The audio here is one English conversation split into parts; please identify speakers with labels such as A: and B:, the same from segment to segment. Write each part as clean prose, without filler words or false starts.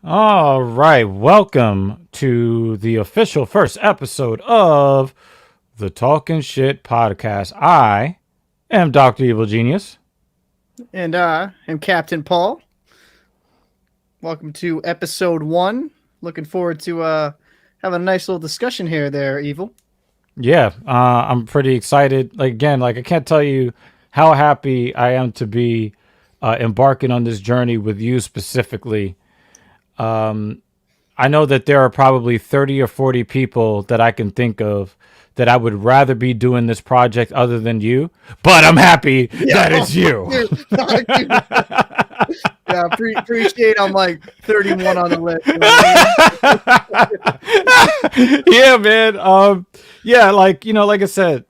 A: All right, welcome to the official first episode of the Talking Shit podcast. I am Dr. Evil Genius.
B: And I am Captain Paul. Welcome to episode 1. Looking forward to having a nice little discussion here there, Evil.
A: Yeah, I'm pretty excited. I can't tell you how happy I am to be embarking on this journey with you specifically. I know that there are probably 30 or 40 people that I can think of that I would rather be doing this project other than you, but I'm happy that it's you.
B: Yeah, appreciate I'm like 31 on the list. You
A: know yeah, man. Like I said,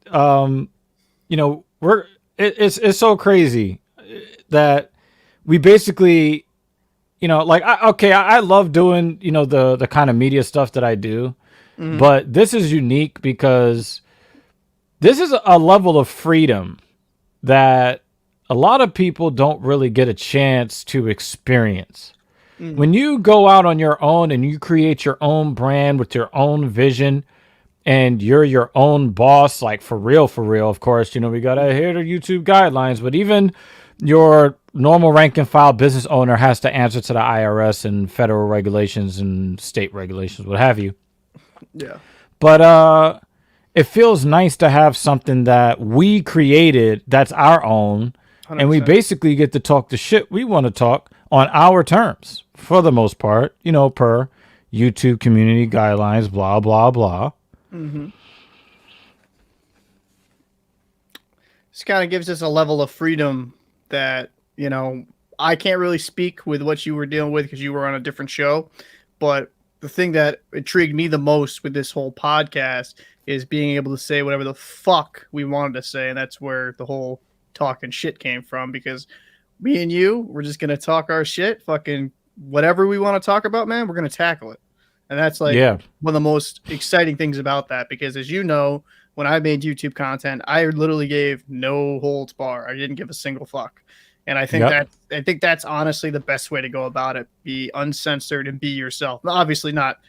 A: it's so crazy that we basically, I love doing, the kind of media stuff that I do, but this is unique because this is a level of freedom that a lot of people don't really get a chance to experience. When you go out on your own and you create your own brand with your own vision and you're your own boss, like for real, of course, we got to adhere to YouTube guidelines, but even your normal rank and file business owner has to answer to the IRS and federal regulations and state regulations, what have you.
B: Yeah.
A: But it feels nice to have something that we created that's our own, 100%. And we basically get to talk the shit we want to talk on our terms for the most part, per YouTube community guidelines, blah, blah, blah.
B: This kind of gives us a level of freedom that, I can't really speak with what you were dealing with because you were on a different show. But the thing that intrigued me the most with this whole podcast is being able to say whatever the fuck we wanted to say. And that's where the whole talking shit came from, because me and you, we're just going to talk our shit, fucking whatever we want to talk about, man, we're going to tackle it. And that's like one of the most exciting things about that, because as you know, when I made YouTube content, I literally gave no holds bar. I didn't give a single fuck. And I think that's honestly the best way to go about it. Be uncensored and be yourself. Obviously not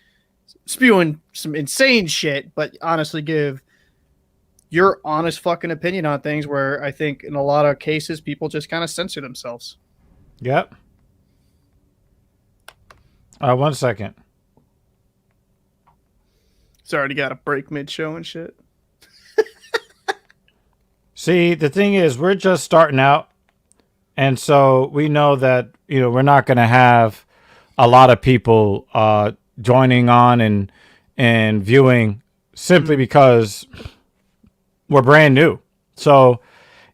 B: spewing some insane shit, but honestly give your honest fucking opinion on things, where I think in a lot of cases people just kind of censor themselves.
A: Yep. 1 second.
B: Sorry, you got a break mid-show and shit.
A: See, the thing is, we're just starting out. And so we know that, we're not going to have a lot of people joining on and viewing simply because we're brand new. So,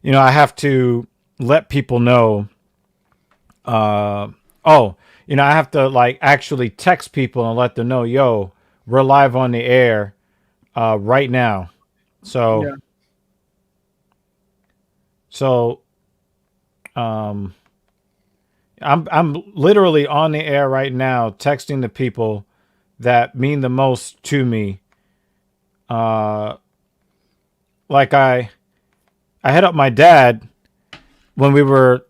A: I have to let people know. I have to actually text people and let them know, yo, we're live on the air right now. So, I'm literally on the air right now, texting the people that mean the most to me. I hit up my dad when we were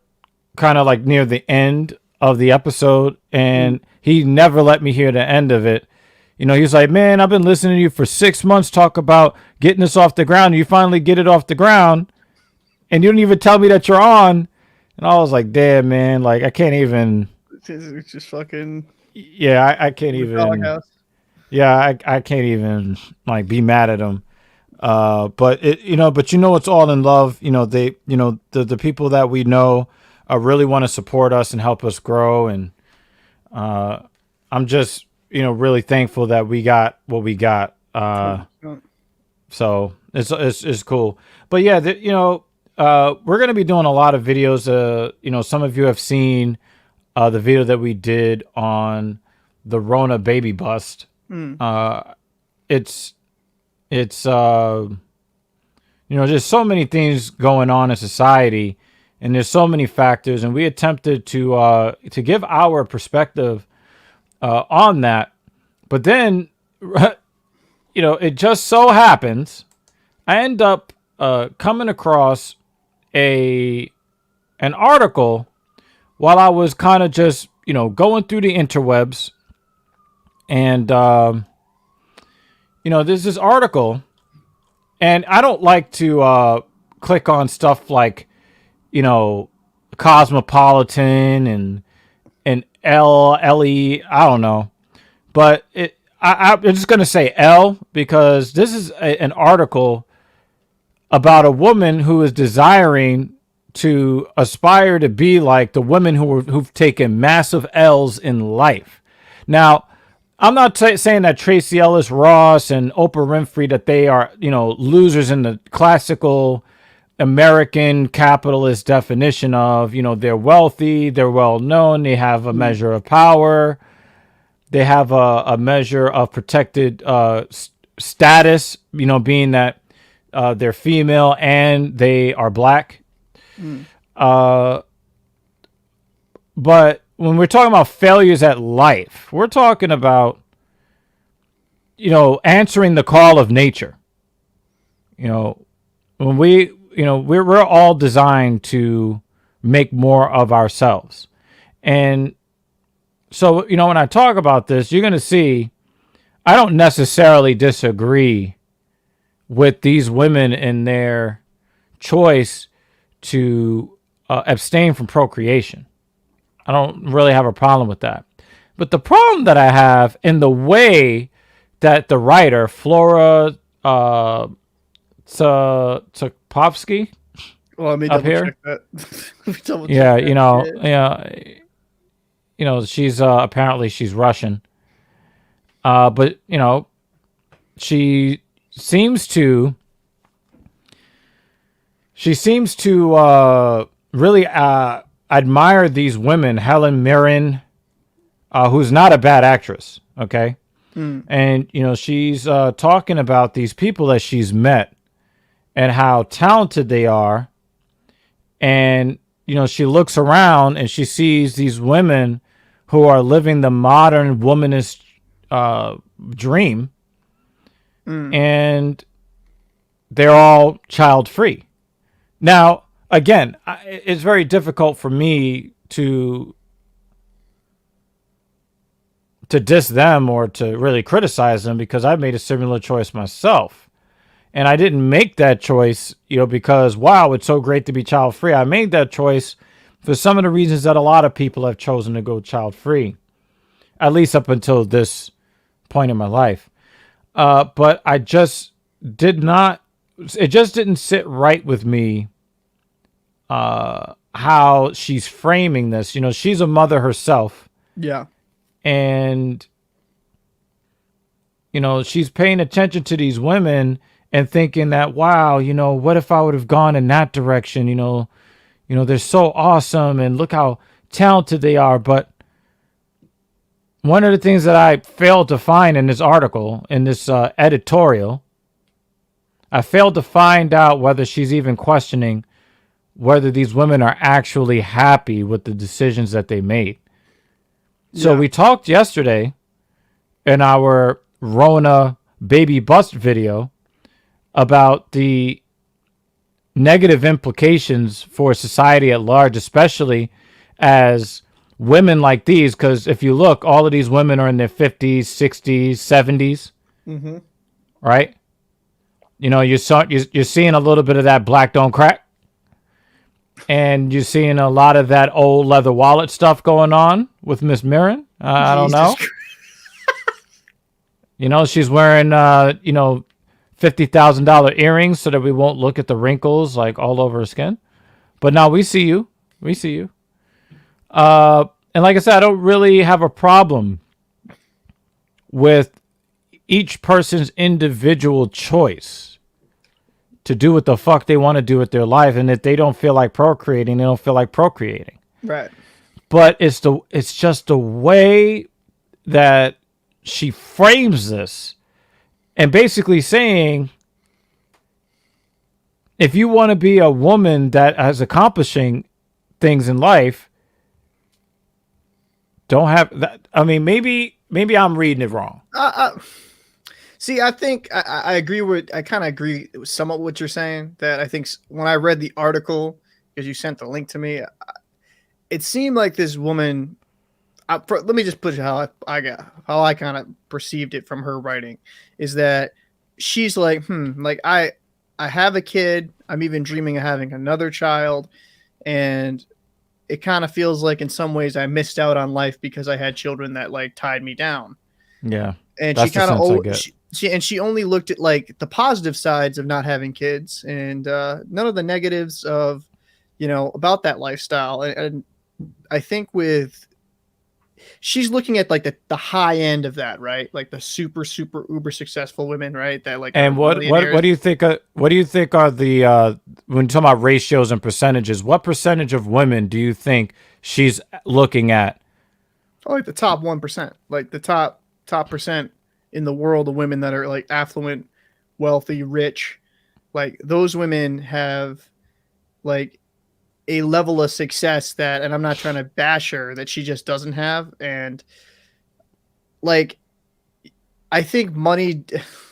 A: kind of near the end of the episode, and he never let me hear the end of it. He's like, man, I've been listening to you for 6 months talk about getting this off the ground. You finally get it off the ground, and you don't even tell me that you're on. And I was like, damn, man, I can't even.
B: It's just fucking.
A: Yeah, I can't even. Yeah, I can't even be mad at him. But it's all in love. The people that we know really want to support us and help us grow. And I'm just, really thankful that we got what we got. So it's cool. But yeah, we're going to be doing a lot of videos. Some of you have seen the video that we did on the Rona baby bust. It's there's so many things going on in society, and there's so many factors, and we attempted to give our perspective on that. But then, it just so happens I end up coming across an article while I was kind of just, going through the interwebs, And there's this article, and I don't like to click on stuff like, Cosmopolitan and Elle, I don't know, but I'm just gonna say Elle because this is an article about a woman who is desiring to aspire to be like the women who've taken massive L's in life. Now, I'm not saying that Tracy Ellis Ross and Oprah Winfrey, that they are, losers in the classical American capitalist definition of, they're wealthy, they're well known, they have a measure of power, they have a measure of protected status, being that they're female and they are black. But when we're talking about failures at life, we're talking about, answering the call of nature. When we're all designed to make more of ourselves. And so, when I talk about this, you're going to see, I don't necessarily disagree with these women in their choice to abstain from procreation. I don't really have a problem with that. But the problem that I have in the way that the writer, Flora Tsapovsky,
B: let me
A: up
B: double
A: here.
B: check that. Let me double check
A: Yeah,
B: that.
A: she's apparently she's Russian. But she seems to really admire these women. Helen Mirren, who's not a bad actress, okay? And, she's talking about these people that she's met and how talented they are. And, she looks around and she sees these women who are living the modern womanist dream. And they're all child-free. Now, again, it's very difficult for me to diss them or to really criticize them because I've made a similar choice myself. And I didn't make that choice, because, wow, it's so great to be child-free. I made that choice for some of the reasons that a lot of people have chosen to go child-free, at least up until this point in my life. But I just did not, it just didn't sit right with me how she's framing this. She's a mother herself.
B: Yeah.
A: And, she's paying attention to these women and thinking that, wow, what if I would have gone in that direction? They're so awesome and look how talented they are. But one of the things that I failed to find in this article, in this editorial, I failed to find out whether she's even questioning whether these women are actually happy with the decisions that they made. So we talked yesterday in our Rona baby bust video about the negative implications for society at large, especially as women like these, because if you look, all of these women are in their 50s, 60s, 70s, right? You're seeing a little bit of that black don't crack. And you're seeing a lot of that old leather wallet stuff going on with Miss Mirren. I don't know. She's wearing, $50,000 earrings so that we won't look at the wrinkles like all over her skin. But now we see you. And like I said, I don't really have a problem with each person's individual choice to do what the fuck they want to do with their life. And if they don't feel like procreating, they don't feel like procreating.
B: Right.
A: But it's just the way that she frames this and basically saying, if you want to be a woman that is accomplishing things in life, don't have that. I mean, maybe I'm reading it wrong.
B: See, I think I agree with, I kind of agree with somewhat what you're saying, that I think when I read the article, because you sent the link to me, it seemed like this woman, let me just put it how I kind of perceived it from her writing, is that she's like, like I have a kid. I'm even dreaming of having another child, and it kind of feels like in some ways I missed out on life because I had children that like tied me down.
A: Yeah,
B: And she
A: that's the
B: kind of
A: sense I get.
B: she only looked at like the positive sides of not having kids and none of the negatives of about that lifestyle. And I think with she's looking at like the high end of that, right? Like the super uber successful women, right? That like are
A: And what
B: millionaires.
A: do you think? What do you think are the when talking about ratios and percentages? What percentage of women do you think she's looking at?
B: Oh, like the top 1%, like the top percent in the world of women that are like affluent, wealthy, rich. Like those women have like a level of success that, and I'm not trying to bash her, that she just doesn't have. And like, I think money,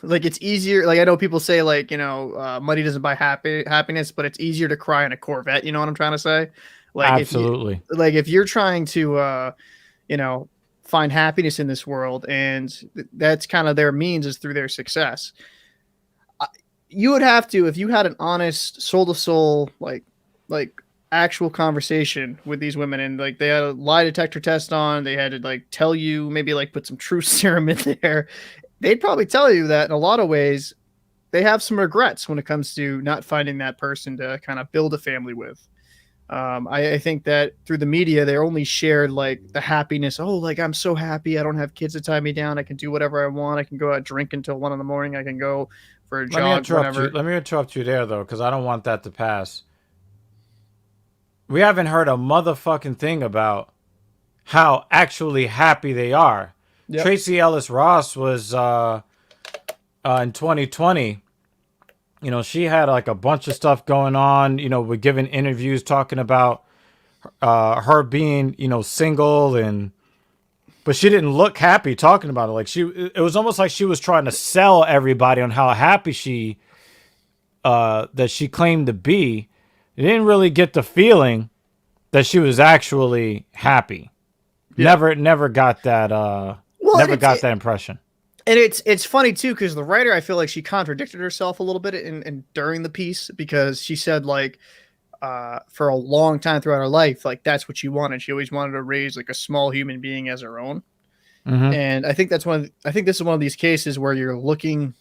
B: like it's easier. Like I know people say like, money doesn't buy happiness, but it's easier to cry in a Corvette. You know what I'm trying to say? Like
A: Absolutely.
B: if you're trying to, you know, find happiness in this world, and that's kind of their means is through their success. You would have to, if you had an honest soul to soul, like actual conversation with these women, and like they had a lie detector test on, they had to like tell you, maybe like put some truth serum in there, they'd probably tell you that in a lot of ways they have some regrets when it comes to not finding that person to kind of build a family with. I think that through the media, they're only shared like the happiness. Oh, like I'm so happy. I don't have kids to tie me down. I can do whatever I want. I can go out drink until 1 a.m. I can go for a
A: Let me
B: jog
A: interrupt you.
B: whenever.
A: Let me interrupt you there though, because I don't want that to pass. We haven't heard a motherfucking thing about how actually happy they are.
B: Yep.
A: Tracy Ellis Ross was in 2020. She had like a bunch of stuff going on. We're giving interviews talking about her being, single, but she didn't look happy talking about it. Like it was almost like she was trying to sell everybody on how happy that she claimed to be. You didn't really get the feeling that she was actually happy.
B: Yeah.
A: Never got that. Never got that impression.
B: And it's funny too, because the writer, I feel like she contradicted herself a little bit in during the piece, because she said like for a long time throughout her life, like that's what she wanted. She always wanted to raise like a small human being as her own.
A: Mm-hmm.
B: And I think I think this is one of these cases where you're looking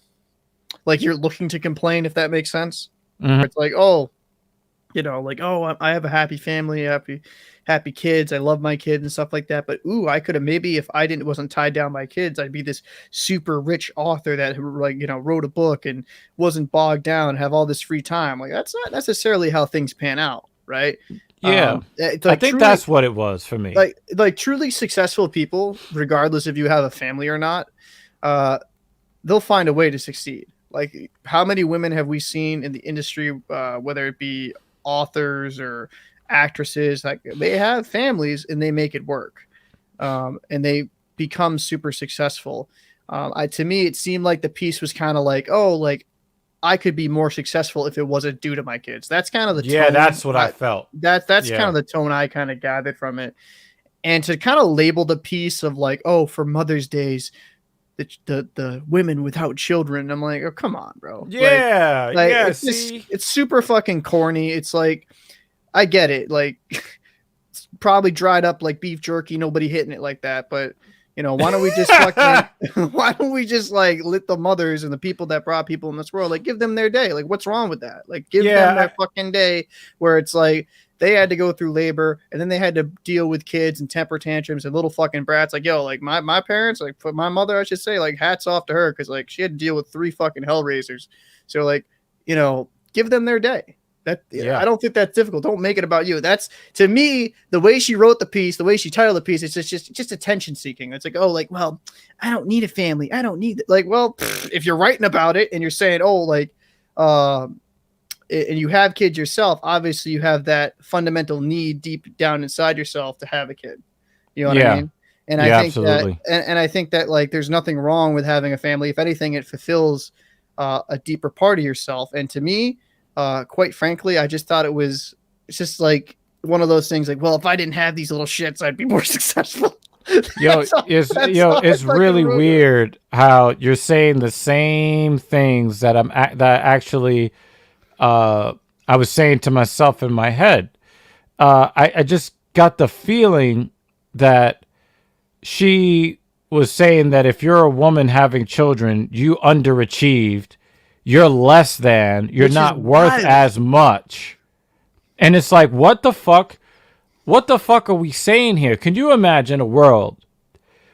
B: to complain, if that makes sense.
A: Mm-hmm.
B: It's like, oh, like, oh, I have a happy family, happy kids. I love my kids and stuff like that. But ooh, I could have, maybe if I wasn't tied down by kids, I'd be this super rich author that like, wrote a book and wasn't bogged down, have all this free time. Like that's not necessarily how things pan out, right?
A: Yeah,
B: It's
A: I
B: like
A: think that's what it was for me.
B: Like truly successful people, regardless if you have a family or not, they'll find a way to succeed. Like how many women have we seen in the industry, whether it be authors or actresses, like they have families and they make it work, and they become super successful. To me, it seemed like the piece was kind of like, oh, like I could be more successful if it wasn't due to my kids. That's kind of the tone.
A: That's what I felt.
B: That's kind of the tone I kind of gathered from it. And to kind of label the piece of like, oh, for Mother's Days, the women without children. I'm like, oh, come on, bro.
A: Yeah,
B: like
A: yeah.
B: it's super fucking corny. It's like, I get it. Like, it's probably dried up like beef jerky. Nobody hitting it like that. But why don't we just why don't we just like let the mothers and the people that brought people in this world, like give them their day? Like, what's wrong with that? Like, give them their fucking day where it's like they had to go through labor and then they had to deal with kids and temper tantrums and little fucking brats. Like, yo, like my parents, like for my mother, I should say, like hats off to her, because like she had to deal with 3 fucking hellraisers. So like, give them their day. I don't think that's difficult. Don't make it about you. That's, to me, the way she wrote the piece, the way she titled the piece, it's just attention seeking. It's like, oh, like, well, I don't need a family. I don't need like, well, if you're writing about it and you're saying, oh, like, and you have kids yourself, obviously you have that fundamental need deep down inside yourself to have a kid. You know what I mean? And I think absolutely. And I think that like there's nothing wrong with having a family. If anything, it fulfills a deeper part of yourself. And to me, quite frankly, I just thought it's just like one of those things like, well, if I didn't have these little shits, I'd be more successful.
A: It's really weird how you're saying the same things that actually I was saying to myself in my head. I just got the feeling that she was saying that if you're a woman having children, you underachieved, you're less than, you're not worth as much. And it's like, what the fuck? What the fuck are we saying here? Can you imagine a world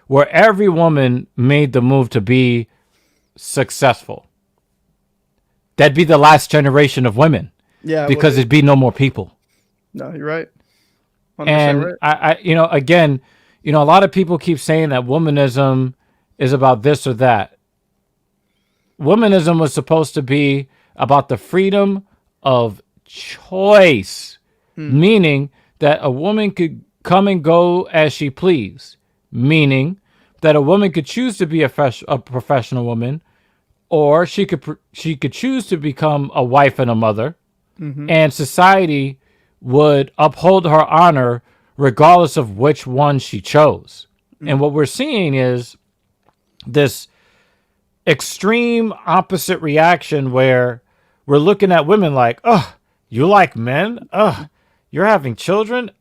A: where every woman made the move to be successful? That'd be the last generation of women.
B: Yeah.
A: Because there'd be no more people.
B: No, you're right.
A: And
B: right.
A: a lot of people keep saying that womanism is about this or that. Womanism was supposed to be about the freedom of choice, meaning that a woman could come and go as she please, meaning that a woman could choose to be a professional woman, or she could choose to become a wife and a mother, and society would uphold her honor regardless of which one she chose. And what we're seeing is this extreme opposite reaction where we're looking at women like, oh, you like men? You're having children?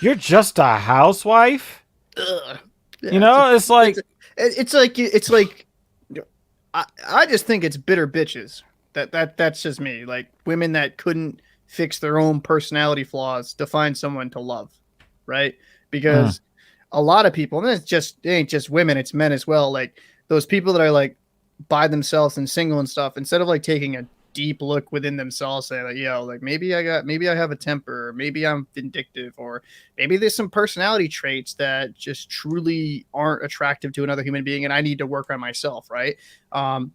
A: You're just a housewife? Yeah, it's like
B: I just think it's bitter bitches. That's just me. Like women that couldn't fix their own personality flaws to find someone to love, right? Because a lot of people, and it ain't just women, it's men as well. Like those people that are like by themselves and single and stuff, instead of like taking a deep look within themselves, saying like, like maybe I have a temper, or maybe I'm vindictive, or maybe there's some personality traits that just truly aren't attractive to another human being, and I need to work on myself, right?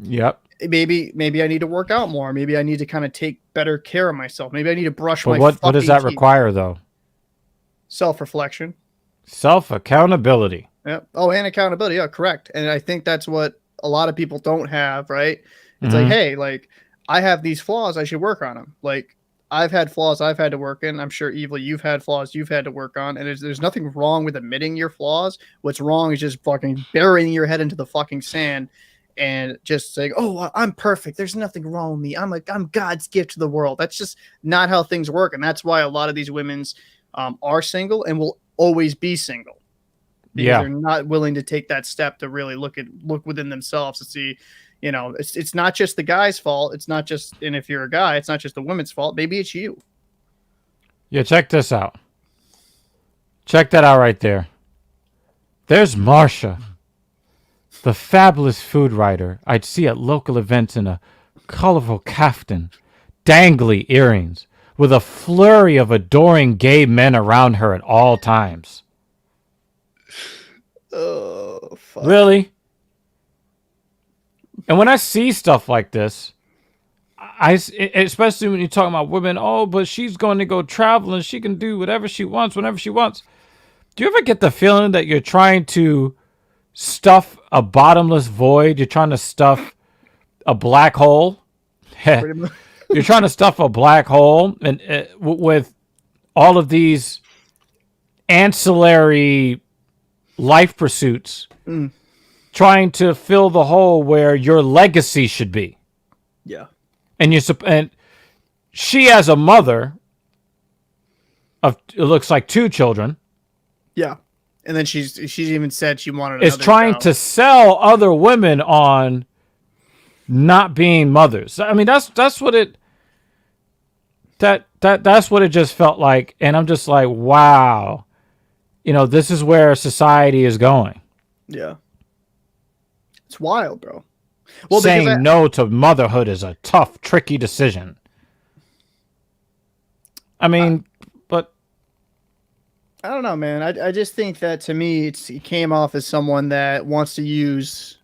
A: Yep.
B: Maybe I need to work out more. Maybe I need to kind of take better care of myself. Maybe I need to brush my.
A: What does that require though?
B: Self-reflection,
A: self-accountability.
B: Yep. Oh, and accountability. Yeah, correct. And I think that's what a lot of people don't have, right? It's like, hey, like I have these flaws, I should work on them. Like I've had flaws I've had to work in. I'm sure, Evil, you've had flaws you've had to work on. And there's nothing wrong with admitting your flaws. What's wrong is just fucking burying your head into the fucking sand and just saying, oh, I'm perfect. There's nothing wrong with me. I'm God's gift to the world. That's just not how things work. And that's why a lot of these women's are single and will always be single. Because they're not willing to take that step to really look within themselves to see, it's not just the guy's fault. It's not just, and if you're a guy, it's not just the woman's fault. Maybe it's you.
A: Yeah, check this out. Check that out right there. There's Marsha, the fabulous food writer I'd see at local events in a colorful kaftan, dangly earrings, with a flurry of adoring gay men around her at all times.
B: Oh, fuck.
A: Really? And when I see stuff like this, especially when you're talking about women, but she's going to go travel and she can do whatever she wants, whenever she wants. Do you ever get the feeling that you're trying to stuff a bottomless void? You're trying to stuff a black hole? You're trying to stuff a black hole and with all of these ancillary life pursuits, trying to fill the hole where your legacy should be.
B: Yeah.
A: And she, as a mother of, it looks like 2 children.
B: Yeah. And then she's even said she wanted another
A: is trying to sell other women on not being mothers. I mean, that's what it that's what it just felt like. And I'm just like, wow. This is where society is going.
B: Yeah. It's wild, bro. Well,
A: saying no to motherhood is a tough, tricky decision. I mean, but
B: I don't know, man. I just think that to me, it came off as someone that wants to use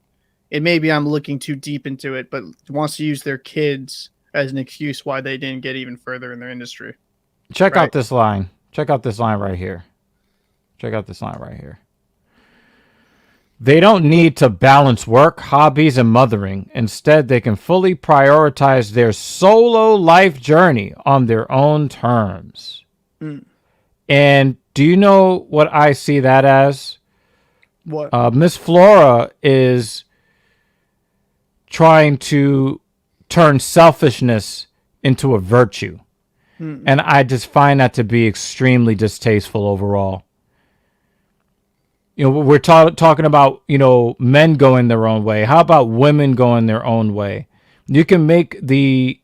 B: it. Maybe I'm looking too deep into it, but wants to use their kids as an excuse why they didn't get even further in their industry.
A: Check out this line. Check out this line right here. Check out this line right here. They don't need to balance work, hobbies, and mothering. Instead, they can fully prioritize their solo life journey on their own terms. And do you know what I see that as?
B: What?
A: Miss Flora is trying to turn selfishness into a virtue. And I just find that to be extremely distasteful overall. We're talking about, men going their own way. How about women going their own way? You can make the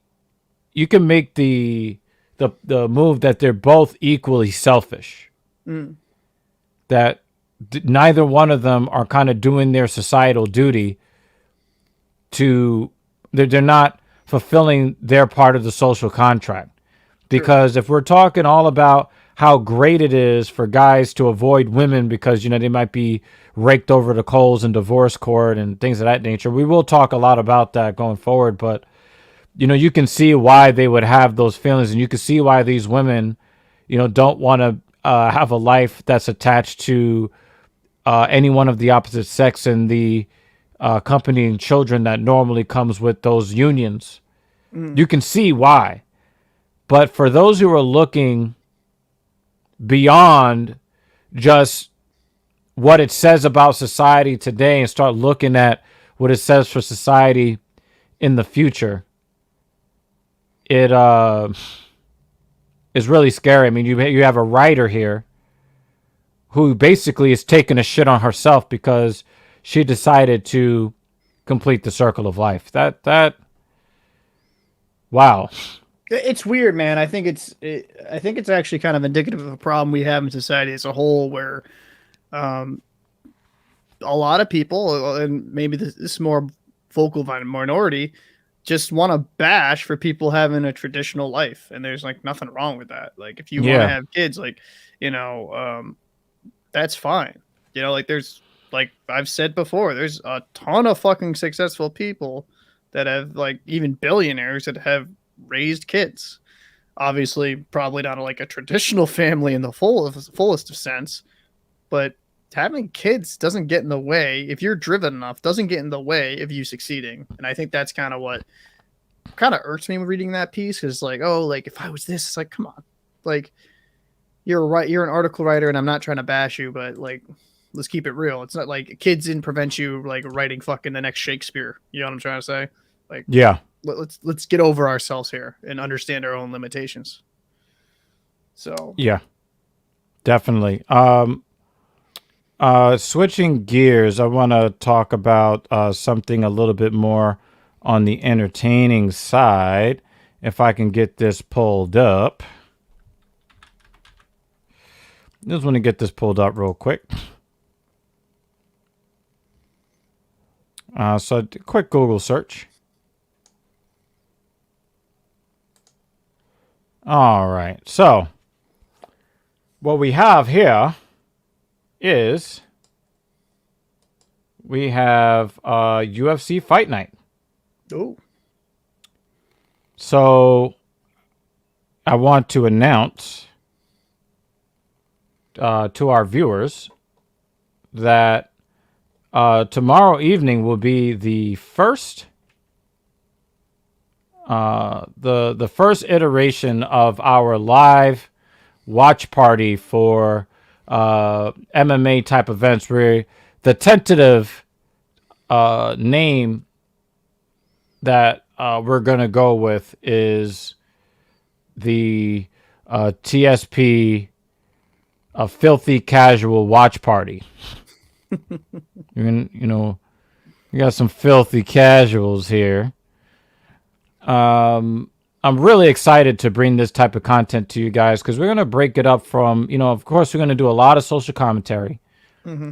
A: move that they're both equally selfish. That neither one of them are kind of doing their societal duty they're not fulfilling their part of the social contract. Because if we're talking all about how great it is for guys to avoid women because, they might be raked over the coals in divorce court and things of that nature, we will talk a lot about that going forward. But, you can see why they would have those feelings, and you can see why these women, don't want to have a life that's attached to anyone of the opposite sex and the accompanying children that normally comes with those unions. You can see why. But for those who are looking beyond just what it says about society today and start looking at what it says for society in the future, it is really scary. I mean, you have a writer here who basically is taking a shit on herself because she decided to complete the circle of life. Wow.
B: It's weird, man. I think it's actually kind of indicative of a problem we have in society as a whole, where a lot of people, and maybe this is more vocal minority, just want to bash for people having a traditional life, and there's like nothing wrong with that. Like if you want to have kids, like that's fine. Like there's, like I've said before, there's a ton of fucking successful people that have, like, even billionaires that have raised kids. Obviously, probably not like a traditional family in the fullest of sense, but having kids doesn't get in the way, if you're driven enough, doesn't get in the way of you succeeding. And I think that's kind of what kind of irks me reading that piece, because like, oh, like if I was this, it's like, come on, like you're an article writer, and I'm not trying to bash you, but like, let's keep it real. It's not like kids didn't prevent you like writing fucking the next Shakespeare. You know what I'm trying to say? Like,
A: yeah.
B: Let's get over ourselves here and understand our own limitations. So
A: yeah, definitely. Switching gears, I want to talk about something a little bit more on the entertaining side. If I can get this pulled up. Just want to get this pulled up real quick. So a quick Google search. All right. So what we have here is we have UFC Fight Night.
B: Oh.
A: So I want to announce to our viewers that tomorrow evening will be the first the first iteration of our live watch party for MMA type events, where the tentative name that we're going to go with is the TSP Filthy Casual Watch Party. You got some filthy casuals here. I'm really excited to bring this type of content to you guys, because we're going to break it up from, of course, we're going to do a lot of social commentary,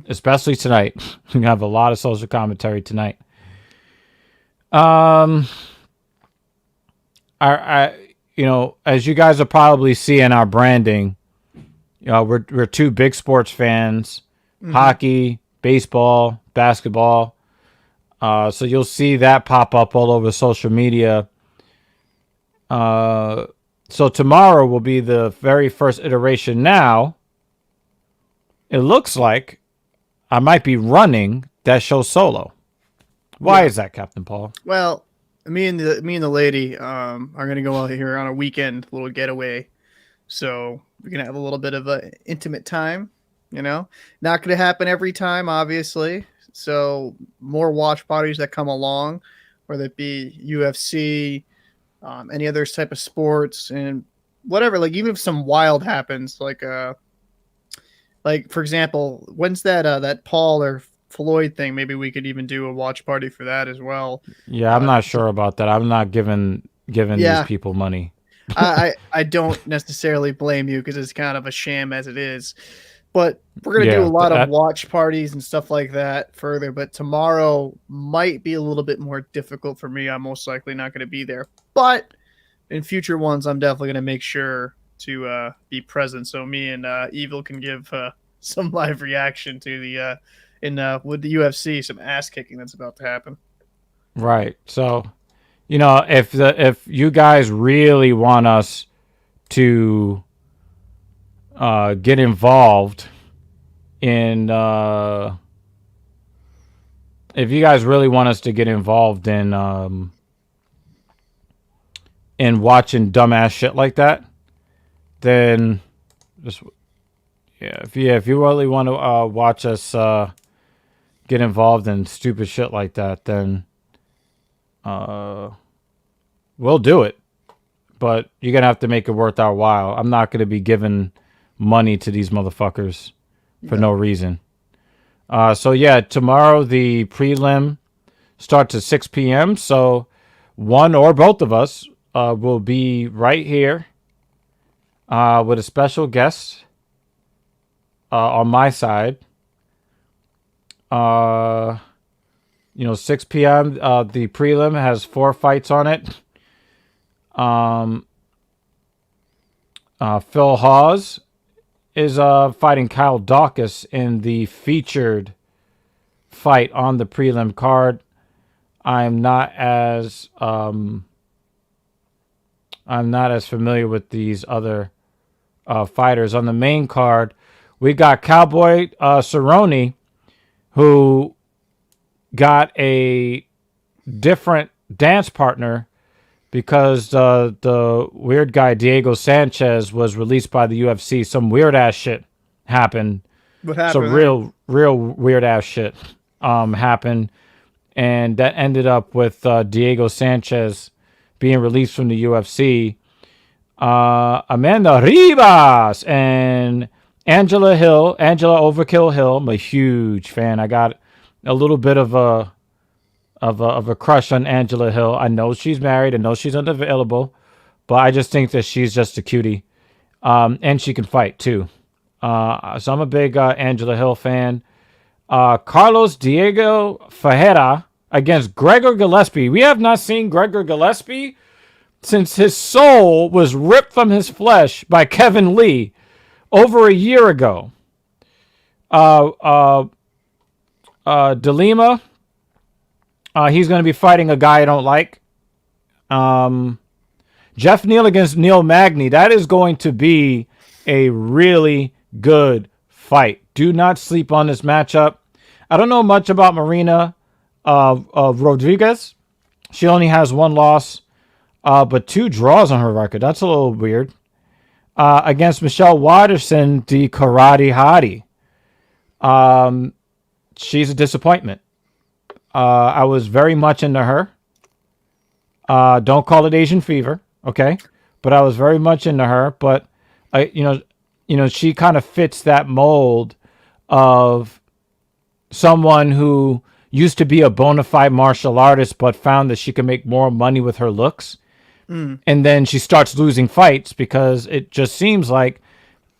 A: especially tonight. We're going to have a lot of social commentary tonight. As you guys will probably see in our branding, we're two big sports fans, hockey, baseball, basketball. So you'll see that pop up all over social media. So tomorrow will be the very first iteration. Now, it looks like I might be running that show solo. Why is that, Captain Paul?
B: Well, me and the lady are gonna go out here on a weekend little getaway, so we're gonna have a little bit of a intimate time. You know, not going to happen every time, obviously. So more watch parties that come along, whether it be UFC, any other type of sports, and whatever. Like even if some wild happens, like for example, when's that Paul or Floyd thing? Maybe we could even do a watch party for that as well.
A: Yeah, I'm not sure about that. I'm not giving these
B: Yeah,
A: people money.
B: I don't necessarily blame you because it's kind of a sham as it is. But we're gonna do a
A: Yeah,
B: lot of watch parties and stuff like that further. But tomorrow might be a little bit more difficult for me. I'm most likely not gonna be there. But in future ones, I'm definitely gonna make sure to be present so me and Evil can give some live reaction to the with the UFC, some ass kicking that's about to happen.
A: right. So, if you guys really want us to get involved in if you guys really want us to get involved in watching dumbass shit like that, then just if you really want to watch us get involved in stupid shit like that, then we'll do it. But you're gonna have to make it worth our while. I'm not gonna be giving money to these motherfuckers for no reason. So yeah, tomorrow the prelim starts at 6 p.m. So one or both of us will be right here with a special guest on my side. 6 p.m. The prelim has 4 fights on it. Phil Hawes is fighting Kyle Dawkins in the featured fight on the prelim card. I'm not as familiar with these other fighters. On the main card, we got Cowboy Cerrone, who got a different dance partner because the weird guy Diego Sanchez was released by the UFC. Some weird ass shit happened.
B: What happened?
A: Some real weird ass shit happened, and that ended up with Diego Sanchez being released from the UFC. Amanda Ribas and Angela Overkill Hill. I'm a huge fan. I got a little bit of a crush on Angela Hill. I know she's married. I know she's unavailable, but I just think that she's just a cutie, and she can fight too. So I'm a big Angela Hill fan. Carlos Diego Ferreira against Gregor Gillespie. We have not seen Gregor Gillespie since his soul was ripped from his flesh by Kevin Lee over a year ago. DeLima, he's going to be fighting a guy I don't like. Jeff Neal against Neil Magny. That is going to be a really good fight. Do not sleep on this matchup. I don't know much about Marina Rodriguez. She only has 1 loss, but 2 draws on her record. That's a little weird. Against Michelle Watterson, the Karate Hottie. She's a disappointment. I was very much into her. Don't call it Asian fever, okay? But I was very much into her. But she kind of fits that mold of someone who used to be a bona fide martial artist, but found that she could make more money with her looks. And then she starts losing fights because it just seems like,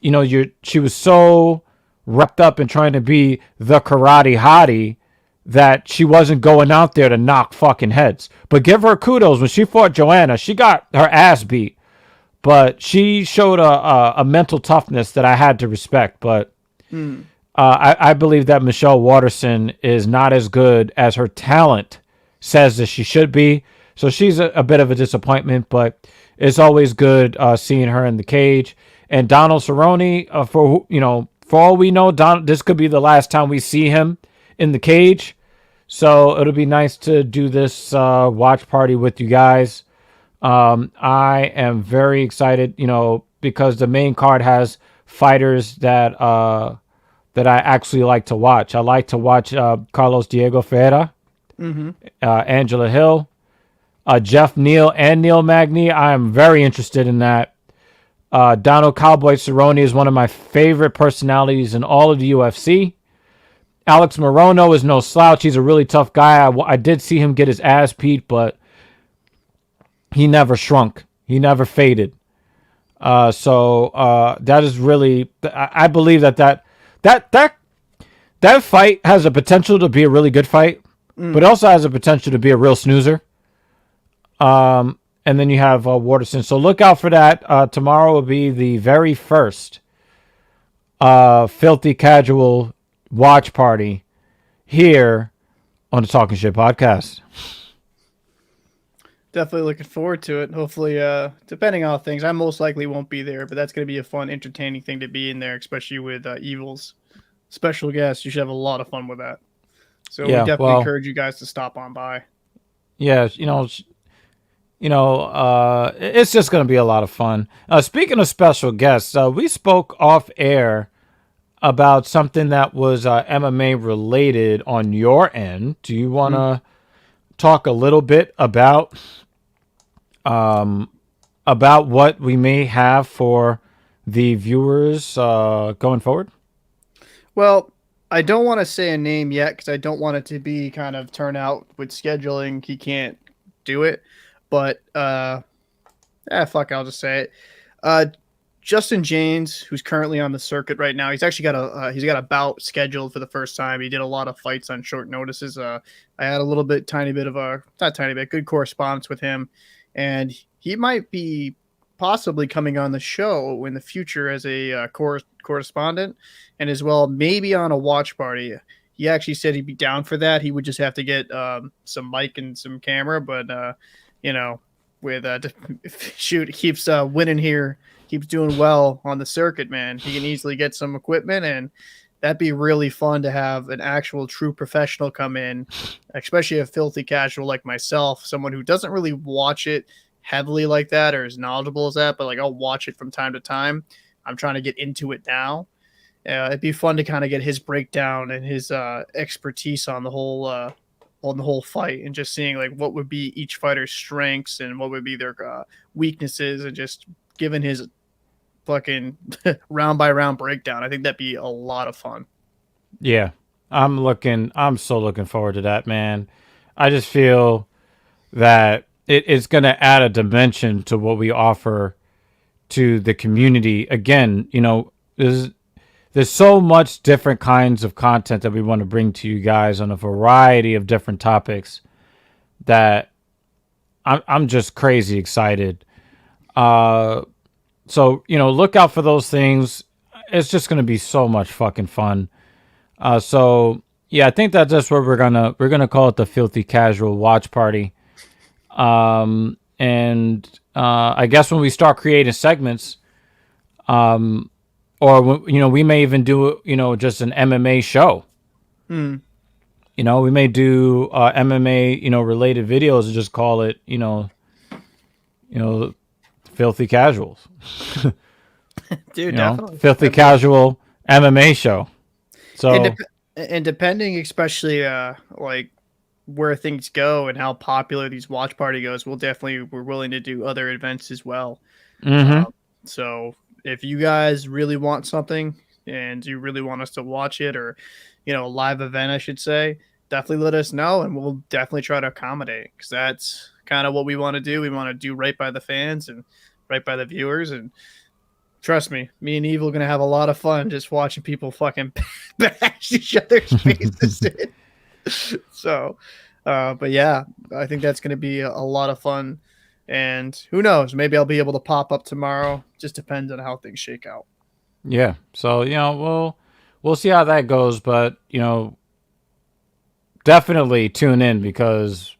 A: she was so wrapped up in trying to be the Karate Hottie that she wasn't going out there to knock fucking heads. But give her kudos. When she fought Joanna, she got her ass beat, but she showed a mental toughness that I had to respect. But I believe that Michelle Watterson is not as good as her talent says that she should be. So she's a bit of a disappointment, but it's always good seeing her in the cage. And Donald Cerrone, for all we know, this could be the last time we see him in the cage. So it'll be nice to do this watch party with you guys. I am very excited, because the main card has fighters that that I actually like to watch. I like to watch Carlos Diego Ferreira, Angela Hill, Jeff Neal, and Neil Magny. I am very interested in that. Donald Cowboy Cerrone is one of my favorite personalities in all of the UFC. Alex Morono is no slouch. He's a really tough guy. I did see him get his ass beat, but he never shrunk. He never faded. So that is really, I believe that fight has a potential to be a really good fight, but also has a potential to be a real snoozer. And then you have Waterson. So look out for that. Tomorrow will be the very first Filthy Casual watch party here on the Talking Shit podcast.
B: Definitely looking forward to it. Hopefully, depending on things, I most likely won't be there, but that's going to be a fun, entertaining thing to be in there, especially with Evil's special guest. You should have a lot of fun with that. So we definitely encourage you guys to stop on by.
A: Yeah, it's just going to be a lot of fun. Speaking of special guests, we spoke off air about something that was MMA related on your end. Do you want to talk a little bit about what we may have for the viewers going forward?
B: Well, I don't want to say a name yet because I don't want it to be kind of turn out with scheduling. He can't do it, but fuck, I'll just say it. Justin James, who's currently on the circuit right now, he's actually got a bout scheduled for the first time. He did a lot of fights on short notices. I had a tiny bit of good correspondence with him, and he might be possibly coming on the show in the future as a correspondent, and as well maybe on a watch party. He actually said he'd be down for that. He would just have to get some mic and some camera, but keeps winning here. Keeps doing well on the circuit, man. He can easily get some equipment, and that'd be really fun to have an actual true professional come in, especially a filthy casual like myself, someone who doesn't really watch it heavily like that or as knowledgeable as that, but like I'll watch it from time to time. I'm trying to get into it now. It'd be fun to kind of get his breakdown and his expertise on the whole fight, and just seeing like what would be each fighter's strengths and what would be their weaknesses, and just giving his fucking round by round breakdown. I think that'd be a lot of fun.
A: Yeah, I'm so looking forward to that, man. I just feel that it's going to add a dimension to what we offer to the community. Again, there's so much different kinds of content that we want to bring to you guys on a variety of different topics that I'm just crazy excited. So, look out for those things. It's just going to be so much fucking fun. So yeah, I think that's just what we're going to call it, the Filthy Casual watch party. And I guess when we start creating segments, or we may even do just an MMA show. We may do MMA related videos and just call it Filthy Casuals.
B: Dude, definitely.
A: Filthy Casual MMA show. So
B: and depending especially like where things go and how popular these watch party goes, we're willing to do other events as well. So if you guys really want something and you really want us to watch it, or a live event, I should say, definitely let us know, and we'll definitely try to accommodate, because that's kind of what we want to do. We want to do right by the fans and right by the viewers, and trust me and Evil are going to have a lot of fun just watching people fucking bash each other's faces. So, but yeah, I think that's going to be a lot of fun. And who knows, maybe I'll be able to pop up tomorrow. Just depends on how things shake out.
A: Yeah. So, we'll see how that goes, but, definitely tune in, because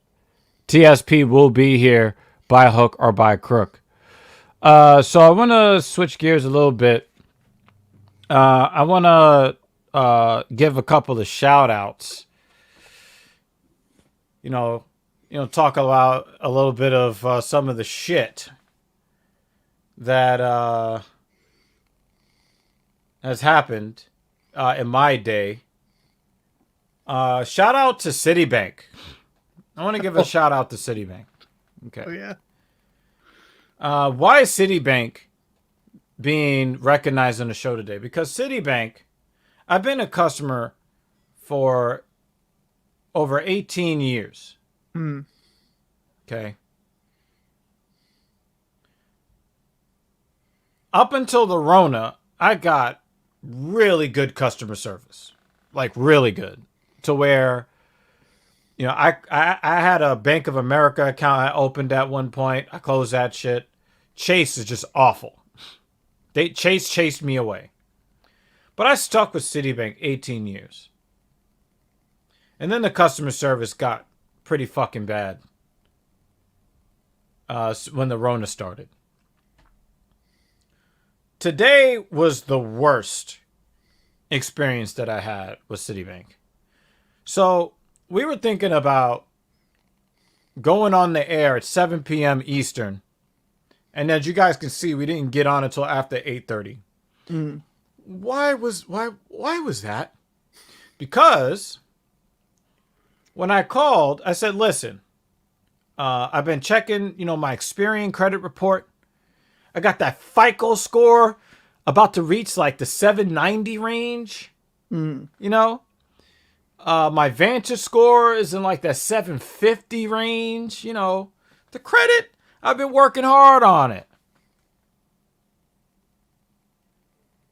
A: TSP will be here by hook or by crook. So I want to switch gears a little bit. I want to give a couple of shout outs. Talk about a little bit of some of the shit that has happened in my day. Shout out to Citibank. I want to give a shout out to Citibank. Okay.
B: Oh yeah.
A: Why is Citibank being recognized on the show today? Because Citibank, I've been a customer for over 18 years. Okay. Up until the Rona, I got really good customer service. Like really good. To where, you know, I had a Bank of America account I opened at one point. I closed that shit. Chase is just awful. Chase chased me away. But I stuck with Citibank 18 years. And then the customer service got pretty fucking bad when the Rona started. Today was the worst experience that I had with Citibank. So we were thinking about going on the air at 7 p.m. Eastern. And as you guys can see, we didn't get on until after 8:30. Why was that? Because when I called, I said, listen, I've been checking, my Experian credit report. I got that FICO score about to reach like the 790 range. My Vantage score is in like that 750 range. The credit, I've been working hard on it.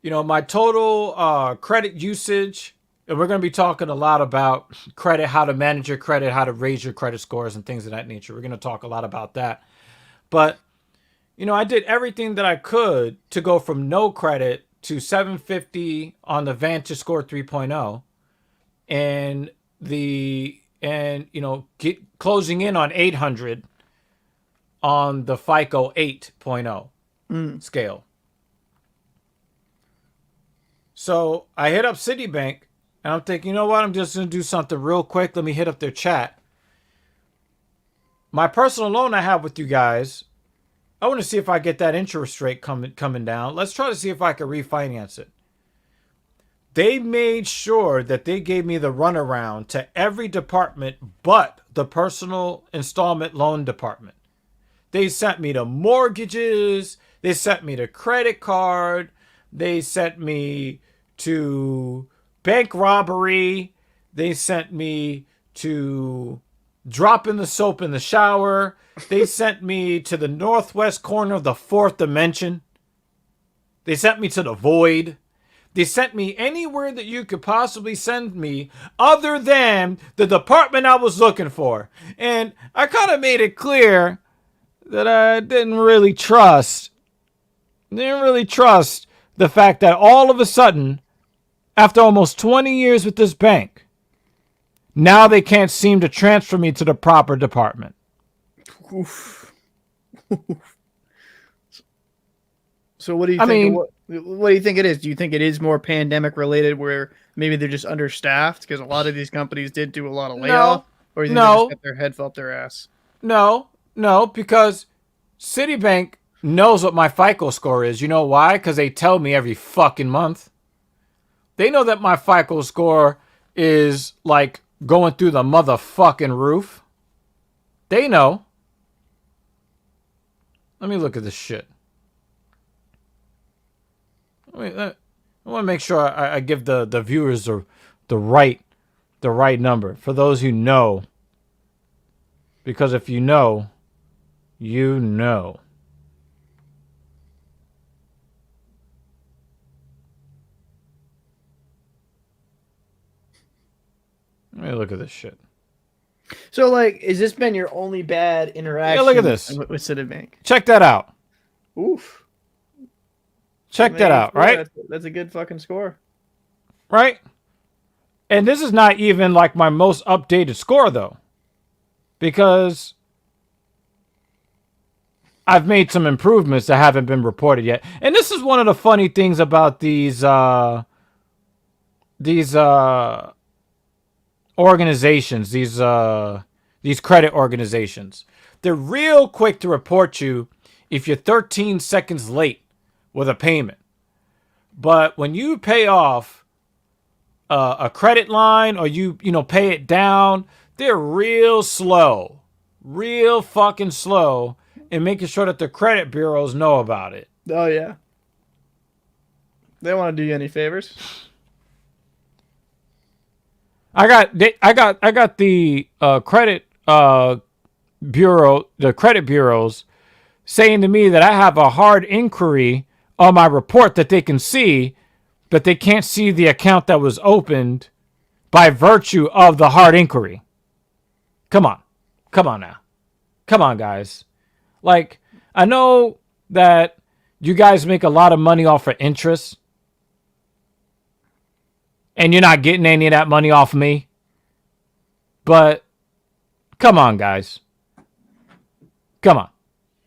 A: My total credit usage, and we're going to be talking a lot about credit, how to manage your credit, how to raise your credit scores and things of that nature. We're going to talk a lot about that. But, I did everything that I could to go from no credit to 750 on the Vantage score 3.0 and get closing in on 800 on the FICO 8.0 scale. So I hit up Citibank and I'm thinking, you know what? I'm just going to do something real quick. Let me hit up their chat. My personal loan I have with you guys, I want to see if I get that interest rate coming down. Let's try to see if I can refinance it. They made sure that they gave me the runaround to every department but the personal installment loan department. They sent me to mortgages. They sent me to credit card. They sent me to bank robbery. They sent me to dropping the soap in the shower. They sent me to the northwest corner of the fourth dimension. They sent me to the void. They sent me anywhere that you could possibly send me other than the department I was looking for. And I kind of made it clear that I didn't really trust the fact that all of a sudden, after almost 20 years with this bank, now they can't seem to transfer me to the proper department.
B: Oof. So what do you think? What do you think it is? Do you think it is more pandemic related, where maybe they're just understaffed because a lot of these companies did do a lot of layoff, or do you think they just got their head up their ass?
A: No, because Citibank knows what my FICO score is. You know why? Because they tell me every fucking month. They know that my FICO score is like going through the motherfucking roof. They know. Let me look at this shit. I want to make sure I give the viewers the right number for those who know. Because if you know, you know. Let me look at this shit.
B: So, has this been your only bad interaction?
A: Yeah, look at this.
B: With Citibank.
A: Check that out.
B: Oof.
A: Check that out, right?
B: That's a good fucking score.
A: Right? And this is not even like my most updated score, though. Because I've made some improvements that haven't been reported yet. And this is one of the funny things about these organizations, these credit organizations. They're real quick to report you if you're 13 seconds late with a payment. But when you pay off a credit line or you pay it down, they're real fucking slow in making sure that the credit bureaus know about it.
B: Oh yeah. They don't want to do you any favors.
A: I got the credit bureau, the credit bureaus saying to me that I have a hard inquiry on my report that they can see, but they can't see the account that was opened by virtue of the hard inquiry. Come on now. Come on, guys. Like, I know that you guys make a lot of money off of interest, and you're not getting any of that money off me. But come on, guys. Come on.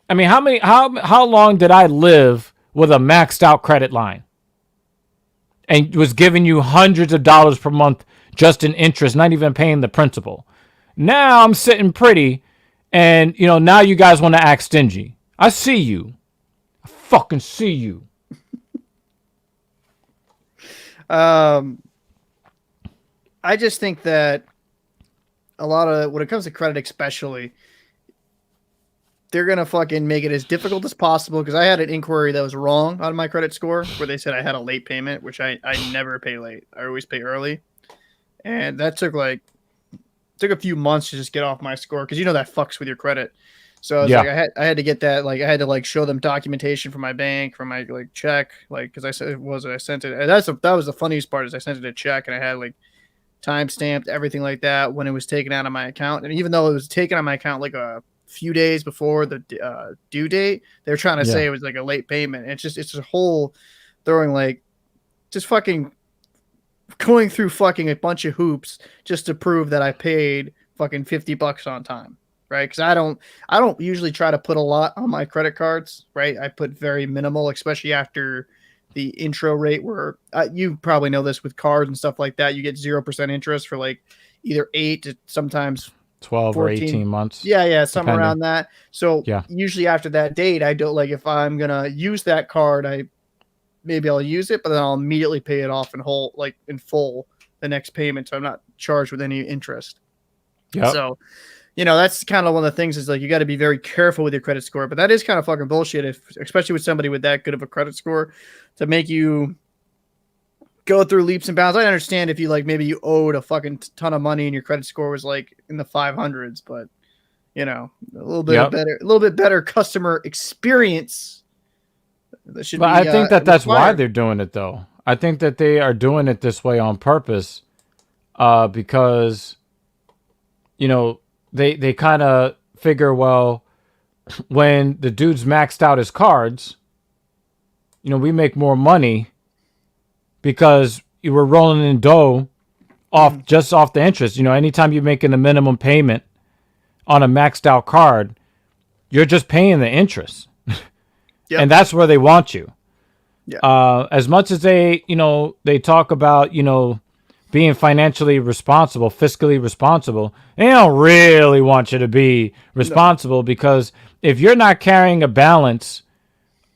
A: I mean, how long did I live with a maxed out credit line and was giving you hundreds of dollars per month just in interest, not even paying the principal? Now I'm sitting pretty, and now you guys want to act stingy. I see you. I fucking see you.
B: I just think that a lot of, when it comes to credit especially, they're going to fucking make it as difficult as possible, because I had an inquiry that was wrong on my credit score where they said I had a late payment, which I never pay late. I always pay early. And that took a few months to just get off my score, because that fucks with your credit. So I was like, I had to get that, like I had to show them documentation from my bank, from my check, because I sent it. And that was the funniest part, is I sent it a check and I had time stamped everything like that when it was taken out of my account. And even though it was taken out of my account a few days before the due date, they're trying to say it was a late payment. And it's a whole throwing just fucking going through fucking a bunch of hoops just to prove that I paid fucking $50 on time. Right. Because I don't usually try to put a lot on my credit cards. Right. I put very minimal, especially after the intro rate, where you probably know this with cards and stuff like that. You get 0% interest for either 8 to sometimes
A: 12 14. Or 18 months.
B: Yeah. Somewhere around that. So usually after that date, I don't if I'm going to use that card, maybe I'll use it, but then I'll immediately pay it off in whole, in full the next payment. So I'm not charged with any interest. Yep. So, that's kind of one of the things is you got to be very careful with your credit score, but that is kind of fucking bullshit, especially with somebody with that good of a credit score, to make you go through leaps and bounds. I understand if you maybe you owed a fucking ton of money and your credit score was in the 500s, but a little bit better customer experience.
A: I think that's why they're doing it, though. I think that they are doing it this way on purpose, because they kind of figure, well, when the dude's maxed out his cards, we make more money because you were rolling in dough just off the interest. Anytime you're making a minimum payment on a maxed out card, you're just paying the interest. Yep. And that's where they want you. Yeah. As much as they talk about, being financially responsible, fiscally responsible, they don't really want you to be responsible, because if you're not carrying a balance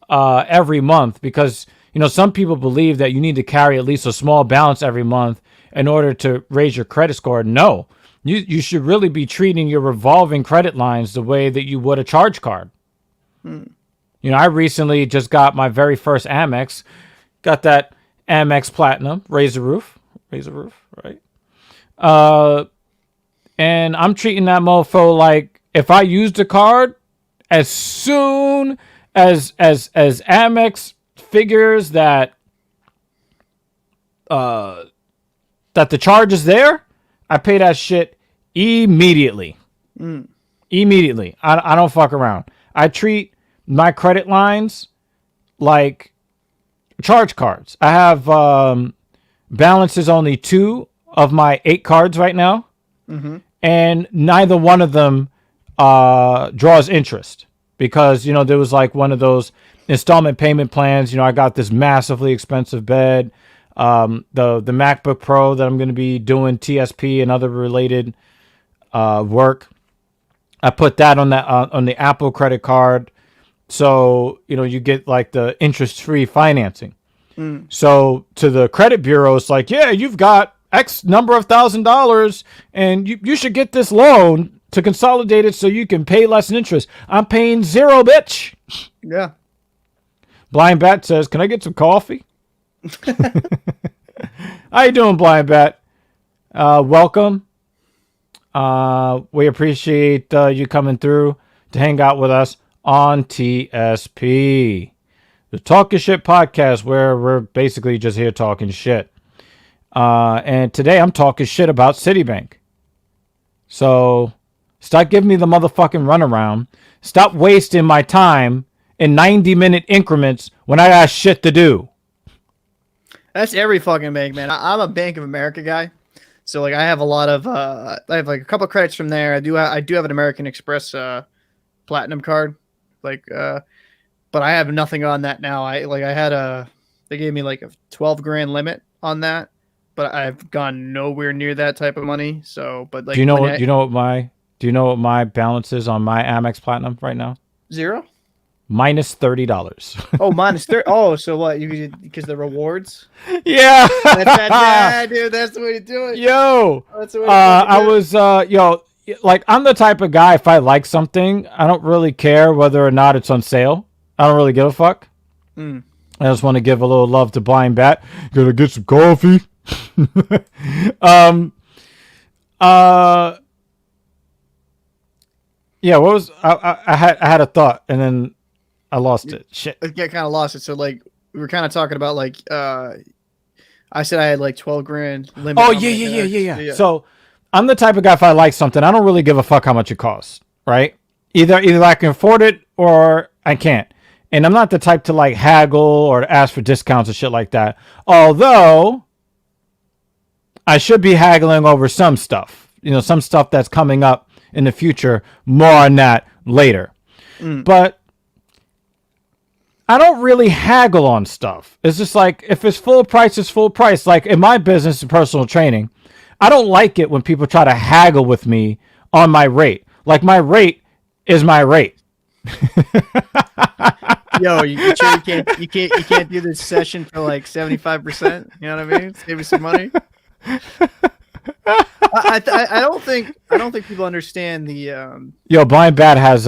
A: every month, because some people believe that you need to carry at least a small balance every month in order to raise your credit score. No, you should really be treating your revolving credit lines the way that you would a charge card. I recently just got my very first Amex, got that Amex Platinum, raise the roof, right? And I'm treating that mofo if I used the card, as soon as Amex figures that the charge is there, I pay that shit immediately. Immediately. I don't fuck around. I treat my credit lines like charge cards. I have balances only 2 of my 8 cards right now, and neither one of them draws interest, because there was one of those installment payment plans. I got this massively expensive bed, the MacBook Pro that I'm going to be doing TSP and other related work. I put that on the Apple credit card. So, you get the interest-free financing. So to the credit bureau, it's yeah, you've got X number of $1,000 and you should get this loan to consolidate it so you can pay less in interest. I'm paying zero, bitch.
B: Yeah.
A: Blind Bat says, can I get some coffee? How you doing, Blind Bat? Welcome. We appreciate you coming through to hang out with us on TSP, the Talking Shit podcast, where we're basically just here talking shit. And today I'm talking shit about Citibank. So stop giving me the motherfucking runaround. Stop wasting my time in 90-minute increments when I got shit to do.
B: That's every fucking bank, man. I'm a Bank of America guy. So like I have a lot of I have like a couple of credits from there. I do have an American Express Platinum card. Like but I have nothing on that now. They gave me like a 12 grand limit on that, but I've gone nowhere near that type of money. So but like
A: do you know what my balance is on my Amex Platinum right now?
B: Zero?
A: Minus $30.
B: Oh, minus 30. Oh, so what? You because the rewards?
A: Yeah.
B: Yeah, dude. That's the way to do it.
A: Yo.
B: That's the way to do it.
A: Like I'm the type of guy, if I like something, I don't really care whether or not it's on sale. I don't really give a fuck. I just want to give a little love to Blind Bat. Gonna get some coffee. Yeah, what was I had a thought and then I lost it. Shit.
B: I kind of lost it. So like we were kind of talking about like I said I had like 12 grand limit.
A: Oh yeah. So I'm the type of guy, if I like something, I don't really give a fuck how much it costs, right? Either I can afford it or I can't. And I'm not the type to like haggle or ask for discounts and shit like that. Although I should be haggling over some stuff, some stuff that's coming up in the future. More on that later. But I don't really haggle on stuff. It's just like, if it's full price, it's full price. Like in my business and personal training, I don't like it when people try to haggle with me on my rate. Like my rate is my rate.
B: Yo, you sure you can't do this session for like 75%? You know what I mean? Save me some money. I don't think people understand the
A: Yo, Blind Bat has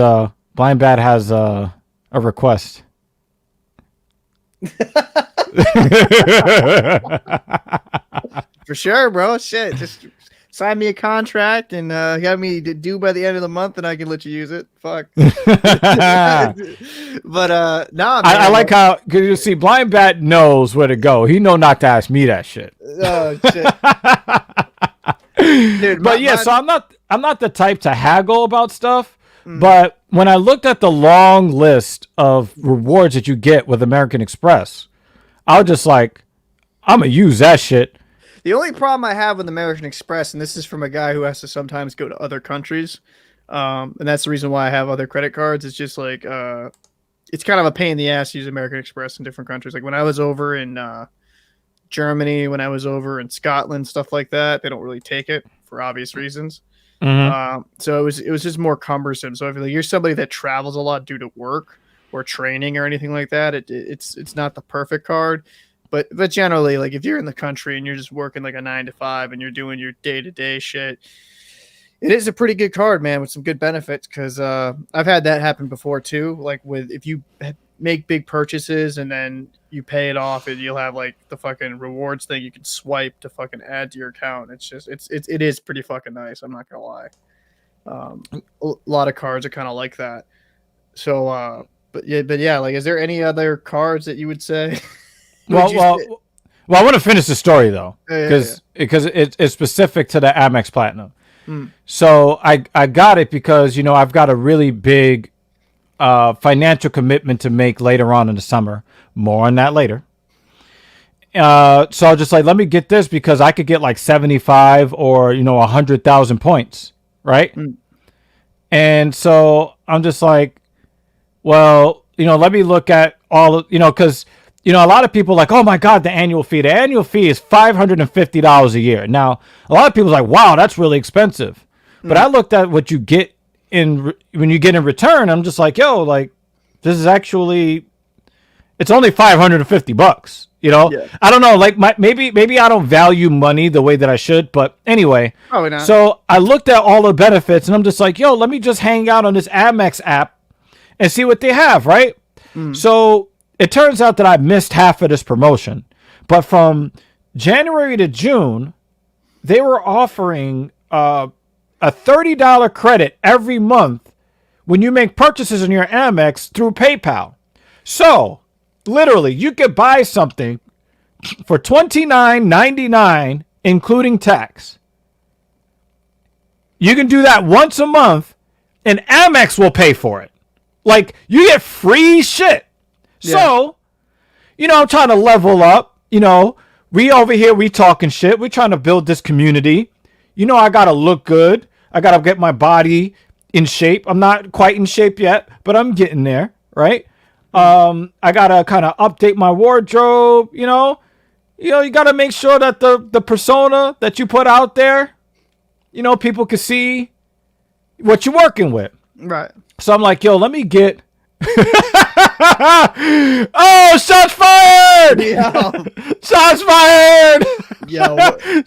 A: a request.
B: For sure, bro. Shit, just sign me a contract and have me due by the end of the month, and I can let you use it. Fuck. But nah, man,
A: I like how, because you see, Blind Bat knows where to go. He know not to ask me that shit.
B: Oh shit. Dude,
A: So I'm not the type to haggle about stuff. But when I looked at the long list of rewards that you get with American Express, I was just like, I'm going to use that shit.
B: The only problem I have with American Express, and this is from a guy who has to sometimes go to other countries, and that's the reason why I have other credit cards, it's just like, it's kind of a pain in the ass to use American Express in different countries. Like when I was over in Germany, when I was over in Scotland, stuff like that, they don't really take it for obvious reasons. So it was just more cumbersome. So if you're somebody that travels a lot due to work or training or anything like that, it's not the perfect card. But generally, like if you're in the country and you're just working like a 9 to 5 and you're doing your day-to-day shit, it is a pretty good card, man, with some good benefits. Because I've had that happen before too. Like if you make big purchases and then you pay it off, and you'll have like the fucking rewards thing you can swipe to fucking add to your account. It's just it is pretty fucking nice. I'm not gonna lie. A lot of cards are kind of like that. So but yeah, like is there any other cards that you would say?
A: Well, I want to finish the story though, because it's specific to the Amex Platinum. So I got it because I've got a really big financial commitment to make later on in the summer. More on that later. So I was just like, let me get this because I could get like 75 or 100,000 points, right? And so I'm just like, well, let me look at all of, because a lot of people are like, oh my God, the annual fee. The annual fee is $550 a year. Now, a lot of people are like, wow, that's really expensive. But I looked at what you get when you get in return. I'm just like, yo, like this is actually, it's only $550. You know,
B: Yeah.
A: I don't know. Like maybe I don't value money the way that I should. But anyway,
B: Probably not.
A: so I looked at all the benefits, and I'm just like, yo, let me just hang out on this Amex app and see what they have, right? So it turns out that I missed half of this promotion, but from January to June, they were offering a $30 credit every month when you make purchases on your Amex through PayPal. So literally, you could buy something for $29.99, including tax. You can do that once a month, and Amex will pay for it. Like, you get free shit.
B: Yeah.
A: So, you know, I'm trying to level up. You know, we over here, we talking shit. We're trying to build this community. You know, I got to look good. I got to get my body in shape. I'm not quite in shape yet, but I'm getting there, right? I got to kind of update my wardrobe, you know. You got to make sure that the persona that you put out there, you know, people can see what you're working with.
B: Right.
A: So I'm like, yo, let me get. Oh, shots fired!
B: Yo.
A: Shots fired!
B: Yo.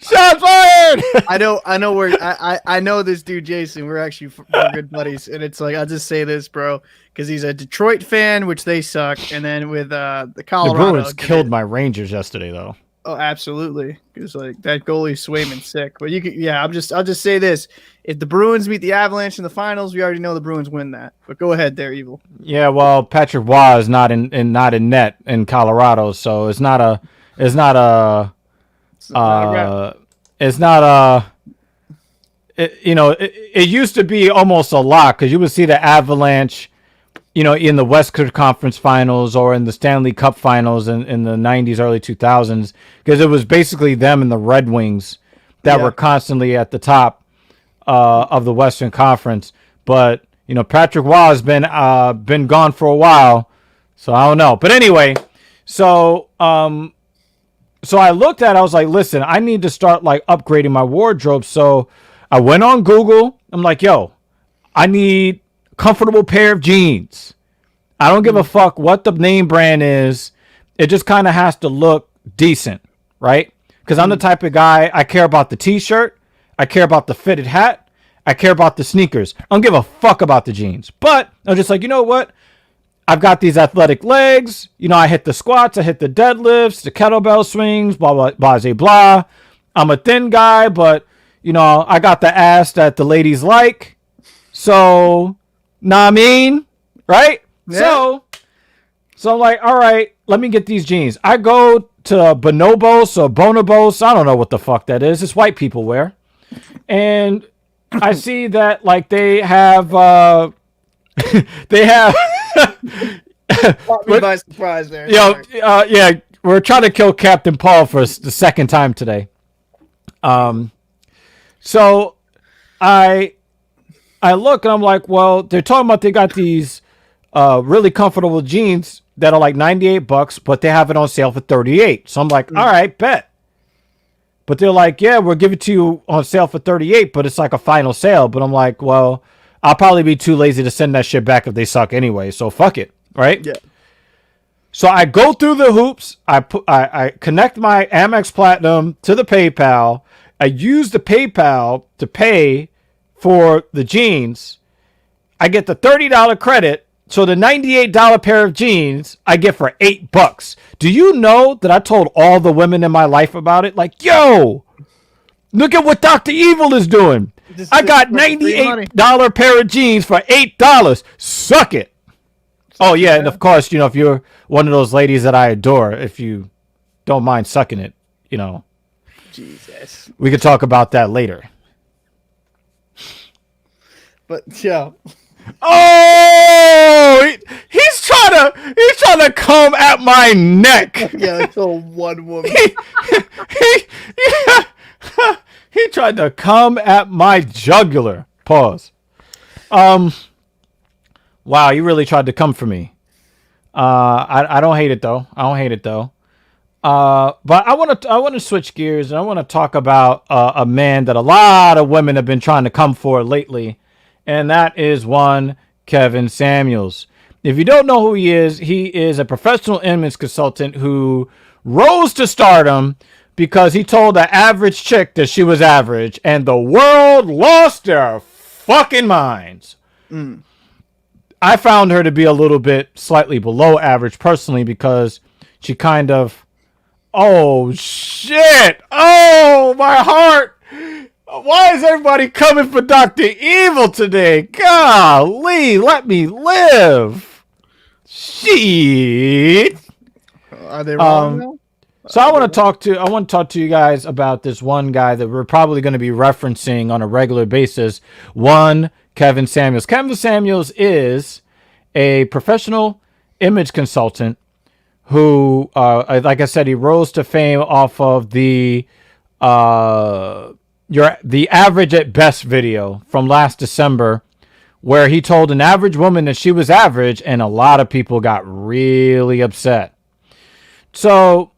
A: Shots fired!
B: I know where I know this dude Jason. We're actually we're good buddies, and it's like I'll just say this, bro, because he's a Detroit fan, which they suck, and then with the
A: The
B: Colorado.
A: Bruins killed my Rangers yesterday, though.
B: Oh, absolutely. Because like that goalie Swayman's sick. But you can, yeah. I'll just say this: if the Bruins meet the Avalanche in the finals, we already know the Bruins win that. But go ahead, there, Evil.
A: Yeah, well, Patrick Waugh is not in net in Colorado, so it's not a it used to be almost a lock because you would see the Avalanche, you know, in the Western Conference Finals or in the Stanley Cup Finals in the 90s, early 2000s, because it was basically them and the Red Wings that were constantly at the top of the Western Conference. But, you know, Patrick Waugh has been gone for a while, so I don't know. But anyway, so I looked at it, I was like, listen, I need to start like upgrading my wardrobe. So I went on Google. I'm like, yo, I need comfortable pair of jeans. I don't give a fuck what the name brand is. It just kind of has to look decent, right? Because I'm the type of guy, I care about the t-shirt. I care about the fitted hat. I care about the sneakers. I don't give a fuck about the jeans. But I'm just like, you know what? I've got these athletic legs. You know, I hit the squats. I hit the deadlifts, the kettlebell swings, blah, blah, blah, blah, blah. I'm a thin guy, but, you know, I got the ass that the ladies like. So, know what I mean? Right? Yeah. So I'm like, all right, let me get these jeans. I go to Bonobos or Bonobos. I don't know what the fuck that is. It's white people wear. And I see that, like, they have,
B: Caught me by surprise there.
A: Yeah, we're trying to kill Captain Paul for the second time today. So I look and I'm like, well, they're talking about they got these really comfortable jeans that are like $98, but they have it on sale for $38. So I'm like, all right, bet. But they're like, yeah, we'll give it to you on sale for $38, but it's like a final sale. But I'm like, well, I'll probably be too lazy to send that shit back if they suck anyway. So fuck it, right?
B: Yeah.
A: So I go through the hoops. I connect my Amex Platinum to the PayPal. I use the PayPal to pay for the jeans. I get the $30 credit. So the $98 pair of jeans I get for $8. Do you know that I told all the women in my life about it? Like, yo, look at what Dr. Evil is doing. I got $98 pair of jeans for $8. Suck it. Oh, yeah. And of course, you know, if you're one of those ladies that I adore, if you don't mind sucking it, you know,
B: Jesus,
A: we could talk about that later.
B: But yeah.
A: Oh, he's trying to come at my neck.
B: Yeah, it's all one woman.
A: He tried to come at my jugular. Pause. Wow, you really tried to come for me. I don't hate it though. But I want to switch gears and I want to talk about a man that a lot of women have been trying to come for lately, and that is one Kevin Samuels. If you don't know who he is a professional image consultant who rose to stardom because he told the average chick that she was average, and the world lost their fucking minds. I found her to be a little bit slightly below average personally because she kind of, oh shit, oh my heart. Why is everybody coming for Dr. Evil today? Golly, let me live. Shit.
B: Are they wrong though?
A: So I want to talk to you guys about this one guy that we're probably going to be referencing on a regular basis. One, Kevin Samuels. Kevin Samuels is a professional image consultant who, like I said, he rose to fame off of the average at best video from last December, where he told an average woman that she was average, and a lot of people got really upset. So,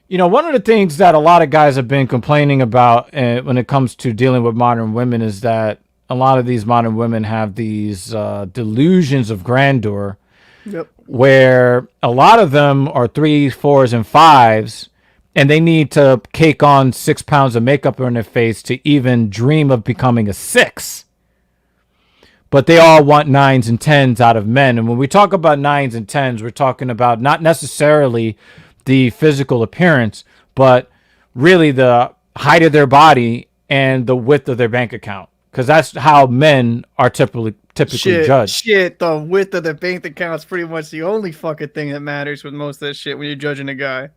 A: one of the things that a lot of guys have been complaining about when it comes to dealing with modern women is that a lot of these modern women have these delusions of grandeur.
B: Yep.
A: Where a lot of them are 3s, 4s, and 5s, and they need to cake on 6 pounds of makeup on their face to even dream of becoming a 6. But they all want 9s and 10s out of men. And when we talk about 9s and 10s, we're talking about not necessarily the physical appearance, but really the height of their body and the width of their bank account. Because that's how men are typically judged.
B: Shit, the width of the bank account is pretty much the only fucking thing that matters with most of that shit when you're judging a guy.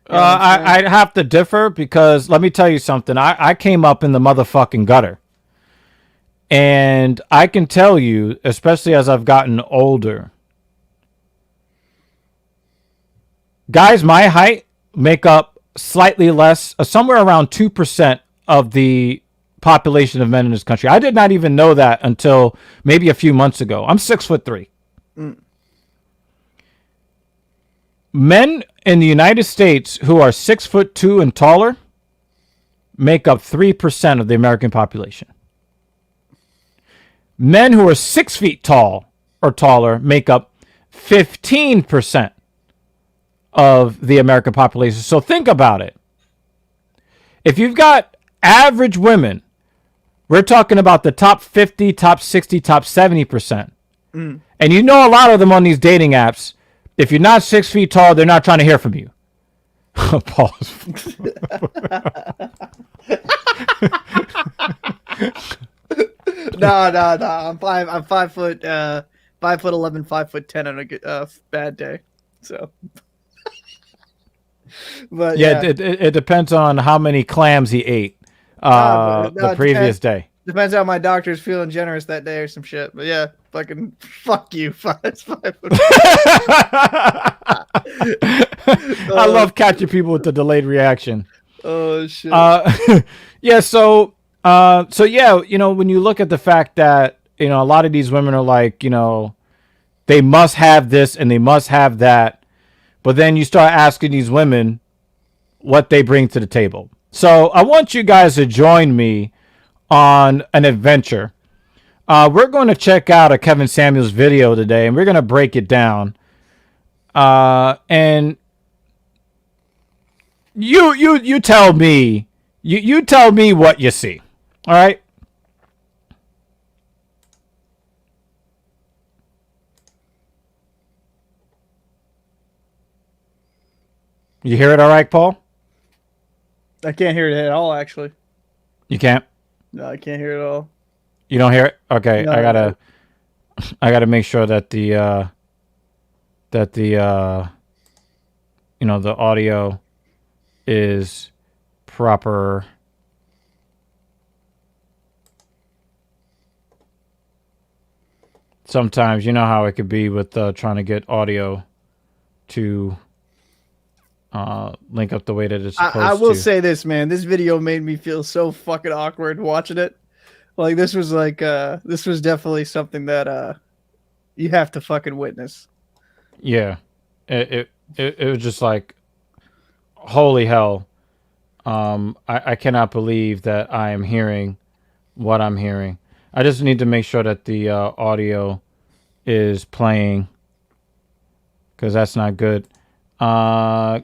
A: I'd have to differ because let me tell you something. I came up in the motherfucking gutter. And I can tell you, especially as I've gotten older, guys my height make up slightly less, somewhere around 2% of the population of men in this country. I did not even know that until maybe a few months ago. I'm 6'3". Men in the United States who are 6'2" and taller make up 3% of the American population. Men who are 6 feet tall or taller make up 15% of the American population. So think about it. If you've got average women, we're talking about the top 50, top 60, top 70%. And a lot of them on these dating apps, if you're not 6 feet tall, they're not trying to hear from you. Pause.
B: No. I'm 5 foot 5'11", 5'10" on a bad day. So but
A: yeah, it depends on how many clams he ate the previous day.
B: Depends how my doctor's feeling generous that day or some shit. But yeah, fucking fuck you. That's 5 foot.
A: I love catching people with the delayed reaction.
B: Oh shit.
A: Yeah. So yeah, when you look at the fact that a lot of these women are like, they must have this and they must have that, but then you start asking these women what they bring to the table. So I want you guys to join me on an adventure. We're going to check out a Kevin Samuels video today, and we're going to break it down. And you tell me, you tell me what you see. All right. You hear it all right, Paul?
B: I can't hear it at all, actually.
A: You can't?
B: No, I can't hear it at all.
A: You don't hear it? Okay,
B: No,
A: I gotta make sure that the the audio is proper. Sometimes you know how it could be with trying to get audio to link up the way that it's supposed to.
B: I will say this, man. This video made me feel so fucking awkward watching it. Like this was definitely something that you have to fucking witness.
A: Yeah, it was just like, holy hell. I cannot believe that I am hearing what I'm hearing. I just need to make sure that the audio is playing, because that's not good. Yeah,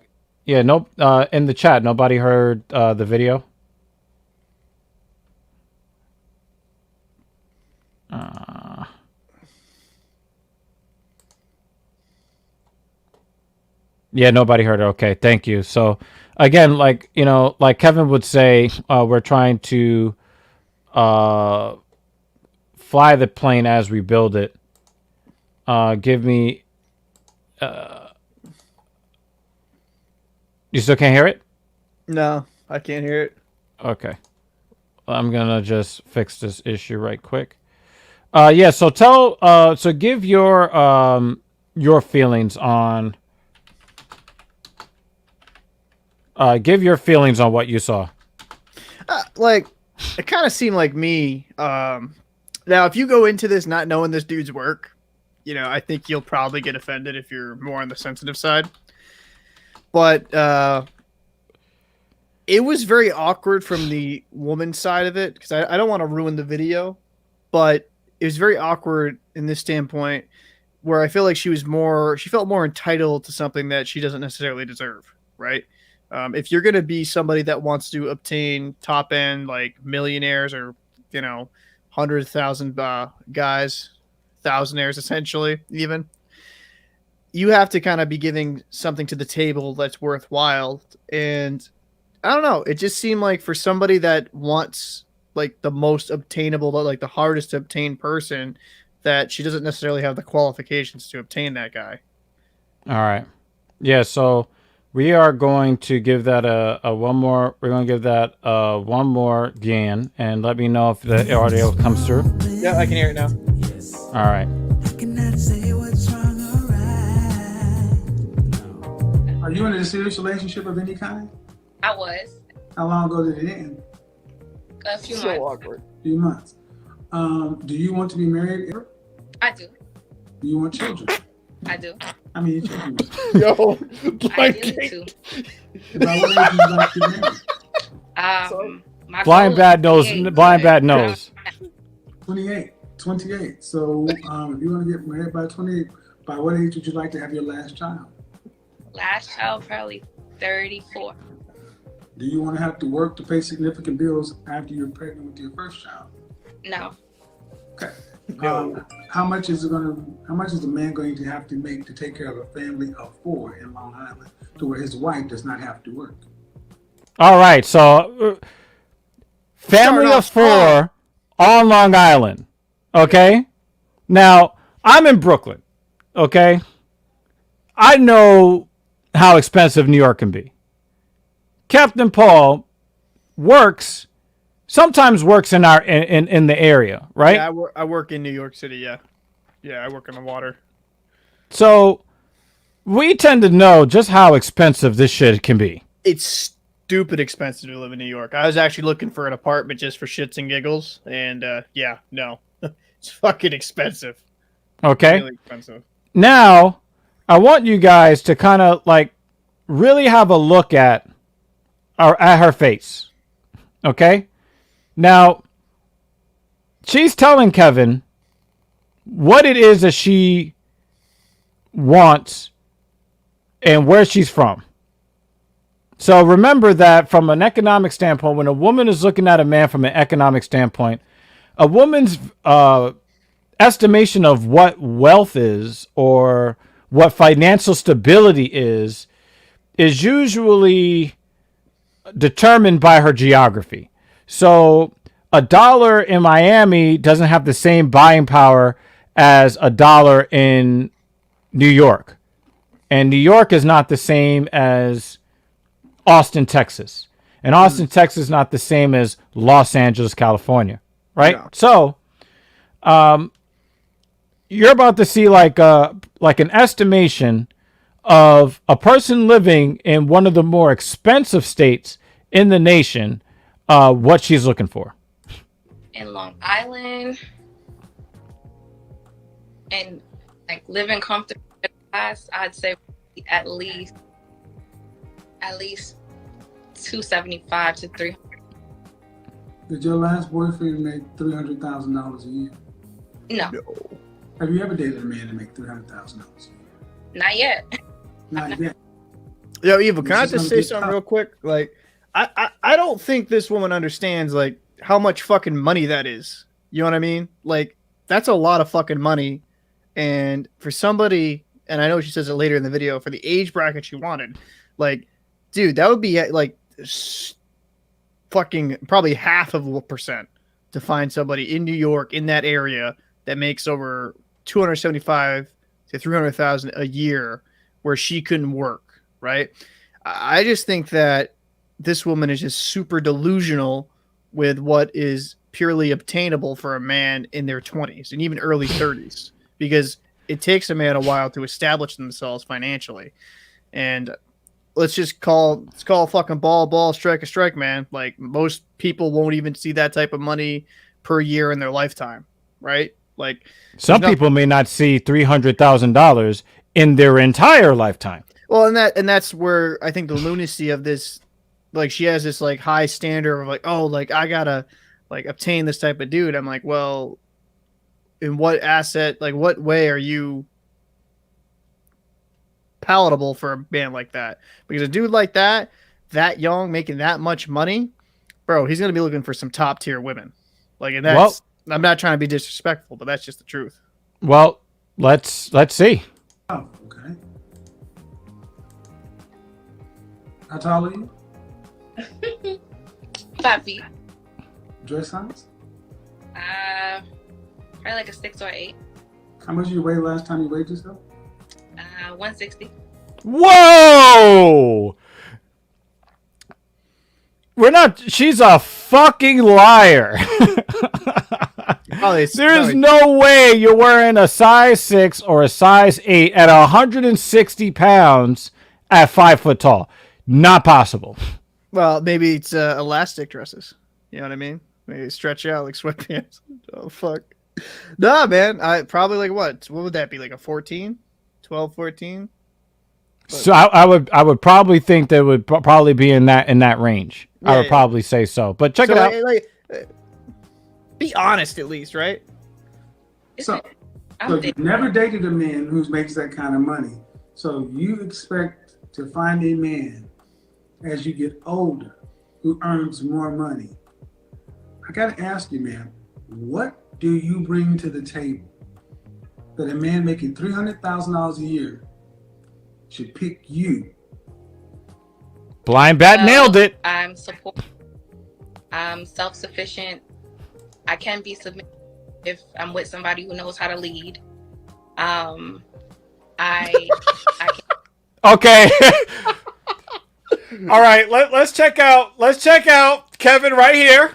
A: Yeah, nope. In the chat, nobody heard the video. Yeah, nobody heard it. Okay, thank you. So, again, like like Kevin would say, we're trying to fly the plane as we build it. Give me. You still can't hear it?
B: No, I can't hear it.
A: Okay. I'm gonna just fix this issue right quick. Yeah. So so give your feelings on. Give your feelings on what you saw.
B: Like, it kind of seemed like me. Now, if you go into this not knowing this dude's work, I think you'll probably get offended if you're more on the sensitive side. But it was very awkward from the woman's side of it, because I don't want to ruin the video, but it was very awkward in this standpoint where I feel like she felt more entitled to something that she doesn't necessarily deserve, right? If you're going to be somebody that wants to obtain top end, like millionaires or, 100,000 guys, thousandaires, essentially, even, you have to kind of be giving something to the table that's worthwhile. And I don't know, it just seemed like for somebody that wants like the most obtainable, like the hardest to obtain person, that she doesn't necessarily have the qualifications to obtain that guy.
A: All right. Yeah. So we are going to give that a one more. We're going to give that one more again, and let me know if the audio comes through.
B: Yeah, I can hear it now.
A: All right.
C: Are you in a serious relationship of any kind?
D: I was.
C: How long ago did it end?
D: A few
B: So
D: months.
B: awkward.
C: A few months. Do you want to be married ever?
D: I do.
C: Do you want children?
D: I do.
C: How many children?
B: Yo,
D: Ideally too.
C: By what age would you like to be married?
D: My
A: Blind
D: goal
A: bad
D: is
A: knows.
D: 28,
A: Blind
D: but-
A: bad knows.
C: 28. So if you want to get married by 28, by what age would you like to have your last child?
D: Last child, probably 34.
C: Do you want to have to work to pay significant bills after you're pregnant with your first child?
D: No.
C: Okay. How much is the man going to have to make to take care of a family of 4 in Long Island, to where his wife does not have to work?
A: All right. So family
B: Start
A: of
B: off strong.
A: 4 on Long Island. Okay. Now I'm in Brooklyn. Okay. I know how expensive New York can be. Captain Paul sometimes works in our in the area, right?
B: Yeah, I work in New York City. Yeah, I work on the water.
A: So we tend to know just how expensive this shit can be.
B: It's stupid expensive to live in New York. I was actually looking for an apartment just for shits and giggles, and no, it's fucking expensive.
A: Okay.
B: Really expensive.
A: Now, I want you guys to kind of like really have a look at her face. Okay? Now, she's telling Kevin what it is that she wants and where she's from. So remember that from an economic standpoint, when a woman is looking at a man from an economic standpoint, a woman's estimation of what wealth is or what financial stability is usually determined by her geography. So a dollar in Miami doesn't have the same buying power as a dollar in New York. And New York is not the same as Austin, Texas. And Austin, Texas is not the same as Los Angeles, California. Right?
B: Yeah.
A: So you're about to see like an estimation of a person living in one of the more expensive states in the nation, what she's looking for.
D: In Long Island, and like living comfortable, I'd say at least 275 to 300.
C: Did your last boyfriend make $300,000 a year?
D: No,
C: Have you ever dated a man to make $300,000 a year?
D: not yet.
C: Not yet.
B: Yo, Eva, can I
C: This is
B: just
C: gonna
B: say
C: get
B: something
C: tough.
B: real quick? Like, I don't think this woman understands like how much fucking money that is. You know what I mean? Like, that's a lot of fucking money. And for somebody, and I know she says it later in the video, for the age bracket she wanted, like, dude, that would be like fucking probably half of a percent to find somebody in New York in that area that makes over 275 to 300,000 a year where she couldn't work, right? I just think that this woman is just super delusional with what is purely obtainable for a man in their 20s and even early 30s, because it takes a man a while to establish themselves financially. And let's call fucking ball, strike a strike, man. Like, most people won't even see that type of money per year in their lifetime, right? Like,
A: Some people may not see $300,000 in their entire lifetime.
B: well, and that's where I think the lunacy of this, like, she has this like high standard of like, oh, like I gotta like obtain this type of dude. I'm like, well, in what asset, like what way are you palatable for a man like that? Because a dude like that young, making that much money, bro, he's gonna be looking for some top tier women. Like, and that's, I'm not trying to be disrespectful, but that's just the truth.
A: Well, let's see.
C: Oh, okay. How tall are you?
D: 5 feet.
C: Dress size?
D: Probably like a 6 or 8.
C: How much did you weigh last time you weighed yourself?
D: 160.
A: Whoa! We're not. She's a fucking liar. There is no way you're wearing a size 6 or a size 8 at 160 pounds at 5 foot tall. Not possible.
B: Well, maybe it's elastic dresses. You know what I mean? Maybe stretch out like sweatpants. Oh, fuck. Nah, man. I probably like what would that be? Like a 14? 12, 14?
A: So I would probably think that would probably be in that range.
B: Yeah,
A: I would probably say so. But check
B: so
A: it out.
B: Be honest at least, right?
C: So you've never dated a man who makes that kind of money. So you expect to find a man as you get older who earns more money. I got to ask you, man, what do you bring to the table that a man making $300,000 a year should pick you?
A: Blind Bat nailed it.
D: I'm supportive. I'm self-sufficient. I can be submissive if I'm with somebody who knows how to lead. I can.
A: Okay. All right. Let's check out. Let's check out Kevin right here.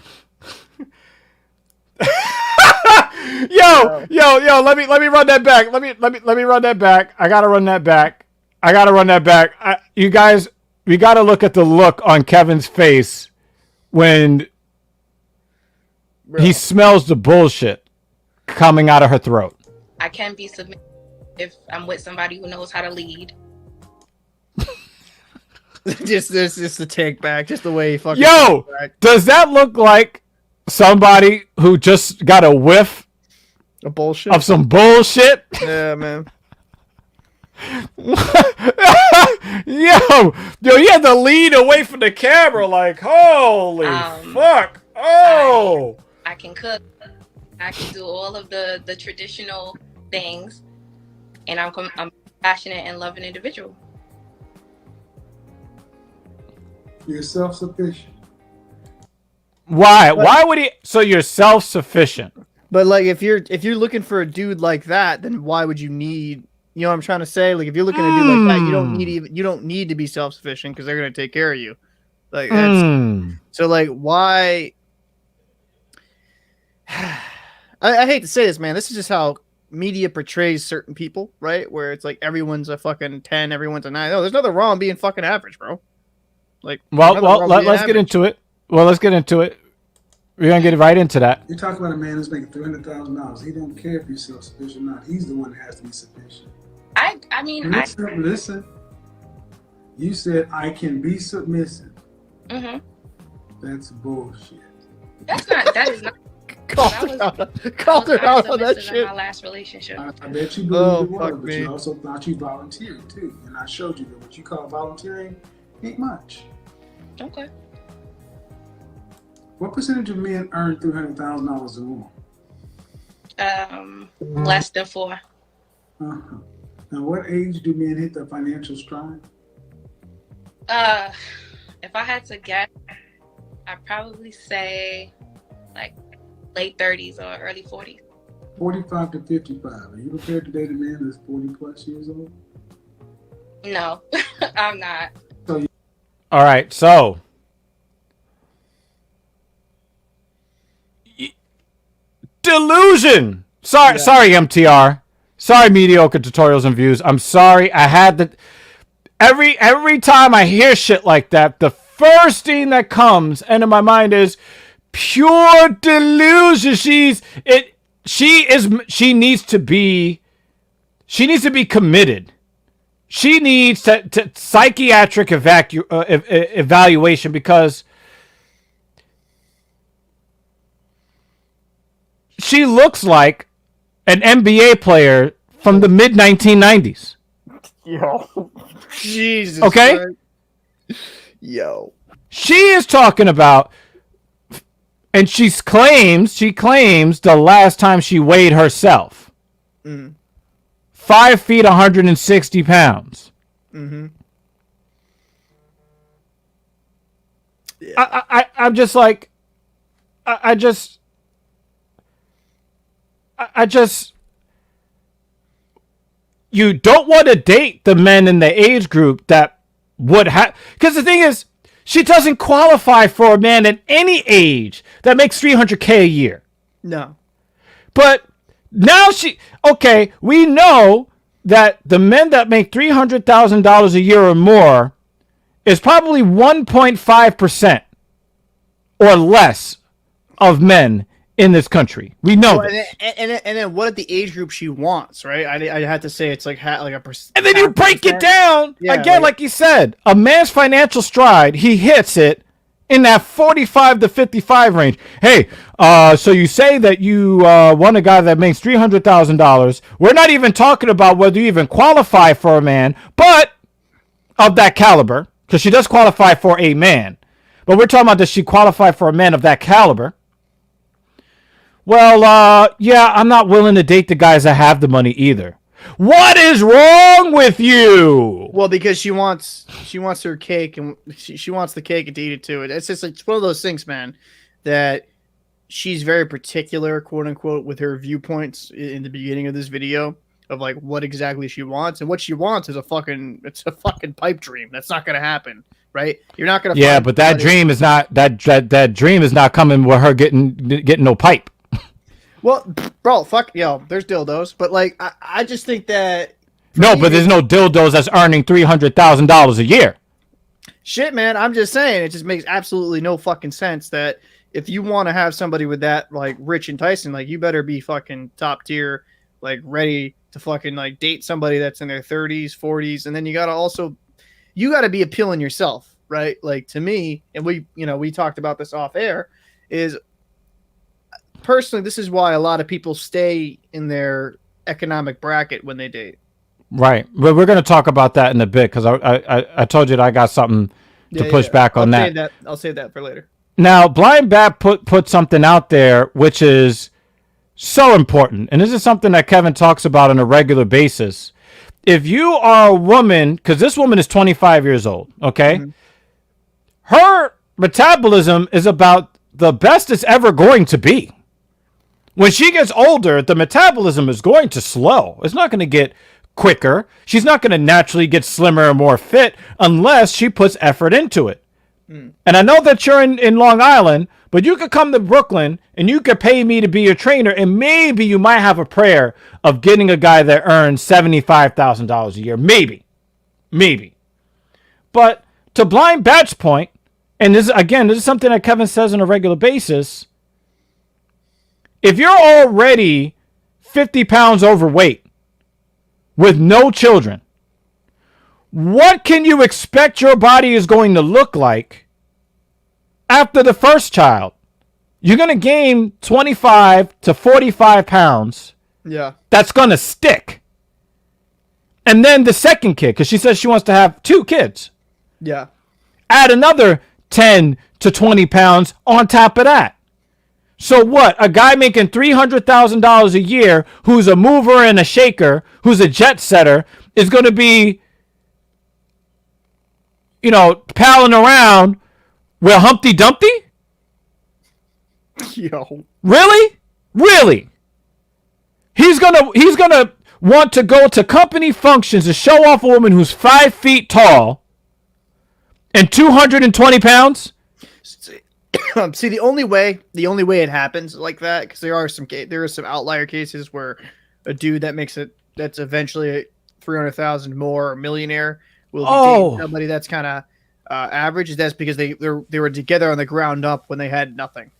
A: Yo. Let me run that back. Let me run that back. I gotta run that back. You guys, we gotta look at the look on Kevin's face when he smells the bullshit coming out of her throat.
D: I can be submissive if I'm with somebody who knows how to lead.
B: just the take back, just the way he fucking.
A: Yo, does that look like somebody who just got a whiff
B: of bullshit?
A: Of some bullshit?
B: Yeah, man.
A: yo, he had to lean away from the camera like, holy fuck. Oh.
D: I can cook. I can do all of the traditional things, and I'm passionate and loving individual.
C: You're self-sufficient.
A: Why? Why would he? So you're self-sufficient.
B: But like, if you're looking for a dude like that, then why would you need? You know what I'm trying to say? Like, if you're looking at a dude like that, you don't need to be self-sufficient because they're gonna take care of you. Like, that's so like why? I hate to say this, man. This is just how media portrays certain people, right? Where it's like everyone's a fucking 10, everyone's a 9. No, there's nothing wrong being fucking average, bro. Like,
A: let's get into it. Well, let's get into it. We're gonna get right into that.
C: You're talking about a man who's making $300,000. He don't care if you're self-sufficient or not. He's the one that has to be sufficient.
D: I mean,
C: listen. You said I can be submissive.
D: Mm-hmm.
C: That's bullshit.
D: That is not.
B: Called her out on that
D: in
B: shit.
D: my last relationship.
C: I bet you believed it was,
B: fuck
C: but
B: me.
C: you also thought you volunteered too. And I showed you that what you call volunteering ain't much.
D: Okay.
C: What percentage of men earn $300,000 or more?
D: Less than 4.
C: Uh-huh. Now, what age do men hit their financial stride?
D: If I had to guess, I'd probably say like late 30s or early 40s.
C: 45 to 55. Are you prepared to date a man that's 40 plus years old?
D: No, I'm not.
A: All right, so delusion. Sorry, MTR. Sorry, mediocre tutorials and views. I'm sorry. I had the every time I hear shit like that, the first thing that comes into my mind is pure delusion. She needs to be committed. She needs to psychiatric evaluation because she looks like an NBA player from the mid 1990s.
B: Yo, Jesus.
A: Okay.
B: Christ. Yo,
A: she is talking about, and she claims the last time she weighed herself. 5 feet, 160 pounds.
B: Yeah.
A: I'm just like, I just, you don't want to date the men in the age group that would have, because the thing is, she doesn't qualify for a man at any age that makes $300K a year.
B: No.
A: But now we know that the men that make $300,000 a year or more is probably 1.5% or less of men in this country. We know this.
B: And then what at the age group she wants, right? I had to say it's like a percent.
A: And then you break it down again, like you said, a man's financial stride, he hits it in that 45 to 55 range. Hey, so you say that you want a guy that makes $300,000. We're not even talking about whether you even qualify for a man, but of that caliber, because she does qualify for a man. But we're talking about, does she qualify for a man of that caliber? Well, yeah, I'm not willing to date the guys that have the money either. What is wrong with you?
B: Well, because she wants her cake, and she wants the cake and to eat it too. It's one of those things, man, that she's very particular, quote unquote, with her viewpoints in the beginning of this video of like what exactly she wants, and what she wants is a fucking pipe dream. That's not gonna happen, right? You're not gonna.
A: Yeah, but that dream is not that dream is not coming with her getting no pipe.
B: Well, bro, there's dildos, but like I just think that
A: no, but there's no dildos that's earning $300,000 a year.
B: Shit, man, I'm just saying it just makes absolutely no fucking sense that if you want to have somebody with that like rich and Tyson, like you better be fucking top tier, like ready to fucking like date somebody that's in their 30s, 40s, and then you gotta be appealing yourself, right? Like to me, and we talked about this off air, is personally, this is why a lot of people stay in their economic bracket when they date.
A: Right. But we're going to talk about that in a bit because I told you that I got something to push back on that.
B: I'll save that for later.
A: Now, Blind Bat put something out there which is so important. And this is something that Kevin talks about on a regular basis. If you are a woman, because this woman is 25 years old, okay? Mm-hmm. Her metabolism is about the best it's ever going to be. When she gets older, the metabolism is going to slow. It's not going to get quicker. She's not going to naturally get slimmer or more fit unless she puts effort into it. And I know that you're in Long Island, but you could come to Brooklyn and you could pay me to be your trainer, and maybe you might have a prayer of getting a guy that earns $75,000 a year. Maybe. But to Blind Bat's point, and this is something that Kevin says on a regular basis, if you're already 50 pounds overweight with no children, what can you expect your body is going to look like after the first child? you're going to gain 25 to 45 pounds.
B: Yeah.
A: That's going to stick. And then the second kid, because she says she wants to have 2 kids.
B: Yeah.
A: Add another 10 to 20 pounds on top of that. So what? A guy making $300,000 a year who's a mover and a shaker, who's a jet setter, is going to be, palling around with Humpty Dumpty?
B: Yo.
A: Really? Really? He's gonna want to go to company functions to show off a woman who's 5 feet tall and 220 pounds?
B: See, the only way it happens like that, because there are some outlier cases where a dude that's eventually 300,000 more, a millionaire, will be dating somebody that's kind of average. That's because they were together on the ground up when they had nothing.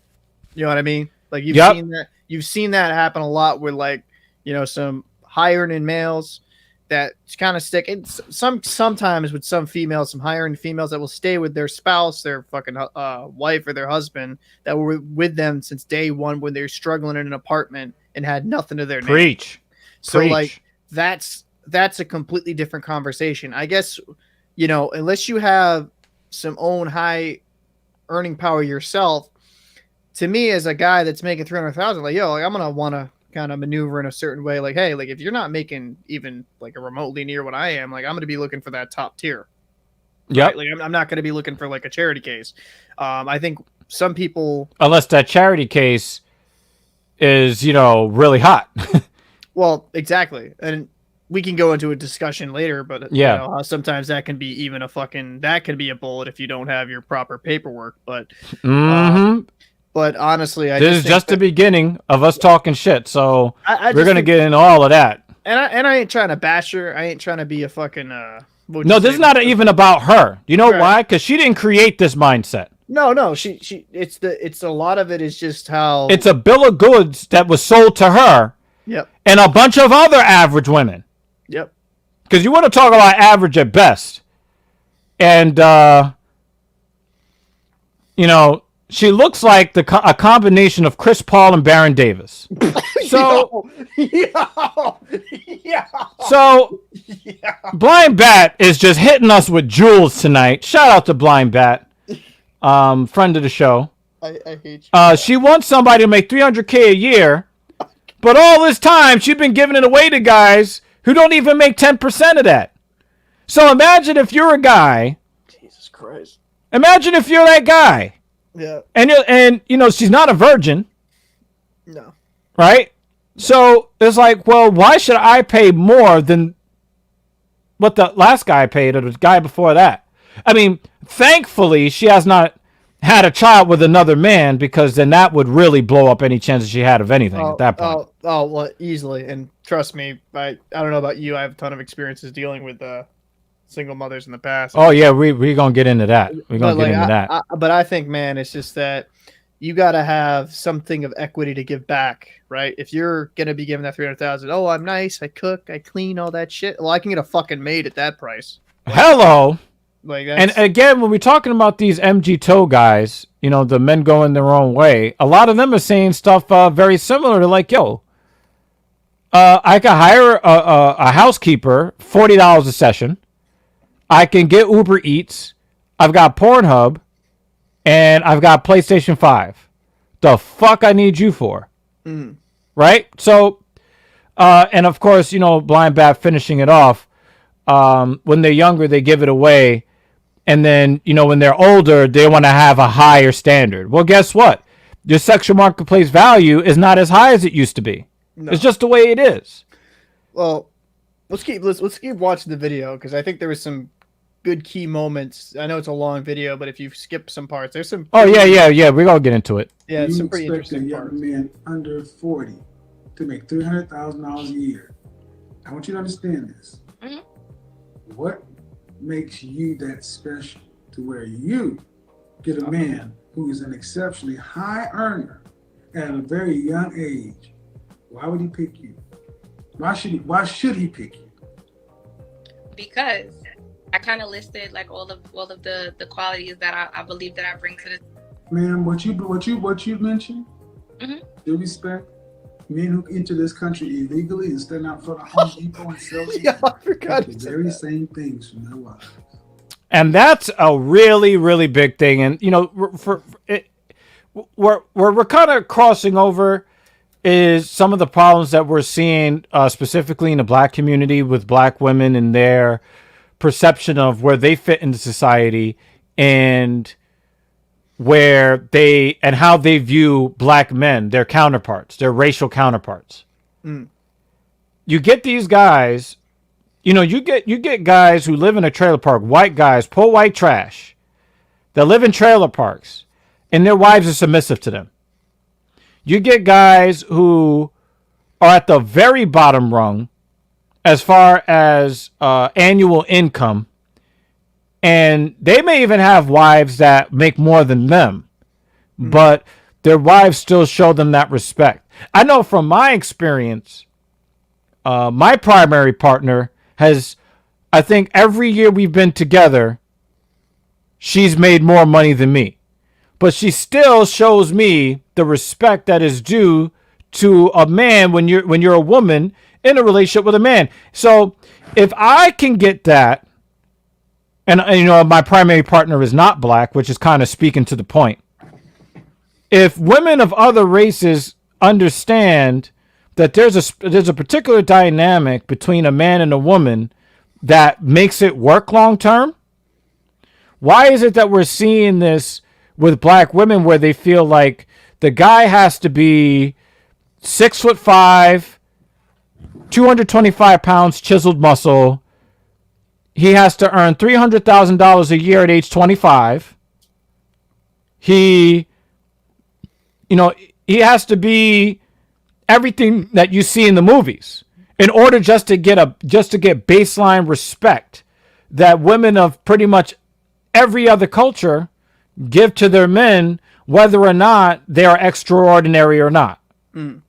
B: You know what I mean? Like you've seen that happen a lot with some high earning males that kind of stick. And sometimes with some females, some high earning females that will stay with their spouse, their fucking wife or their husband that were with them since day one when they're struggling in an apartment and had nothing to their name.
A: Preach.
B: So like that's a completely different conversation. I guess, unless you have some own high earning power yourself, to me as a guy that's making 300,000, I'm gonna want to kind of maneuver in a certain way. Like, hey, like if you're not making even like a remotely near what I am, like I'm gonna be looking for that top tier.
A: Yeah.
B: Right? Like I'm not gonna be looking for like a charity case. I think some people,
A: unless that charity case is really hot.
B: well, exactly, and we can go into a discussion later, but how sometimes that can be even that can be a bullet if you don't have your proper paperwork. But but honestly,
A: this is just the beginning of us talking shit. So we're gonna get into all of that.
B: And I ain't trying to bash her. I ain't trying to be a fucking.
A: No, this is not even about her. You know why? Because she didn't create this mindset.
B: No. She. It's a lot of it is just how
A: it's a bill of goods that was sold to her.
B: Yep. And
A: a bunch of other average women.
B: Yep.
A: Because you want to talk about average at best, and she looks like a combination of Chris Paul and Baron Davis. So, So, Blind Bat is just hitting us with jewels tonight. Shout out to Blind Bat, friend of the show.
B: I hate you.
A: She wants somebody to make $300K a year, but all this time she's been giving it away to guys who don't even make 10% of that. So imagine if you're a guy.
B: Jesus Christ.
A: Imagine if you're that guy.
B: Yeah.
A: And she's not a virgin.
B: No.
A: Right? So it's like, well, why should I pay more than what the last guy paid or the guy before that? I mean, thankfully she has not had a child with another man, because then that would really blow up any chances she had of anything at that point.
B: Well, easily. And trust me, I don't know about you, I have a ton of experiences dealing with single mothers in the past.
A: Oh yeah, we're gonna get into that. We're gonna get into that.
B: But I think, man, it's just that you got to have something of equity to give back, right? If you're gonna be given that 300,000, I'm nice, I cook, I clean, all that shit. Well, I can get a fucking maid at that price.
A: Hello.
B: Like
A: and again, when we're talking about these MG toe guys, the men going their own way, a lot of them are saying stuff very similar to like, I can hire a housekeeper, $40 a session. I can get Uber Eats. I've got Pornhub, and I've got PlayStation 5. The fuck I need you for? Right? So, and of course, Blind Bat finishing it off. When they're younger, they give it away. And then, when they're older, they want to have a higher standard. Well, guess what? Your sexual marketplace value is not as high as it used to be. No. It's just the way it is.
B: Well, let's keep watching the video, because I think there was some good key moments. I know it's a long video, but if you skip some parts, there's some.
A: Oh yeah. We're gonna get into it.
B: Yeah, it's some pretty interesting
C: parts. You expect a young man under 40 to make $300,000 a year. I want you to understand this. Mm-hmm. What makes you that special to where you get a man who is an exceptionally high earner at a very young age? Why would he pick you? Why should he pick you?
D: Because I kind of listed like all of the qualities that I believe that I bring to the
C: Ma'am, what you mentioned,
D: Mhm.
C: due respect, men who enter this country illegally and stand out front of Home Depot and sell
B: Yeah, I forgot
C: the
B: you said
C: very
B: that.
C: same things from their wives.
A: And that's a really, really big thing. And you know, for it, where we're kind of crossing over is some of the problems that we're seeing specifically in the black community with black women and their perception of where they fit into society and where they and how they view black men, their counterparts, their racial counterparts.
B: Mm.
A: You get these guys, you know, you get guys who live in a trailer park, white guys, pull white trash, that live in trailer parks, and their wives are submissive to them. You get guys who are at the very bottom rung as far as annual income, and they may even have wives that make more than them, but their wives still show them that respect. I know from my experience, my primary partner has, I think every year we've been together, she's made more money than me. But she still shows me the respect that is due to a man when you're a woman in a relationship with a man. So if I can get that, and you know my primary partner is not black, which is kind of speaking to the point. If women of other races understand that there's a particular dynamic between a man and a woman that makes it work long term, why is it that we're seeing this with black women where they feel like the guy has to be 6'5", 225 pounds, chiseled muscle. He has to earn $300,000 a year at age 25. He has to be everything that you see in the movies in order just to get baseline respect that women of pretty much every other culture give to their men, whether or not they are extraordinary or not.
B: Mm.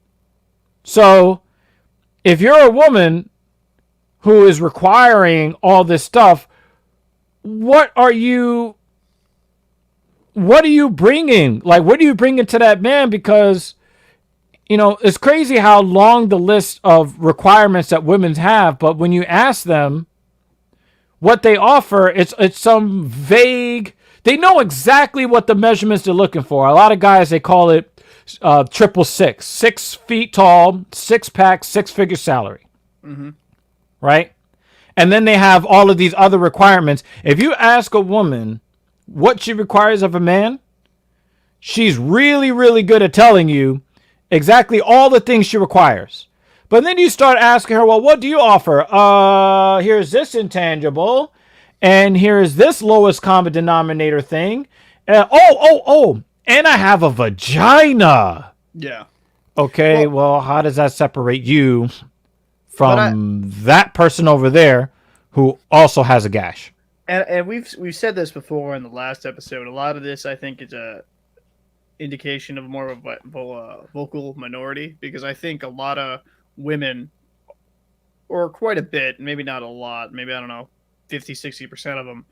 A: So if you're a woman who is requiring all this stuff, what are you bringing? Like, what are you bringing to that man? Because, you know, it's crazy how long the list of requirements that women have, but when you ask them what they offer, it's some vague. They know exactly what the measurements they're looking for. A lot of guys, they call it 666, 6 feet tall, 6-pack, 6-figure salary.
B: Mm-hmm.
A: Right? And then they have all of these other requirements. If you ask a woman what she requires of a man, she's really, really good at telling you exactly all the things she requires. But then you start asking her, well, what do you offer? Here's this intangible, and here's this lowest common denominator thing. And I have a vagina.
B: Yeah.
A: Okay, well, how does that separate you from that person over there who also has a gash?
B: And we've said this before in the last episode. A lot of this, I think, is a indication of more of a vocal minority, because I think a lot of women, or quite a bit, maybe not a lot, maybe, I don't know, 50-60% of them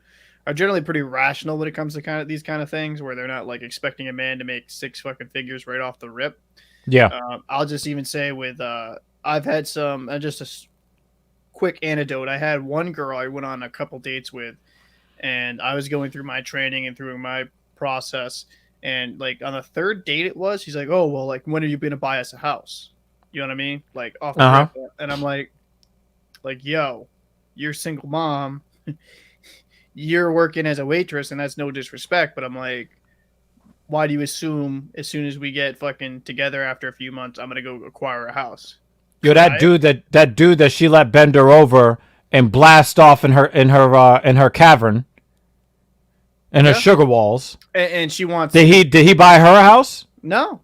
B: are generally pretty rational when it comes to these kind of things, where they're not like expecting a man to make 6 fucking figures right off the rip.
A: Yeah.
B: I'll just even say with I've had some just a quick anecdote. I had one girl I went on a couple dates with, and I was going through my training and through my process, and like on the third date it was, she's like, oh well, like, when are you gonna buy us a house? You know what I mean? Like, off the rip. And I'm like, yo, you're a single mom. You're working as a waitress, and that's no disrespect, but I'm like, why do you assume as soon as we get fucking together after a few months, I'm gonna go acquire a house?
A: Yo, that dude that she let bend her over and blast off in her cavern, in her sugar walls.
B: And she wants.
A: Did he buy her a house?
B: No.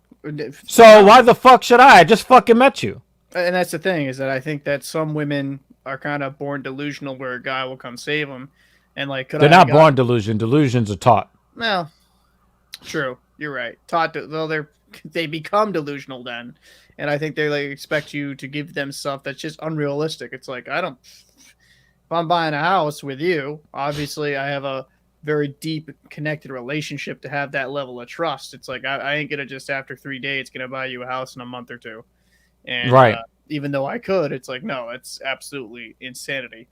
A: So why the fuck should I? Just fucking met you.
B: And that's the thing, is that I think that some women are kind of born delusional, where a guy will come save them, and like,
A: they're not born delusion. Delusions are taught.
B: Well, true. You're right. Taught to, well, they become delusional then, and I think they like expect you to give them stuff that's just unrealistic. It's like, if I'm buying a house with you, obviously I have a very deep connected relationship to have that level of trust. It's like I ain't gonna just after 3 days gonna buy you a house in a month or two, and
A: Right.
B: even though I could, it's like no, it's absolutely insanity.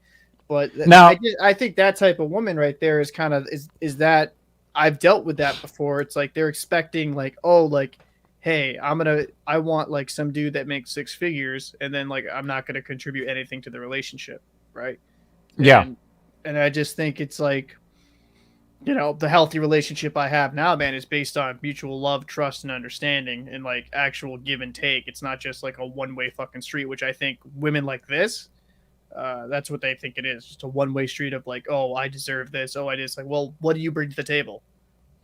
B: But
A: Now,
B: I think that type of woman right there is kind of is that I've dealt with that before. It's like they're expecting like, oh, like, hey, I want like some dude that makes 6 figures, and then like I'm not gonna contribute anything to the relationship, right?
A: yeah.
B: And I just think it's like, you know, the healthy relationship I have now, man, is based on mutual love, trust, and understanding, and like actual give and take. It's not just like a one-way fucking street, which I think women like this, that's what they think it is. Just a one-way street of like, oh, I deserve this. Oh, I just like, well, what do you bring to the table?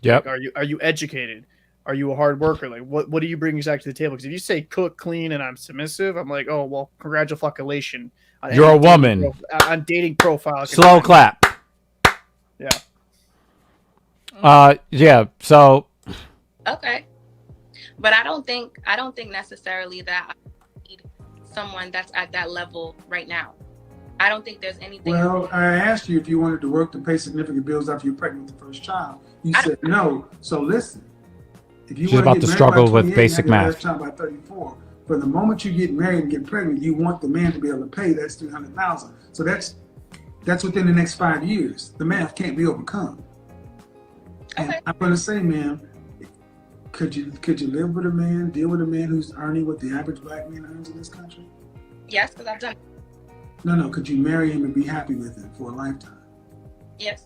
A: Yep.
B: Like, are you educated? Are you a hard worker? Like, what do you bring exactly to the table? Because if you say cook, clean, and I'm submissive, I'm like, oh, well, congratulations.
A: You're a woman.
B: On dating profile.
A: Slow clap.
B: Yeah.
A: Yeah. So.
D: Okay. But I don't think necessarily that I need someone that's at that level right now. I don't think there's anything.
C: Well, I asked you if you wanted to work to pay significant bills after you're pregnant with the first child. You said no. So listen, if you
A: She's about to struggle with basic math.
C: Last child by 34. For the moment you get married and get pregnant, you want the man to be able to pay. That's $300,000. So that's within the next 5 years. The math can't be overcome. And
D: Okay.
C: I'm going to say, ma'am, could you live with a man, deal with a man who's earning what the average black man earns in this country?
D: Yes, because I've done.
C: No. Could you marry him and be happy with him for a lifetime?
D: Yes.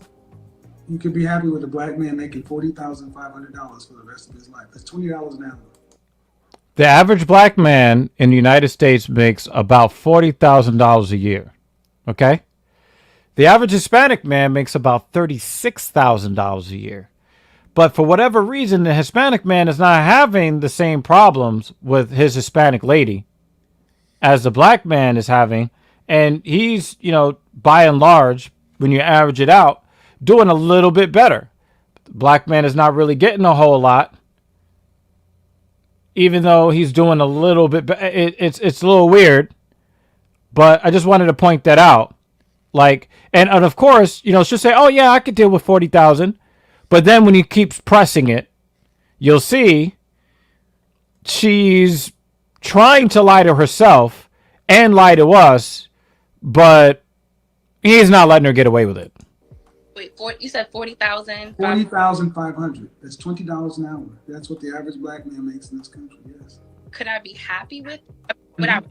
C: You could be happy with a black man making $40,500 for the rest of his life. That's $20 an hour.
A: The average black man in the United States makes about $40,000 a year. Okay? The average Hispanic man makes about $36,000 a year. But for whatever reason, the Hispanic man is not having the same problems with his Hispanic lady as the black man is having. And he's, you know, by and large, when you average it out, doing a little bit better. The black man is not really getting a whole lot, even though he's doing a little bit. It's a little weird, but I just wanted to point that out. Like, and of course, you know, she'll say, "Oh yeah, I could deal with 40,000," but then when he keeps pressing it, you'll see she's trying to lie to herself and lie to us, but he's not letting her get away with it.
D: Wait, you said 40,000?
C: 40,500. That's $20 an hour. That's what the average black man makes in this country. Yes.
D: Could I be happy with? Would I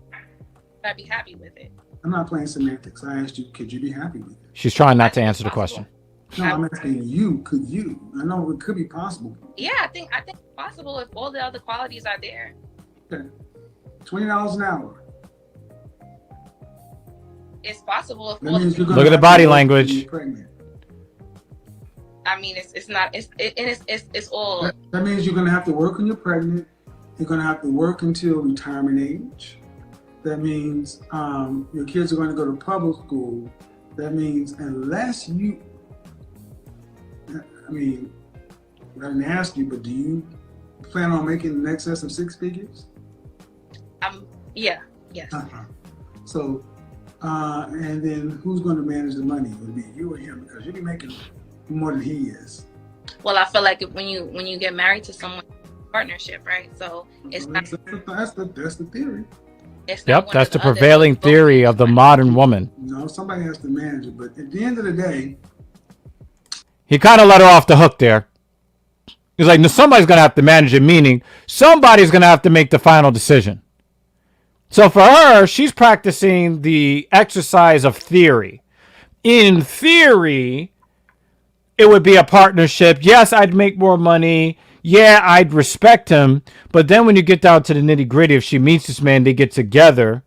D: be happy with it?
C: I'm not playing semantics. I asked you, could you be happy with it?
A: She's trying not to answer the question.
C: No, I'm asking you, could you? I know it could be possible.
D: Yeah, I think it's possible if all the other qualities are there.
C: Okay. $20 an hour.
D: It's possible if
C: That
D: all
C: means
D: the,
C: you're gonna
A: Look at the
C: have
A: body
C: to work
A: language.
C: when you're pregnant.
D: I mean, it's all.
C: That means you're going to have to work when you're pregnant. You're going to have to work until retirement age. That means your kids are going to go to public school. That means unless you, I mean, I didn't ask you, but do you plan on making in excess of 6 figures?
D: Yeah, yes.
C: So, and then who's going to manage the money? Would it be you or him? Because you'll be making more than he is.
D: Well, I feel like when you get married to someone, partnership, right? So it's not.
C: That's the theory.
D: It's not
A: Yep,
D: one
A: that's
D: or
A: the
D: other.
A: prevailing theory of the modern woman.
C: No, somebody has to manage it. But at the end of the day,
A: He kind of let her off the hook there. He's like, no, somebody's going to have to manage it, meaning somebody's going to have to make the final decision. So for her, she's practicing the exercise of theory. In theory, it would be a partnership. Yes, I'd make more money. Yeah, I'd respect him. But then when you get down to the nitty gritty, if she meets this man, they get together.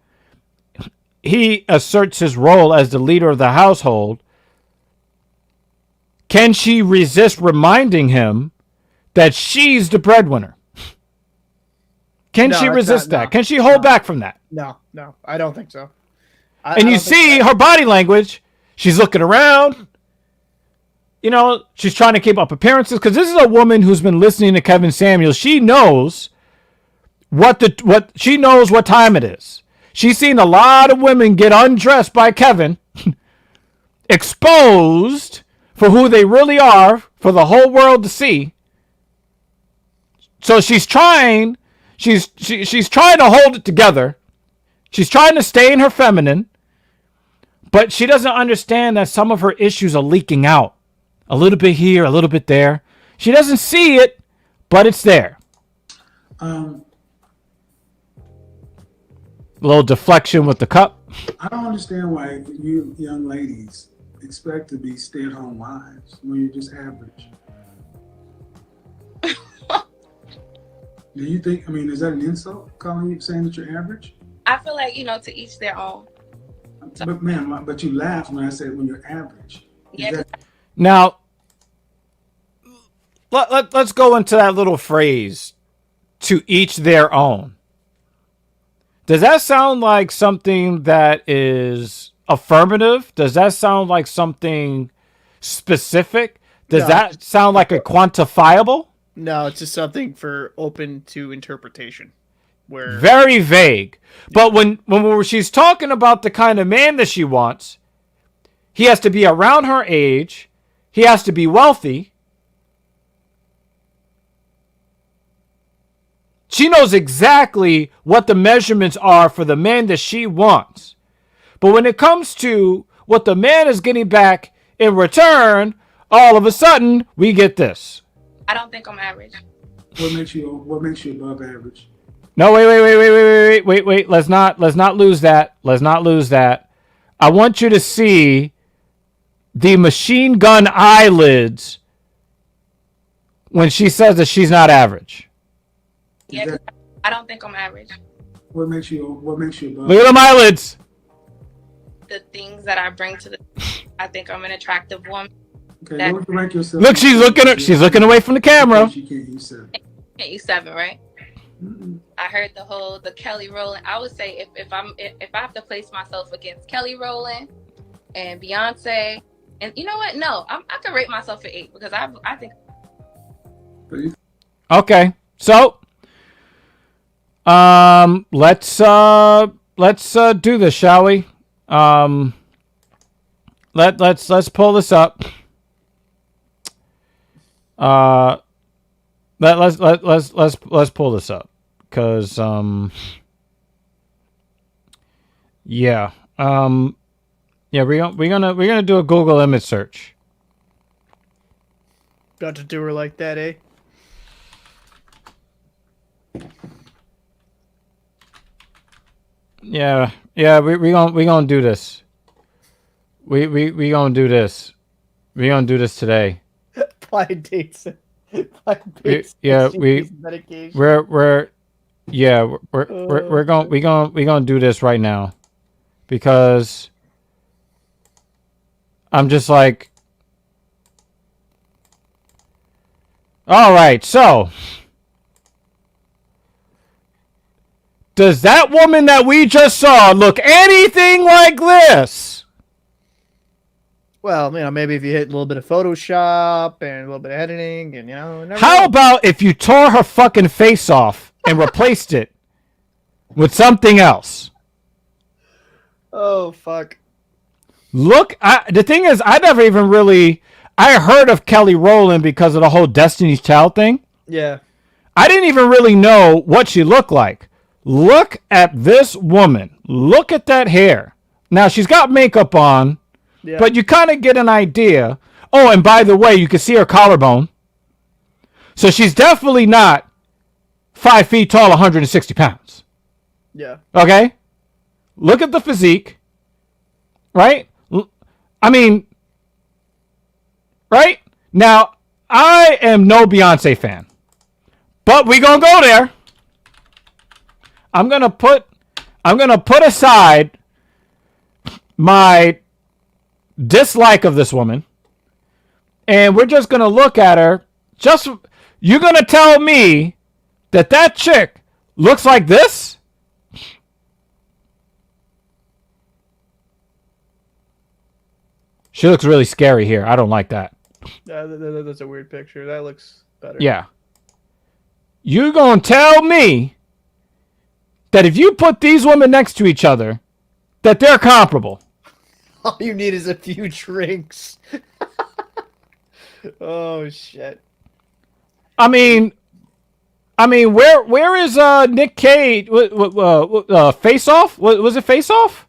A: He asserts his role as the leader of the household. Can she resist reminding him that she's the breadwinner? Can she resist that? Can she hold back from that?
B: No, I don't think so.
A: And you see her body language. She's looking around. You know, she's trying to keep up appearances because this is a woman who's been listening to Kevin Samuels. She knows she knows what time it is. She's seen a lot of women get undressed by Kevin, exposed for who they really are for the whole world to see. So she's trying to hold it together. She's trying to stay in her feminine, but she doesn't understand that some of her issues are leaking out. A little bit here, a little bit there. She doesn't see it, but it's there. A little deflection with the cup.
C: I don't understand why you young ladies expect to be stay-at-home wives when you're just average. Do you think, I mean, is that an insult, calling you, saying that you're average?
D: I feel like, to each their own.
C: But ma'am, but you laughed when I said when you're average.
D: Yeah.
A: Now, let's go into that little phrase, to each their own. Does that sound like something that is affirmative? Does that sound like something specific? Does that sound like a quantifiable?
B: No, it's just something for open to interpretation. Where
A: very vague. But when she's talking about the kind of man that she wants, he has to be around her age. He has to be wealthy. She knows exactly what the measurements are for the man that she wants. But when it comes to what the man is getting back in return, all of a sudden, we get this.
D: I don't think I'm average.
C: What makes you above average?
A: No, wait. Let's not lose that. Let's not lose that. I want you to see the machine gun eyelids when she says that she's not average.
D: Yeah, I don't think I'm average.
C: What makes you above?
A: Look at them eyelids.
D: The things that I bring to I think I'm an attractive woman.
C: Okay, what would you rank yourself?
A: Look, she's looking away from the camera.
C: She can't use 7.
D: Can't use 7, right?
C: Mm-mm.
D: I heard the Kelly Rowland. I would say if I have to place myself against Kelly Rowland and Beyonce, and you know what? No, I could rate myself at 8 because I think.
A: Okay, so let's do this, shall we? Let's pull this up. Let's pull this up, cause we're gonna do a Google image search.
B: Got to do her like that, eh?
A: Yeah, we gonna do this. We gonna do this. We gonna do this today.
B: Blind dates.
A: We're gonna do this right now, because I'm just like, all right, so does that woman that we just saw look anything like this?
B: Well, maybe if you hit a little bit of Photoshop and a little bit of editing, and
A: how about if you tore her fucking face off and replaced it with something else?
B: Oh fuck!
A: Look, the thing is, I heard of Kelly Rowland because of the whole Destiny's Child thing.
B: Yeah.
A: I didn't even really know what she looked like. Look at this woman. Look at that hair. Now she's got makeup on. Yeah. But you kind of get an idea. Oh, and by the way, you can see her collarbone. So she's definitely not 5 feet tall, 160 pounds.
B: Yeah.
A: Okay? Look at the physique. Right? I mean, right? Now, I am no Beyonce fan. But we gonna go there. I'm gonna put aside my dislike of this woman, and we're just gonna look at her. You're gonna tell me that chick looks like this? She looks really scary here. I don't like that.
B: Yeah, that's a weird picture. That looks better.
A: Yeah. You gonna tell me that if you put these women next to each other, that they're comparable?
B: All you need is a few drinks. Oh shit.
A: I mean, where is Nick Cage? Face Off? Was it Face Off?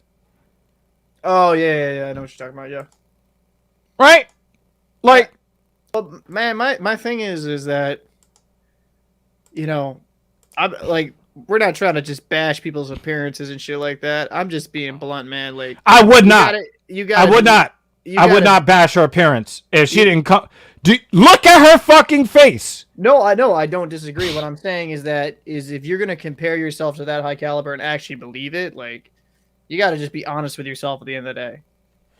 B: Oh yeah. I know what you're talking about. Yeah.
A: Right? Like,
B: Well, man, my thing is that, you know, I'm like, we're not trying to just bash people's appearances and shit like that. I'm just being blunt, man. Like,
A: I would not.
B: You
A: I would not. I would not bash her appearance if she didn't come. Look at her fucking face.
B: No, I know. I don't disagree. What I'm saying is that if you're gonna compare yourself to that high caliber and actually believe it, like, you got to just be honest with yourself at the end of the day.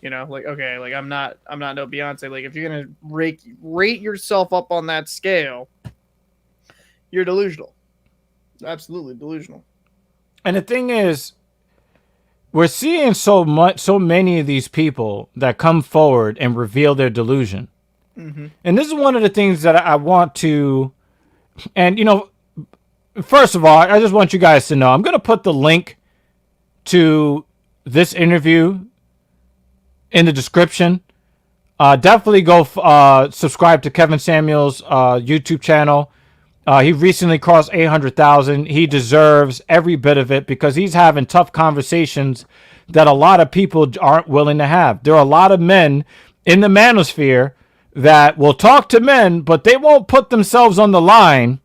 B: You know, like, okay, like I'm not no Beyonce. Like, if you're gonna rate yourself up on that scale, you're delusional. Absolutely delusional.
A: And the thing is, we're seeing so many of these people that come forward and reveal their delusion.
B: Mm-hmm.
A: And this is one of the things that I want to, and first of all, I just want you guys to know, I'm going to put the link to this interview in the description. Definitely go subscribe to Kevin Samuel's YouTube channel. He recently crossed 800,000. He deserves every bit of it because he's having tough conversations that a lot of people aren't willing to have. There are a lot of men in the manosphere that will talk to men, but they won't put themselves on the line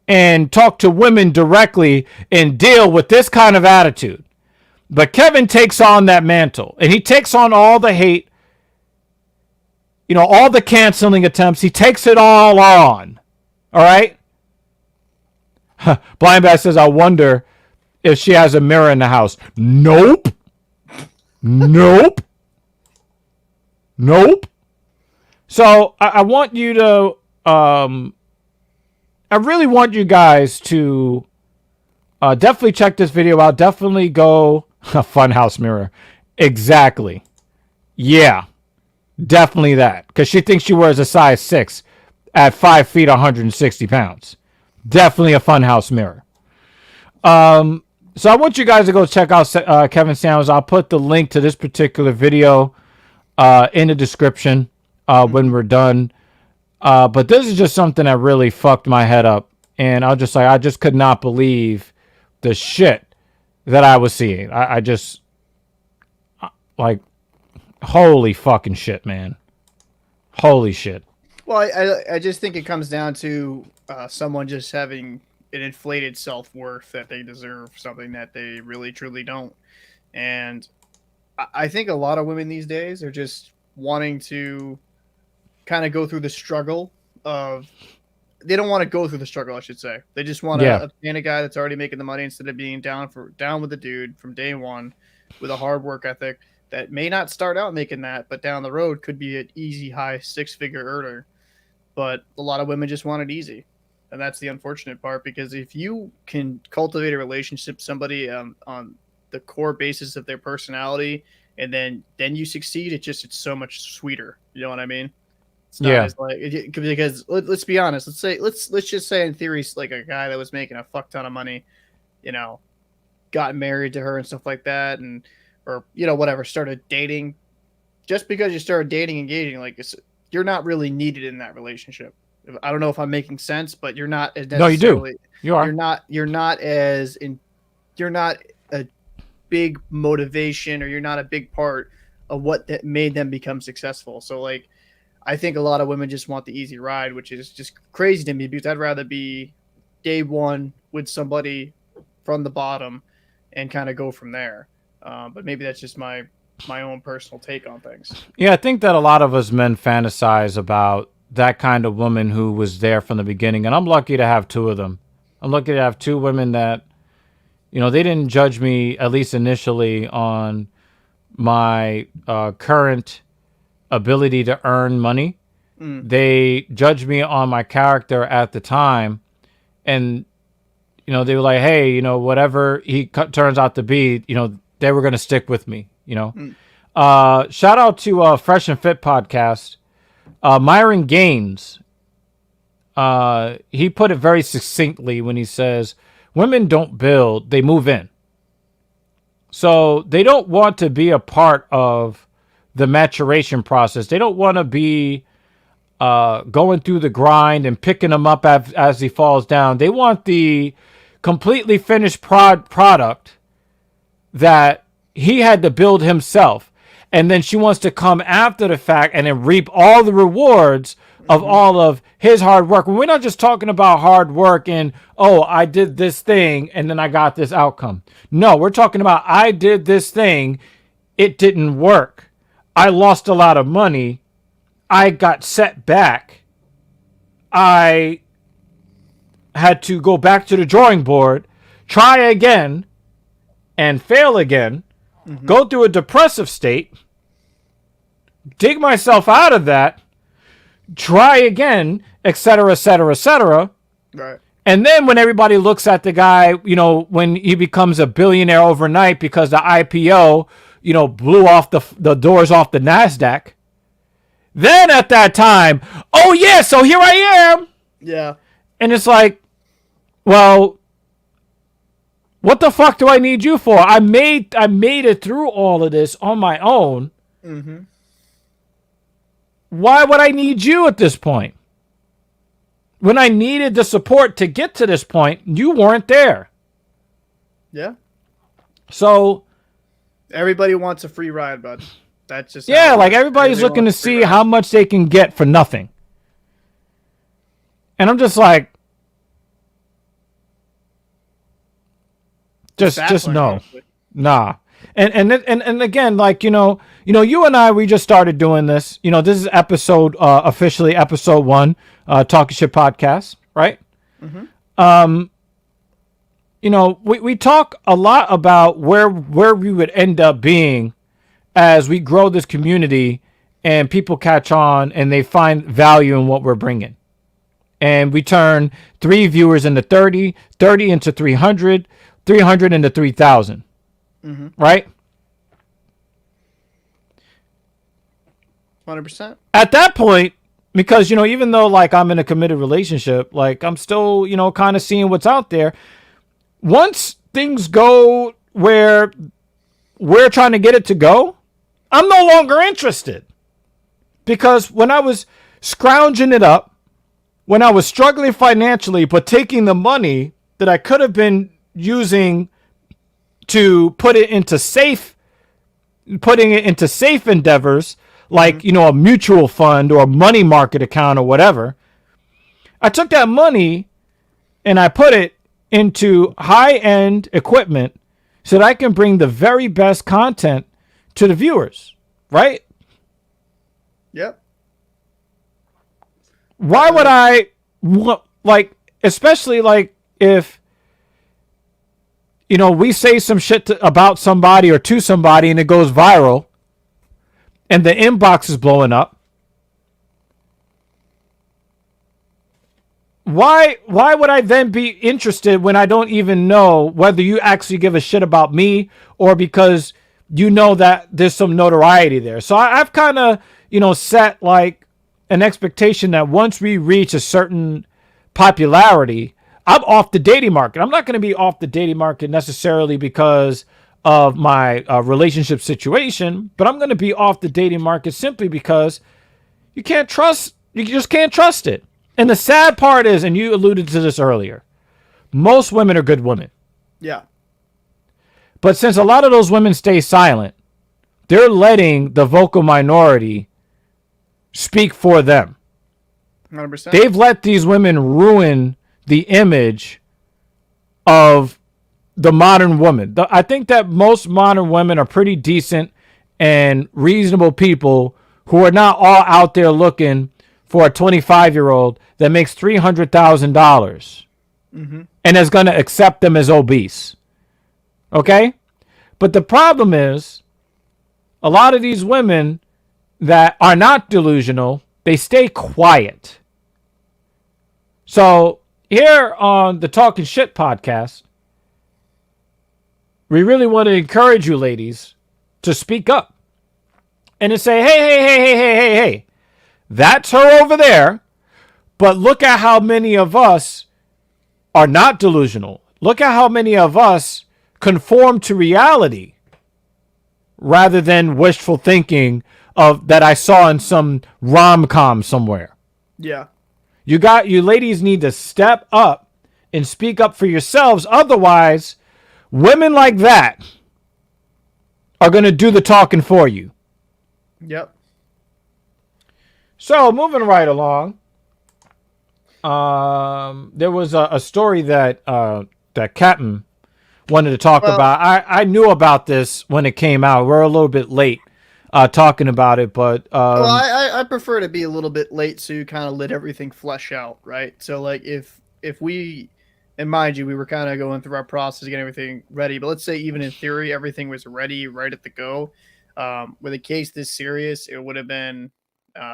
A: and talk to women directly and deal with this kind of attitude. But Kevin takes on that mantle, and he takes on all the hate, all the canceling attempts. He takes it all on. All right? Blind Bat says, I wonder if she has a mirror in the house. Nope. Nope. Nope. So I want you to, I really want you guys to definitely check this video out. Definitely go, a funhouse mirror. Exactly. Yeah. Definitely that. Because she thinks she wears a size 6 at 5 feet, 160 pounds. Definitely a funhouse mirror. So I want you guys to go check out Kevin Samuels. I'll put the link to this particular video in the description when we're done. But this is just something that really fucked my head up. And I just could not believe the shit that I was seeing. I just, like, holy fucking shit, man. Holy shit.
B: Well, I just think it comes down to someone just having an inflated self-worth that they deserve something that they really truly don't. And I think a lot of women these days are just wanting to kind of go through the struggle of, they don't want to go through the struggle, I should say. They just want to obtain a guy that's already making the money instead of being down with the dude from day one with a hard work ethic that may not start out making that, but down the road could be an easy high 6-figure earner. But a lot of women just want it easy. And that's the unfortunate part, because if you can cultivate a relationship with somebody on the core basis of their personality, and then you succeed, it's so much sweeter. You know what I mean? It's not as like, because let's be honest. Let's just say in theory, like a guy that was making a fuck ton of money, got married to her and stuff like that, or whatever, started dating. Just because you started dating, engaging, like, you're not really needed in that relationship. I don't know if I'm making sense, but you're not as necessarily.
A: No, you do. You are.
B: You're not a big motivation, or you're not a big part of what that made them become successful. So, like, I think a lot of women just want the easy ride, which is just crazy to me, because I'd rather be day one with somebody from the bottom and kind of go from there. But maybe that's just my own personal take on things.
A: Yeah, I think that a lot of us men fantasize about that kind of woman who was there from the beginning. And I'm lucky to have two of them. I'm lucky to have two women that, they didn't judge me, at least initially, on my current ability to earn money. They judged me on my character at the time. And, they were like, hey, whatever he turns out to be, they were going to stick with me. Shout out to Fresh and Fit podcast. Myron Gaines, he put it very succinctly when he says, women don't build, they move in. So they don't want to be a part of the maturation process. They don't want to be going through the grind and picking him up as he falls down. They want the completely finished product that he had to build himself. And then she wants to come after the fact and then reap all the rewards of all of his hard work. We're not just talking about hard work and, oh, I did this thing and then I got this outcome. No, we're talking about I did this thing. It didn't work. I lost a lot of money. I got set back. I had to go back to the drawing board, try again, and fail again. Go through a depressive state, dig myself out of that, try again, etc., etc., etc.
B: Right.
A: And then when everybody looks at the guy, when he becomes a billionaire overnight because the IPO, blew off the doors off the NASDAQ, then at that time, oh yeah, so here I am.
B: Yeah.
A: And it's like, well, what the fuck do I need you for? I made it through all of this on my own.
B: Mm-hmm.
A: Why would I need you at this point? When I needed the support to get to this point, you weren't there.
B: Yeah.
A: So
B: everybody wants a free ride, bud. That's just
A: like everybody's looking to see how much they can get for nothing. And I'm just like, just no, nah. And again, like, you and I, we just started doing this. This is officially episode 1, Talking Shit Podcast, right? Mm-hmm. We talk a lot about where we would end up being as we grow this community and people catch on and they find value in what we're bringing. And we turn 3 viewers into 30, 30 into 300, 300 into 3,000. Mm-hmm. Right?
B: 100%.
A: At that point, because, even though, like, I'm in a committed relationship, like, I'm still, kind of seeing what's out there. Once things go where we're trying to get it to go, I'm no longer interested. Because when I was scrounging it up, when I was struggling financially, but taking the money that I could have been using to putting it into safe endeavors, like, a mutual fund or a money market account or whatever, I took that money and I put it into high-end equipment so that I can bring the very best content to the viewers, right?
B: Yep.
A: Why would I, like, especially, like, if, we say some shit about somebody or to somebody and it goes viral and the inbox is blowing up. Why would I then be interested when I don't even know whether you actually give a shit about me or because that there's some notoriety there? So I've kind of, set like an expectation that once we reach a certain popularity, I'm off the dating market. I'm not going to be off the dating market necessarily because of my relationship situation, but I'm going to be off the dating market simply because you just can't trust it. And the sad part is, and you alluded to this earlier, most women are good women.
B: Yeah.
A: But since a lot of those women stay silent, they're letting the vocal minority speak for them.
B: 100%.
A: They've let these women ruin the image of the modern woman. I think that most modern women are pretty decent and reasonable people who are not all out there looking for a 25-year-old that makes $300,000 and is going to accept them as obese. Okay? But the problem is a lot of these women that are not delusional, they stay quiet. So here on the Talking Shit podcast, we really want to encourage you ladies to speak up and to say, hey, that's her over there. But look at how many of us are not delusional. Look at how many of us conform to reality rather than wishful thinking of that I saw in some rom-com somewhere.
B: Yeah.
A: You ladies need to step up and speak up for yourselves. Otherwise, women like that are going to do the talking for you.
B: Yep.
A: So moving right along, there was a story that that Captain wanted to talk about. I knew about this when it came out. We're a little bit late talking about it, but
B: Well, I prefer to be a little bit late so you kind of let everything flesh out, right? So like if we, and mind you, we were kind of going through our process to get everything ready, but let's say even in theory everything was ready right at the go. With a case this serious, it would have been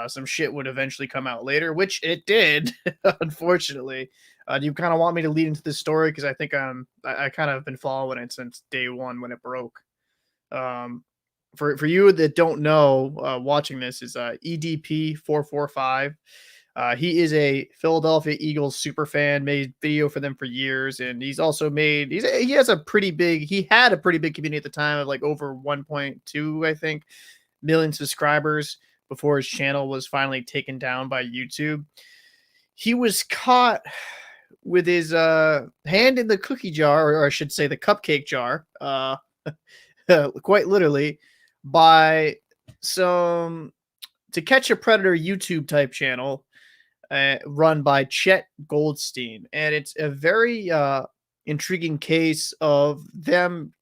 B: some shit would eventually come out later, which it did, unfortunately. Do you kind of want me to lead into this story because I think I kind of been following it since day one when it broke. Um, for you that don't know, watching this is EDP 445. He is a Philadelphia Eagles super fan. Made video for them for years, and he's also made. He has a pretty big. He had a pretty big community at the time of like over 1.2, I think, million subscribers before his channel was finally taken down by YouTube. He was caught with his hand in the cookie jar, or I should say the cupcake jar, quite literally, by some To Catch a Predator YouTube type channel run by Chet Goldstein. And it's a very intriguing case of them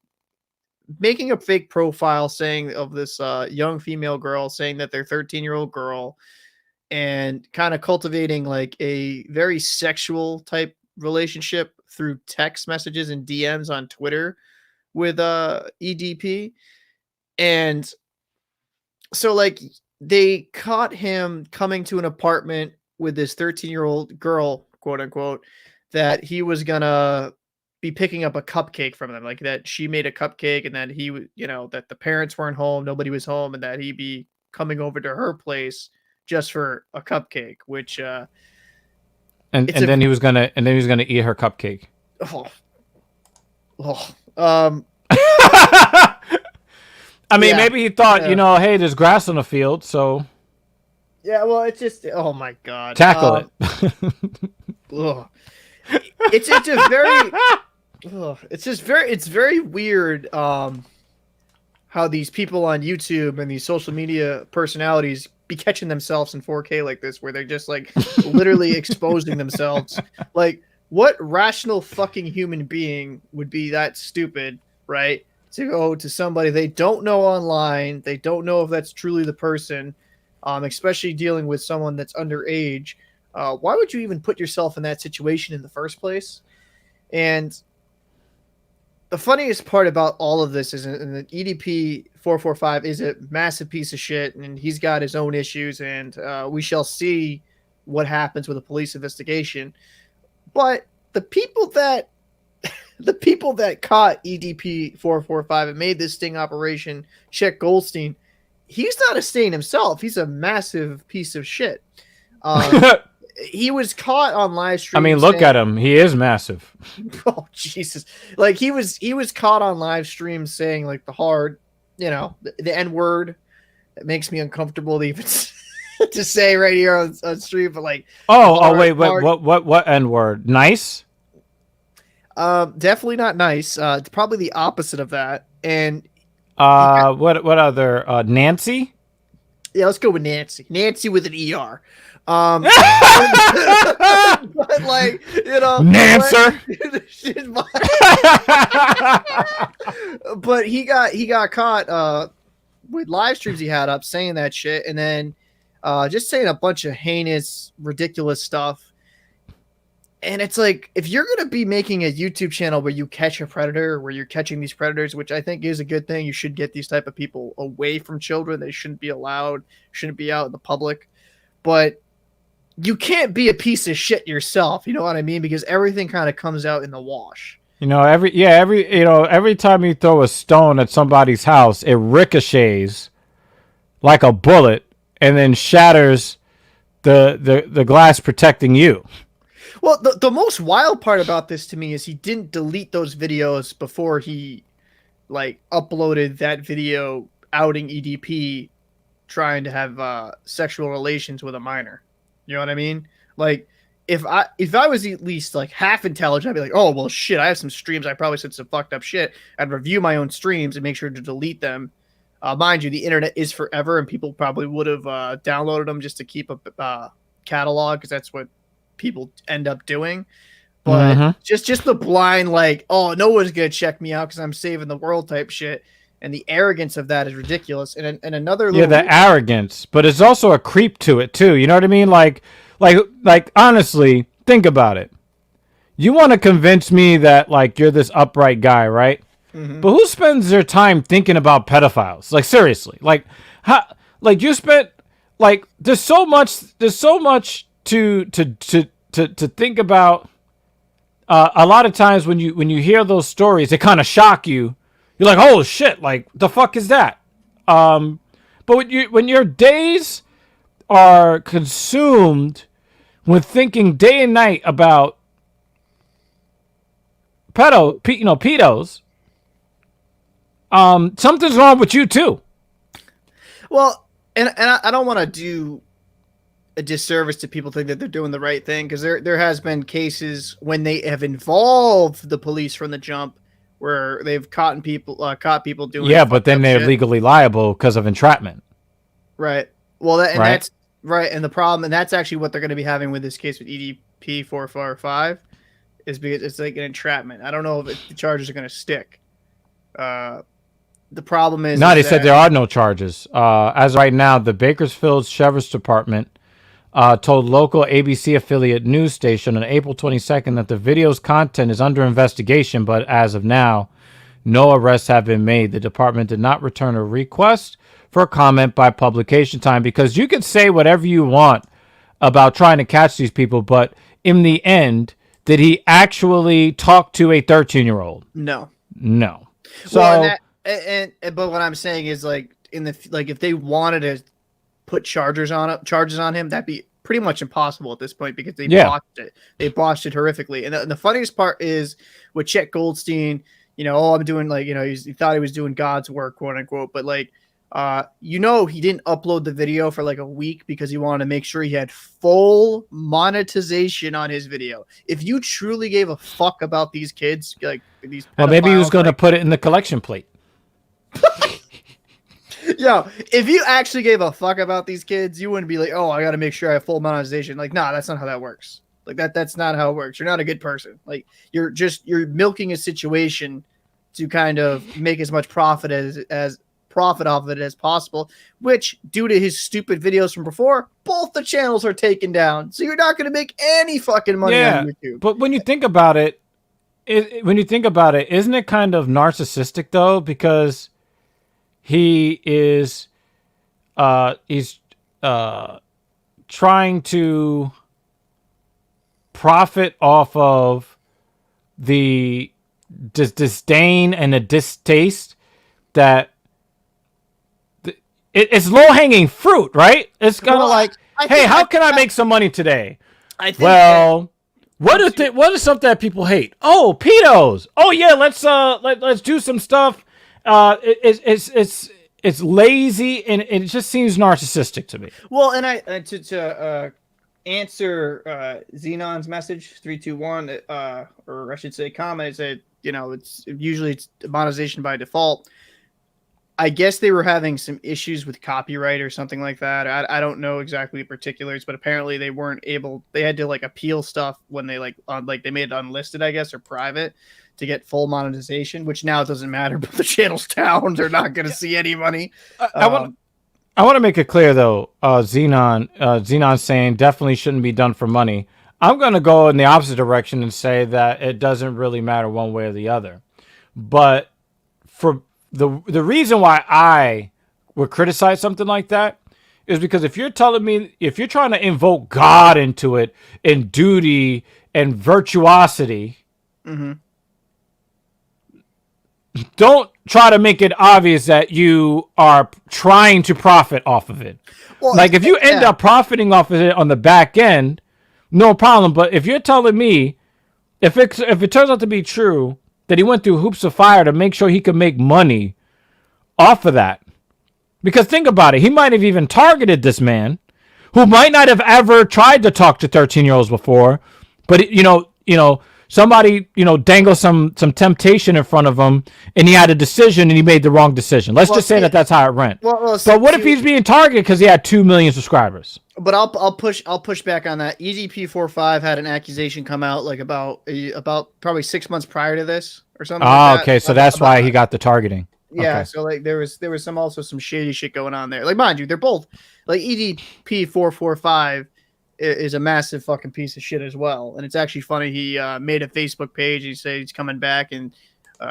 B: making a fake profile saying of this young female girl, saying that they're 13-year-old girl, and kind of cultivating like a very sexual type relationship through text messages and DMs on Twitter with EDP. And so like they caught him coming to an apartment with this 13-year-old girl, quote unquote, that he was gonna be picking up a cupcake from them, like that she made a cupcake and that he would, that the parents weren't home, nobody was home, and that he'd be coming over to her place just for a cupcake, which
A: and then he was gonna eat her cupcake. I mean, maybe he thought, hey, there's grass on the field, so
B: yeah. Well, it's just, oh my god,
A: tackle it.
B: It's a very, it's very weird. How these people on YouTube and these social media personalities be catching themselves in 4K like this, where they're just like literally exposing themselves. Like, what rational fucking human being would be that stupid, right? To go to somebody they don't know online, they don't know if that's truly the person, especially dealing with someone that's underage. Why would you even put yourself in that situation in the first place? And the funniest part about all of this is that EDP 445 is a massive piece of shit, and he's got his own issues, and we shall see what happens with a police investigation. But the people that caught EDP 445 and made this sting operation, Chet Goldstein, he's not a stain himself. He's a massive piece of shit. He was caught on live stream.
A: I mean, look at him. He is massive.
B: Oh, Jesus. Like, he was caught on live stream saying, like, the hard, the N-word. That makes me uncomfortable to even to say right here on stream, but, like...
A: wait, what N-word? Nice?
B: Definitely not nice. It's probably the opposite of that. And...
A: what other? Nancy?
B: Yeah, let's go with Nancy. Nancy with an ER. But like,
A: Nancer.
B: But he got caught with live streams he had up saying that shit, and then just saying a bunch of heinous, ridiculous stuff. And it's like, if you're going to be making a YouTube channel where you catch a predator, where you're catching these predators, which I think is a good thing, you should get these type of people away from children. They shouldn't be allowed, shouldn't be out in the public. But you can't be a piece of shit yourself, you know what I mean? Because everything kind of comes out in the wash.
A: Every time you throw a stone at somebody's house, it ricochets like a bullet and then shatters the glass protecting you.
B: Well, the most wild part about this to me is he didn't delete those videos before he uploaded that video outing EDP trying to have sexual relations with a minor. You know what I mean? Like, if I was at least like half intelligent, I'd be like, oh well, shit, I have some streams. I probably said some fucked up shit. I'd review my own streams and make sure to delete them. Mind you, the internet is forever, and people probably would have downloaded them just to keep a catalog, because that's what people end up doing. But just the blind, like, oh, no one's gonna check me out because I'm saving the world type shit, and the arrogance of that is ridiculous. And another little
A: the arrogance, but it's also a creep to it too. You know what I mean? Like honestly, think about it. You want to convince me that like you're this upright guy, right? But who spends their time thinking about pedophiles? Like seriously, like how? Like you spent like there's so much to think about. A lot of times when you hear those stories, they kind of shock you. You're like, oh shit, like the fuck is that? But when your days are consumed with thinking day and night about pedos, something's wrong with you too.
B: Well, and I don't want to do a disservice to people think that they're doing the right thing, because there has been cases when they have involved the police from the jump where they've caught people doing
A: but then they're
B: shit.
A: legally liable because of entrapment.
B: Right. Well, that's right, and the problem, and that's actually what they're going to be having with this case with EDP 445, is because it's like an entrapment. I don't know if the charges are going to stick. The problem is
A: they said there are no charges. As of right now, the Bakersfield Sheriff's Department told local ABC affiliate news station on April 22nd that the video's content is under investigation, but as of now, no arrests have been made. The department did not return a request for comment by publication time, because you can say whatever you want about trying to catch these people, but in the end, did he actually talk to a 13-year-old?
B: No.
A: So,
B: well, but what I'm saying is, like, if they wanted to put charges on him, that'd be pretty much impossible at this point, because they botched it. They botched it horrifically. And the funniest part is with Chet Goldstein, I'm doing, like, he thought he was doing God's work, quote unquote, but like, he didn't upload the video for like a week because he wanted to make sure he had full monetization on his video. If you truly gave a fuck about these kids, like these,
A: maybe he was going to put it in the collection plate.
B: Yo, if you actually gave a fuck about these kids, you wouldn't be like, oh, I got to make sure I have full monetization. Like, nah, that's not how that works. Like that's not how it works. You're not a good person. Like you're milking a situation to kind of make as much profit as profit off of it as possible, which, due to his stupid videos from before, both the channels are taken down. So you're not going to make any fucking money on YouTube.
A: But when you think about it, isn't it kind of narcissistic though? Because he is he's trying to profit off of the disdain and the distaste that it's low-hanging fruit, right? It's kind of like, hey, how can I make some money today? What is something that people hate? Oh, pedos. Oh yeah, let's do some stuff. It's lazy, and it just seems narcissistic to me.
B: Well, and to answer Xenon's message 321, or I should say comment, said it's usually monetization by default. I guess they were having some issues with copyright or something like that. I don't know exactly the particulars, but apparently they weren't able. They had to like appeal stuff when they they made it unlisted, I guess, or private, to get full monetization. Which now it doesn't matter. But the channel's down; they're not going to see any money.
A: I want to make it clear though. Xenon's saying definitely shouldn't be done for money. I'm going to go in the opposite direction and say that it doesn't really matter one way or the other. But for the reason why I would criticize something like that is because if you're telling me, if you're trying to invoke God into it and duty and virtuosity, don't try to make it obvious that you are trying to profit off of it. Well, like if you end up profiting off of it on the back end, no problem. But if you're telling me, if it turns out to be true that he went through hoops of fire to make sure he could make money off of that. Because think about it. He might have even targeted this man who might not have ever tried to talk to 13-year-olds before, but somebody, dangle some temptation in front of him, and he had a decision, and he made the wrong decision. Let's just say that's how it went. But what if he's being targeted because he had 2 million subscribers?
B: But I'll push back on that. EZP45 had an accusation come out like about probably 6 months prior to this or something.
A: Oh, okay, so that's why he got the targeting.
B: Yeah,
A: okay.
B: So like there was some shady shit going on there. Like, mind you, they're both like EZP445 is a massive fucking piece of shit as well. And it's actually funny. He made a Facebook page. He said he's coming back and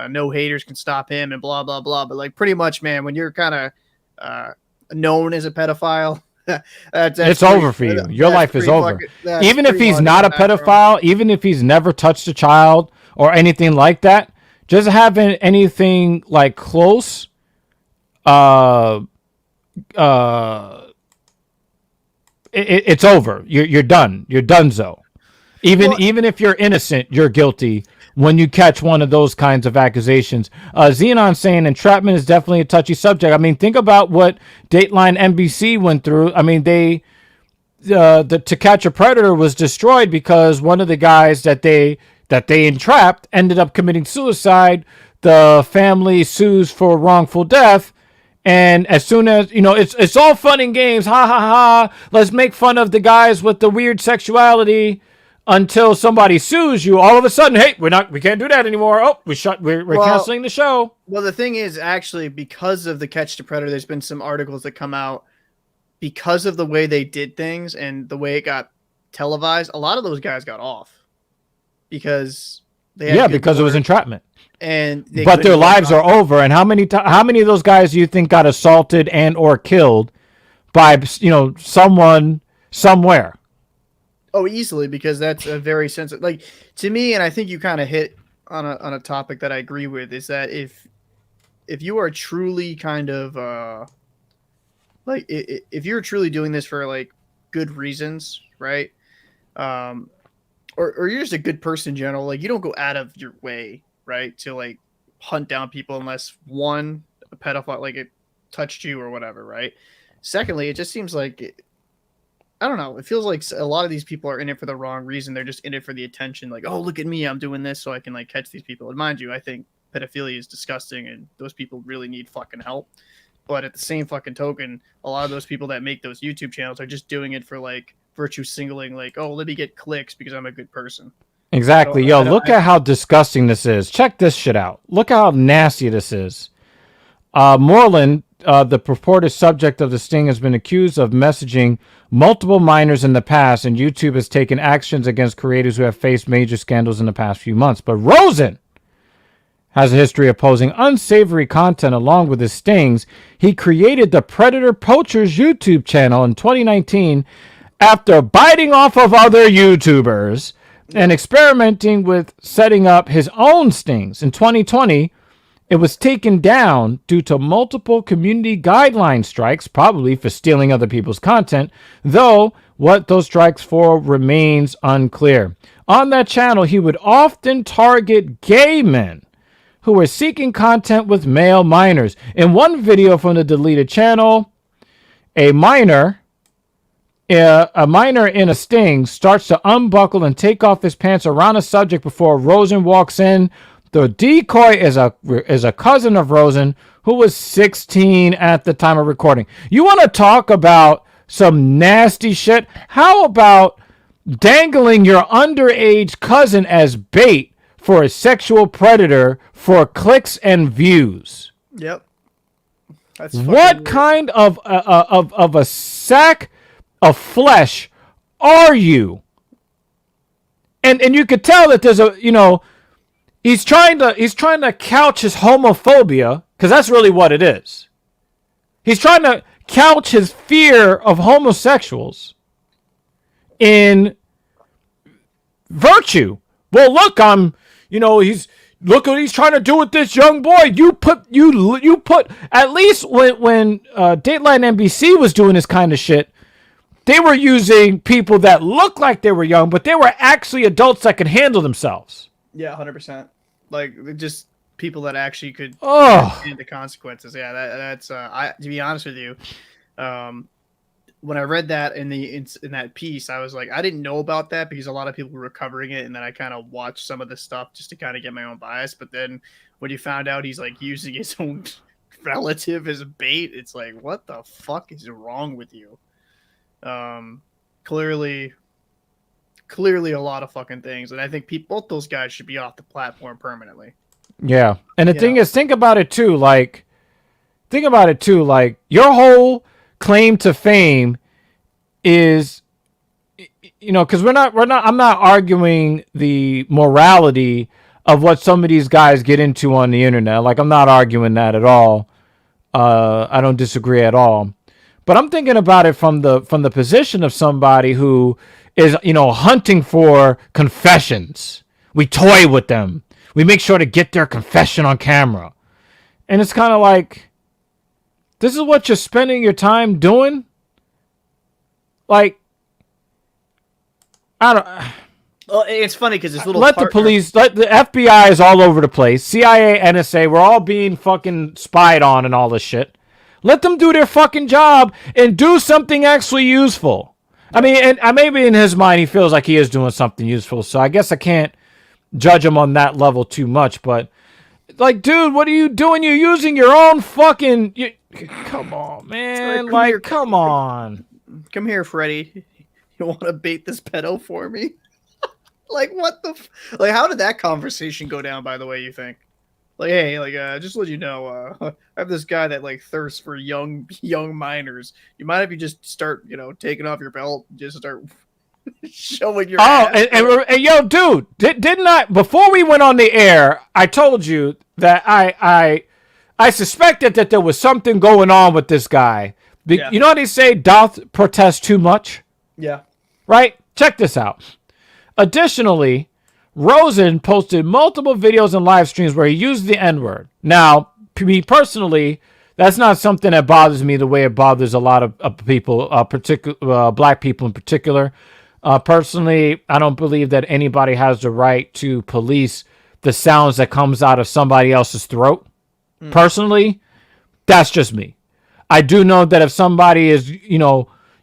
B: no haters can stop him and blah, blah, blah. But like pretty much, man, when you're kind of known as a pedophile, it's
A: over for you. Your life is over. Even if he's not a pedophile, even if he's never touched a child or anything like that, just having anything like close, it's over. You're done. You're donezo. Even if you're innocent, you're guilty when you catch one of those kinds of accusations. Xenon saying entrapment is definitely a touchy subject. I mean, think about what Dateline NBC went through. I mean, the To Catch a Predator was destroyed because one of the guys that they entrapped ended up committing suicide. The family sues for wrongful death. And as soon as, it's all fun and games. Ha, ha, ha. Let's make fun of the guys with the weird sexuality until somebody sues you. All of a sudden, hey, we can't do that anymore. Oh, we're canceling the show.
B: Well, the thing is, actually, because of the Catch the Predator, there's been some articles that come out because of the way they did things and the way it got televised. A lot of those guys got off because
A: because it was entrapment.
B: But
A: their lives are over. And how many of those guys do you think got assaulted and or killed by someone somewhere?
B: Oh, easily, because that's a very sensitive, like, to me, and I think you kind of hit on a topic that I agree with, is that if you are truly kind of if you're truly doing this for like good reasons, right? Or you're just a good person in general, like you don't go out of your way, right, to like hunt down people unless one, a pedophile, like it touched you or whatever, right? Secondly, it just seems like I don't know. It feels like a lot of these people are in it for the wrong reason. They're just in it for the attention. Like, oh, look at me. I'm doing this so I can like catch these people. And mind you, I think pedophilia is disgusting and those people really need fucking help. But at the same fucking token, a lot of those people that make those YouTube channels are just doing it for like virtue signaling. Like, oh, let me get clicks because I'm a good person.
A: Exactly. So, look at how disgusting this is. Check this shit out. Look how nasty this is. Moreland, the purported subject of the sting, has been accused of messaging multiple minors in the past, and YouTube has taken actions against creators who have faced major scandals in the past few months. But Rosen has a history of posting unsavory content along with his stings. He created the Predator Poachers YouTube channel in 2019 after biting off of other YouTubers and experimenting with setting up his own stings. In 2020, it was taken down due to multiple community guideline strikes, probably for stealing other people's content, though what those strikes for remains unclear. On that channel, he would often target gay men who were seeking content with male minors. In one video from the deleted channel, a minor in a sting starts to unbuckle and take off his pants around a subject before Rosen walks in. The decoy is a cousin of Rosen who was 16 at the time of recording. You want to talk about some nasty shit? How about dangling your underage cousin as bait for a sexual predator for clicks and views?
B: Yep. That's
A: what kind of a sack of flesh are you? And you could tell that there's he's trying to couch his homophobia, because that's really what it is. He's trying to couch his fear of homosexuals in virtue. Well, look, look what he's trying to do with this young boy. You put at least when Dateline NBC was doing this kind of shit, they were using people that looked like they were young, but they were actually adults that could handle themselves.
B: Yeah, 100%. Like just people that actually could understand the consequences. Yeah, that's to be honest with you, when I read that in that piece, I was like, I didn't know about that because a lot of people were covering it, and then I kind of watched some of the stuff just to kind of get my own bias. But then when you found out he's like using his own relative as a bait, it's like, what the fuck is wrong with you? Clearly a lot of fucking things, and I think both those guys should be off the platform permanently.
A: Yeah, and the thing is, think about it too. Like, your whole claim to fame is, because I'm not arguing the morality of what some of these guys get into on the internet. Like, I'm not arguing that at all. I don't disagree at all. But I'm thinking about it from the position of somebody who is, hunting for confessions. We toy with them. We make sure to get their confession on camera. And it's kind of like, this is what you're spending your time doing? Like, I don't...
B: Well, it's funny because this little
A: let the FBI is all over the place. CIA, NSA, we're all being fucking spied on and all this shit. Let them do their fucking job and do something actually useful. I mean, and maybe in his mind he feels like he is doing something useful, so I guess I can't judge him on that level too much, but like, dude, what are you doing? You're using your own fucking... Come on, man. Come on.
B: Come here, Freddy. You want to bait this pedo for me? Like, what the... Like, how did that conversation go down, by the way, you think? Like, hey, like, just to let you know, I have this guy that, like, thirsts for young minors. You mind if you just start, taking off your belt and just start showing your ass?
A: And yo, dude, didn't I... Before we went on the air, I told you that I suspected that there was something going on with this guy. You know how they say, doth protest too much?
B: Yeah.
A: Right? Check this out. Additionally, Rosen posted multiple videos and live streams where he used the N-word. Now, me personally, that's not something that bothers me the way it bothers a lot of people, black people in particular. Personally, I don't believe that anybody has the right to police the sounds that comes out of somebody else's throat. Personally, that's just me. I do know that if somebody is,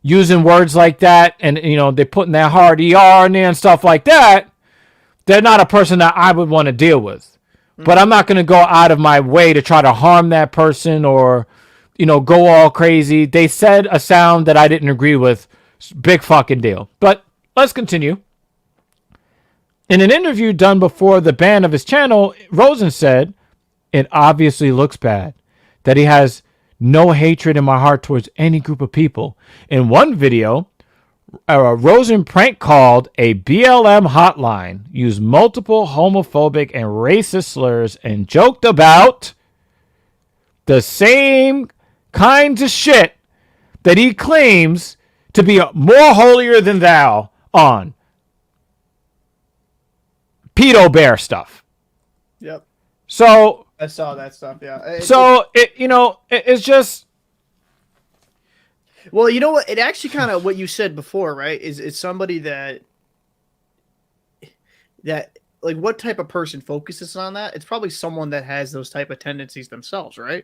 A: using words like that and, they're putting that hard ER in there and stuff like that, they're not a person that I would want to deal with. But I'm not going to go out of my way to try to harm that person or, go all crazy. They said a sound that I didn't agree with. Big fucking deal. But let's continue. In an interview done before the ban of his channel, Rosen said, "It obviously looks bad that he has no hatred in my heart towards any group of people." In one video, Rosen prank called a BLM hotline, used multiple homophobic and racist slurs, and joked about the same kinds of shit that he claims to be more holier than thou on. Pedo bear stuff.
B: Yep.
A: So
B: I saw that stuff, yeah.
A: It's just...
B: Well, you know what? It actually kind of what you said before, right? Is somebody that like, what type of person focuses on that? It's probably someone that has those type of tendencies themselves, right?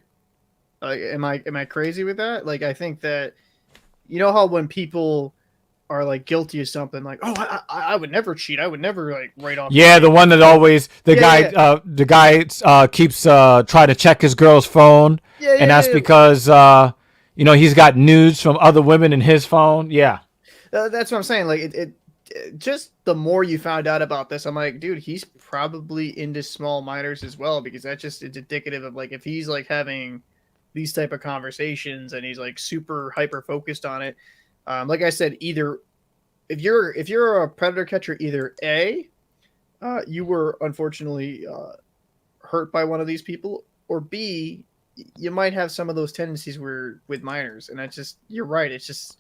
B: Like, am I crazy with that? Like, I think that, how when people are like guilty of something, like, oh, I would never cheat, I would never like write off.
A: Yeah, the one that always the guy keeps trying to check his girl's phone, and that's because he's got nudes from other women in his phone. Yeah,
B: that's what I'm saying. Like, it just the more you found out about this, I'm like, dude, he's probably into small minors as well, because it's indicative of, like, if he's like having these type of conversations and he's like super hyper focused on it. Like I said, either if you're a predator catcher, either A, you were unfortunately hurt by one of these people, or B, you might have some of those tendencies with minors, and that's just, you're right. It's just,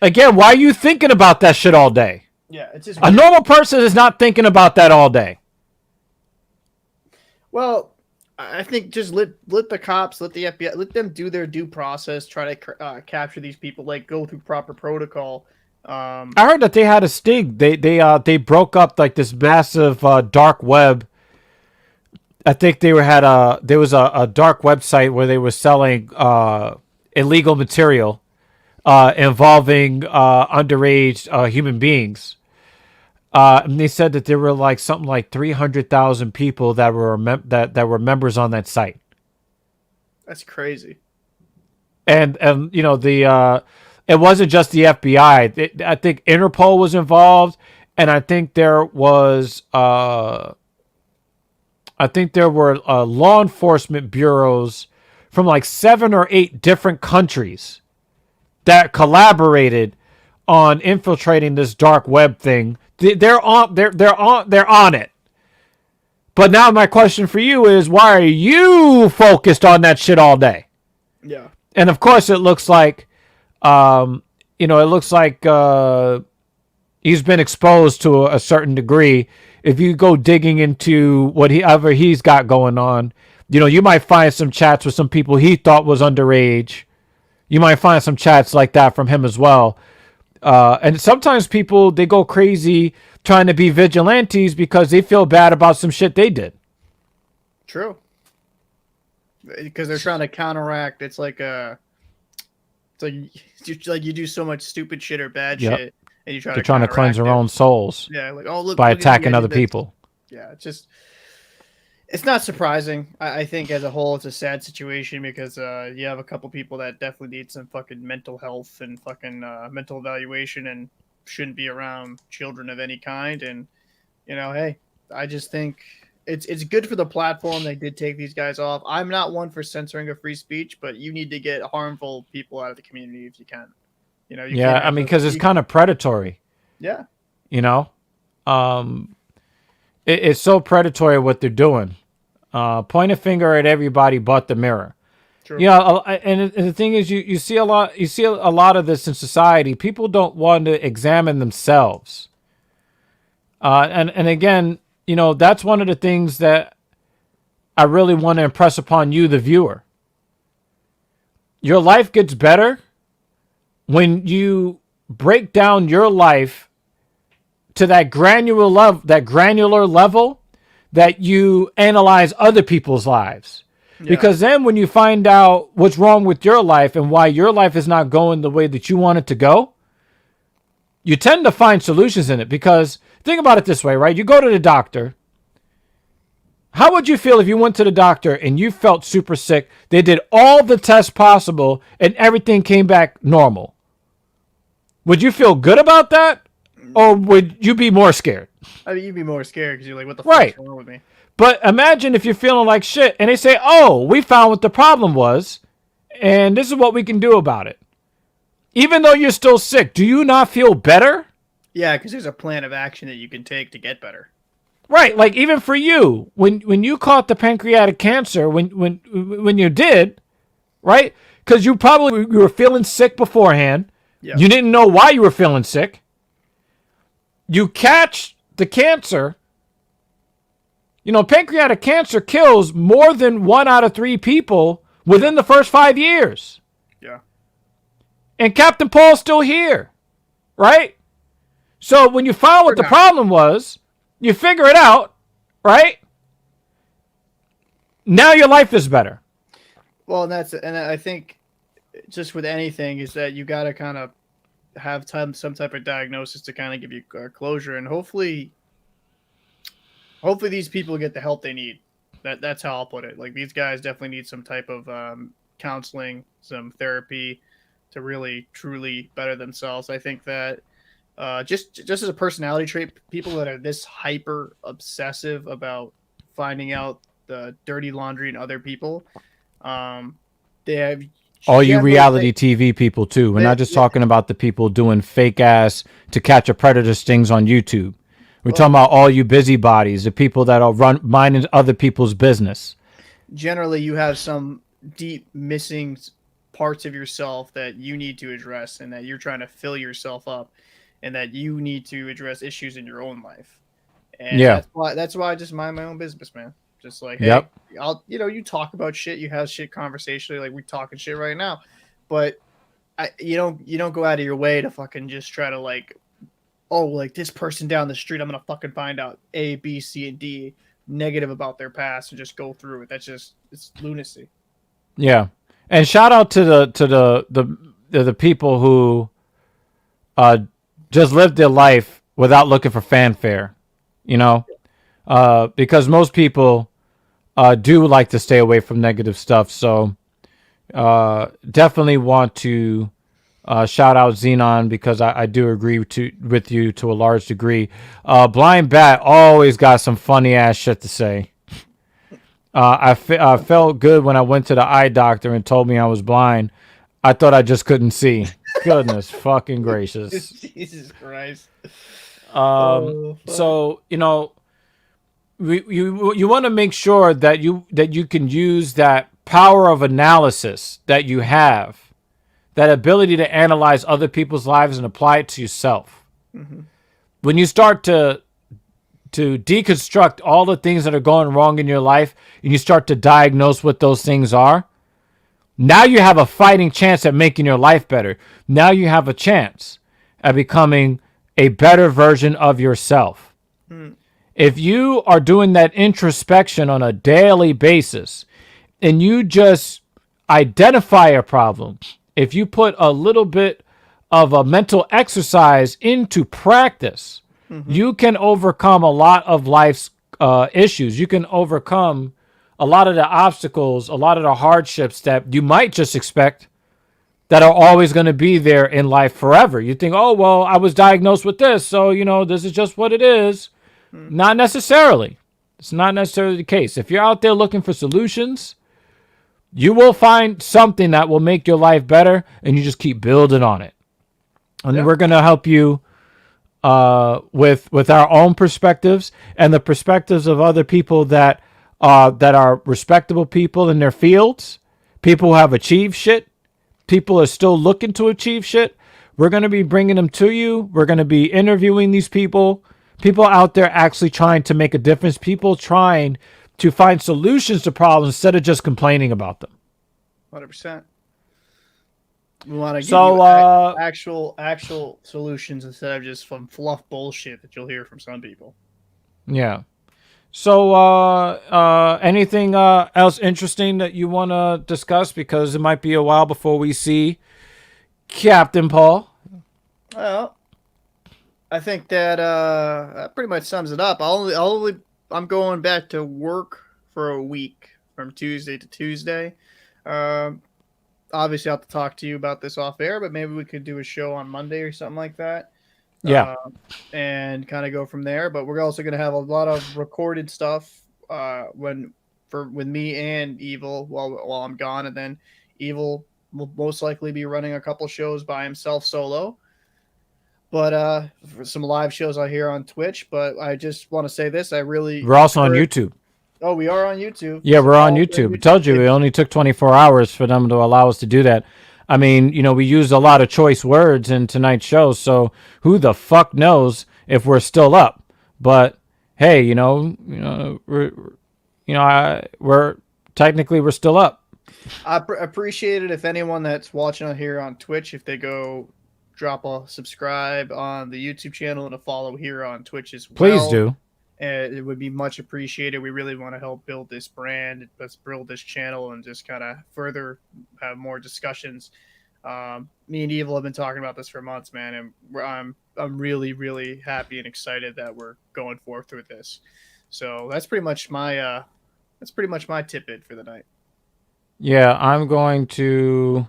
A: again, why are you thinking about that shit all day?
B: Yeah, it's just
A: a normal person is not thinking about that all day.
B: Well, I think just let the cops, let the FBI, let them do their due process, try to capture these people, like go through proper protocol.
A: I heard that they had a sting. They broke up like this massive dark web. I think there was a dark website where they were selling illegal material involving underage human beings. And they said that there were like something like 300,000 people that were that were members on that site.
B: That's crazy.
A: And you know, it wasn't just the FBI. I think Interpol was involved, and I think there was law enforcement bureaus from like 7 or 8 different countries that collaborated on infiltrating this dark web thing. They're on it. But now my question for you is, why are you focused on that shit all day?
B: Yeah.
A: And of course it looks like he's been exposed to a certain degree. If you go digging into whatever he's got going on, you know, you might find some chats with some people he thought was underage. You might find some chats like that from him as well. And sometimes people, they go crazy trying to be vigilantes because they feel bad about some shit they did.
B: True. Because they're trying to counteract. It's like you do so much stupid shit or bad shit, and you
A: they're trying to cleanse their own souls.
B: Yeah, like, oh, look,
A: by
B: look
A: attacking other people.
B: Yeah, it's not surprising. I think as a whole, it's a sad situation because you have a couple people that definitely need some fucking mental health and fucking mental evaluation and shouldn't be around children of any kind. And, you know, hey, I just think it's good for the platform. They did take these guys off. I'm not one for censoring of free speech, but you need to get harmful people out of the community if you can. You know,
A: I mean, because it's kind of predatory.
B: Yeah.
A: You know, it's so predatory what they're doing. Point a finger at everybody but the mirror.
B: True.
A: Yeah, and the thing is, you see a lot of this in society. People don't want to examine themselves. And again, you know, that's one of the things that I really want to impress upon you, the viewer. Your life gets better when you break down your life to that granular level that you analyze other people's lives. Yeah. Because then when you find out what's wrong with your life and why your life is not going the way that you want it to go, you tend to find solutions in it. Because think about it this way, right? You go to the doctor. How would you feel if you went to the doctor and you felt super sick? They did all the tests possible and everything came back normal. Would you feel good about that? Or would you be more scared?
B: I mean, you'd be more scared because you're like, what the fuck is wrong with me?
A: But imagine if you're feeling like shit and they say, oh, we found what the problem was and this is what we can do about it. Even though you're still sick, do you not feel better?
B: Yeah, because there's a plan of action that you can take to get better.
A: Right. Like even for you, when you caught the pancreatic cancer, when you did, right? Because you were feeling sick beforehand. Yeah. You didn't know why you were feeling sick. You catch the cancer. You know, pancreatic cancer kills more than 1 out of 3 people within the first 5 years.
B: Yeah. And
A: Captain Paul's still here, right? So when you found what the problem was, you figure it out, right? Now your life is better.
B: Well, and I think just with anything is that you got to kind of have some type of diagnosis to kind of give you closure, and hopefully these people get the help they need. That's how I'll put it. Like these guys definitely need some type of counseling, some therapy to really truly better themselves. I think that just as a personality trait, people that are this hyper obsessive about finding out the dirty laundry in other people, they have all
A: you reality TV people too. We're not just talking about the people doing fake ass to catch a predator stings on YouTube. We're talking about all you busybodies, the people that are minding other people's business.
B: Generally, you have some deep missing parts of yourself that you need to address and that you're trying to fill yourself up and that you need to address issues in your own life. And that's why I just mind my own business, man. Just like, hey, you talk about shit, you have shit conversationally, like we're talking shit right now, but you don't go out of your way to fucking just try to like, oh, like this person down the street, I'm gonna fucking find out A, B, C, and D negative about their past and just go through it. It's lunacy.
A: Yeah, and shout out to the they're the people who just live their life without looking for fanfare, you know, because most people do like to stay away from negative stuff. So definitely want to shout out Xenon, because I do agree with you to a large degree. Blind Bat always got some funny ass shit to say. I felt good when I went to the eye doctor and told me I was blind. I thought I just couldn't see. Goodness fucking gracious.
B: Jesus Christ.
A: So, you know, you want to make sure that you can use that power of analysis that you have, that ability to analyze other people's lives and apply it to yourself.
B: Mm-hmm.
A: When you start to deconstruct all the things that are going wrong in your life, and you start to diagnose what those things are, now you have a fighting chance at making your life better. Now you have a chance at becoming a better version of yourself. If you are doing that introspection on a daily basis and you just identify a problem, if you put a little bit of a mental exercise into practice, you can overcome a lot of life's issues. You can overcome a lot of the obstacles, a lot of the hardships that you might just expect that are always going to be there in life forever. You think, oh, well, I was diagnosed with this, so, you know, this is just what it is. Not necessarily. It's not necessarily the case. If you're out there looking for solutions, you will find something that will make your life better, and you just keep building on it. And we're going to help you with our own perspectives and the perspectives of other people that are respectable people in their fields, people who have achieved shit, people are still looking to achieve shit. We're going to be bringing them to you. We're going to be interviewing these people out there actually trying to make a difference, people trying to find solutions to problems instead of just complaining about them.
B: 100%. We want to give you actual solutions instead of just some fluff bullshit that you'll hear from some people.
A: Yeah. So anything else interesting that you want to discuss? Because it might be a while before we see Captain Paul.
B: Well, I think that pretty much sums it up. I'm going back to work for a week from Tuesday to Tuesday. Obviously, I'll have to talk to you about this off air, but maybe we could do a show on Monday or something like that.
A: Yeah.
B: And kind of go from there. But we're also going to have a lot of recorded stuff with me and Evil while I'm gone, and then Evil will most likely be running a couple shows by himself solo. But for some live shows out here on Twitch. But I just want to say this: we're
A: also on YouTube.
B: Oh, we are on YouTube.
A: Yeah, we're on YouTube. I told you it only took 24 hours for them to allow us to do that. I mean, you know, we used a lot of choice words in tonight's show, so who the fuck knows if we're still up? But hey, we're technically still up.
B: I appreciate it if anyone that's watching on here on Twitch, if they go drop a subscribe on the YouTube channel and a follow here on Twitch as well.
A: Please do.
B: It would be much appreciated. We really want to help build this brand, let's build this channel, and just kind of further have more discussions. Me and Evil have been talking about this for months, man, and I'm really, really happy and excited that we're going forth with this. So that's pretty much my tidbit for the night.
A: Yeah, I'm going to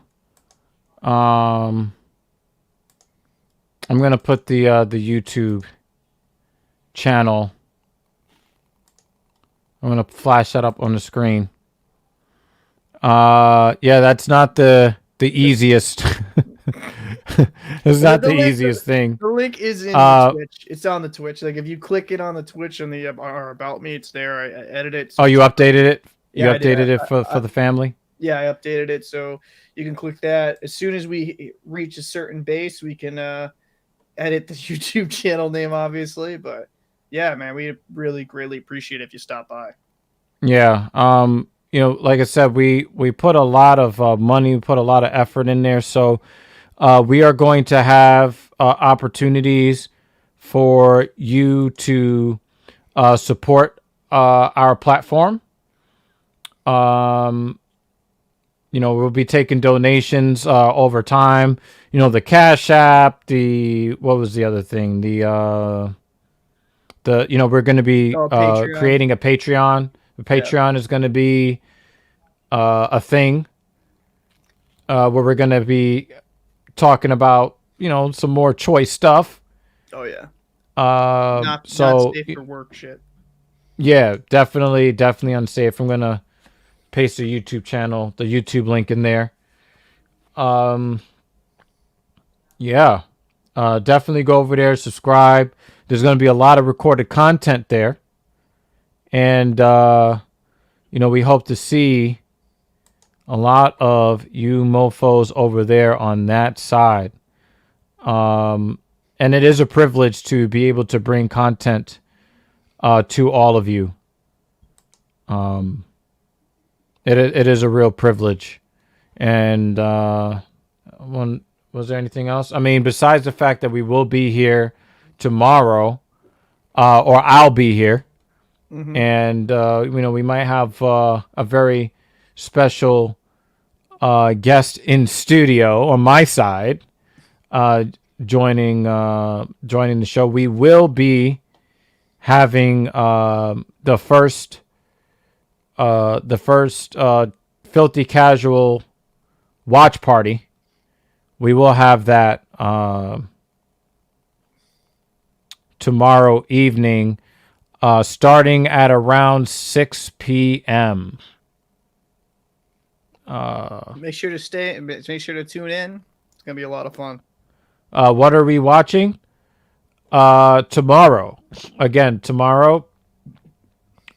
A: I'm gonna put the YouTube channel. I'm going to flash that up on the screen. Yeah, that's not the easiest. It's not the easiest thing.
B: The link is in the Twitch. It's on the Twitch. Like if you click it on the Twitch and the About Me, it's there. I edited it. So
A: you updated it?
B: Yeah,
A: you updated it for the family?
B: Yeah, I updated it. So you can click that. As soon as we reach a certain base, we can edit the YouTube channel name, obviously. But yeah, man, we really greatly appreciate it if you stop by. Yeah.
A: Like I said, we put a lot of money, we put a lot of effort in there. So we are going to have opportunities for you to support our platform. we'll be taking donations over time. The Cash App, what was the other thing? We're going to be
B: Patreon.
A: creating a Patreon. The Patreon is going to be a thing where we're going to be talking about, some more choice stuff.
B: Oh yeah.
A: Not
B: safe for work shit.
A: Yeah, definitely unsafe. I'm gonna paste the YouTube channel, the YouTube link in there. Yeah, definitely go over there, subscribe. There's gonna be a lot of recorded content there, and we hope to see a lot of you mofos over there on that side. And it is a privilege to be able to bring content to all of you. It is a real privilege. And was there anything else? I mean, besides the fact that we will be here tomorrow, or I'll be here, and we might have a very special guest in studio on my side, joining the show. We will be having the first Filthy Casual watch party. We will have that tomorrow evening, starting at around 6 p.m.
B: Make sure to tune in. It's gonna be a lot of fun.
A: What are we watching? Tomorrow. Again, tomorrow.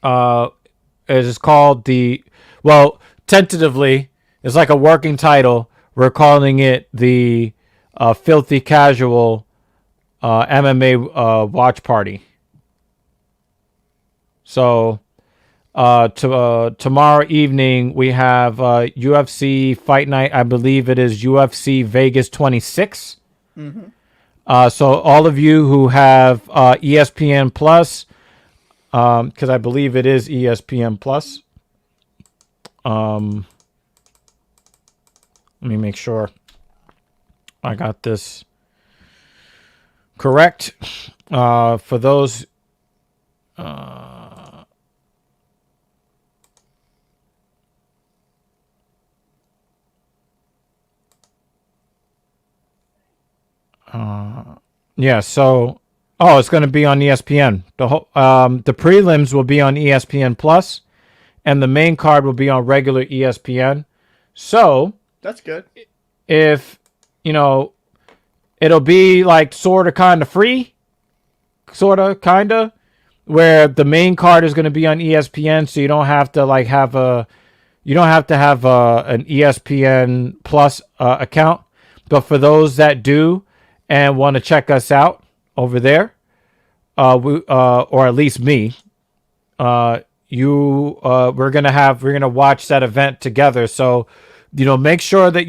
A: It is called tentatively, it's like a working title. We're calling it the Filthy Casual MMA watch party. So, tomorrow evening we have UFC Fight Night. I believe it is UFC Vegas 26. So all of you who have ESPN Plus, because I believe it is ESPN Plus. Let me make sure I got this correct. For those so it's going to be on ESPN. The prelims will be on ESPN Plus, and the main card will be on regular ESPN. So
B: that's good.
A: If it'll be like sort of kind of free, where the main card is going to be on ESPN, so you don't have to have an ESPN Plus account. But for those that do and want to check us out over there, or at least me, we're gonna watch that event together. So, make sure that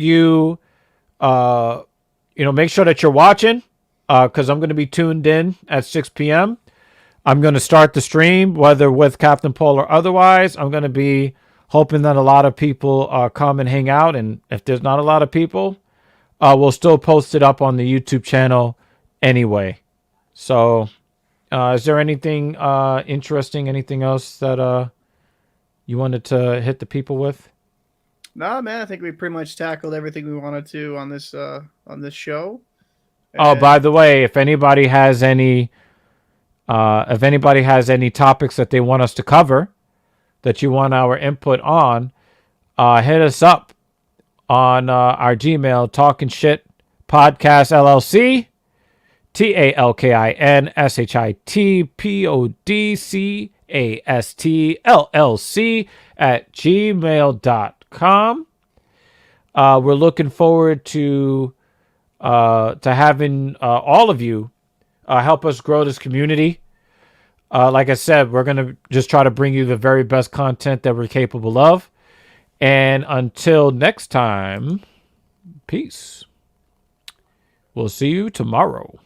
A: make sure that you're watching, because I'm gonna be tuned in at 6 p.m. I'm gonna start the stream, whether with Captain Paul or otherwise. I'm gonna be hoping that a lot of people come and hang out, and if there's not a lot of people, we'll still post it up on the YouTube channel anyway. So, is there anything interesting, anything else that you wanted to hit the people with?
B: Nah, man, I think we pretty much tackled everything we wanted to on this show.
A: Oh, by the way, if anybody has any topics that they want us to cover, that you want our input on, hit us up on our Gmail, Talking Shit Podcast LLC, TALKINSHITPODCAST LLC at gmail.com. We're looking forward to having all of you help us grow this community. Like I said, we're going to just try to bring you the very best content that we're capable of. And until next time, peace. We'll see you tomorrow.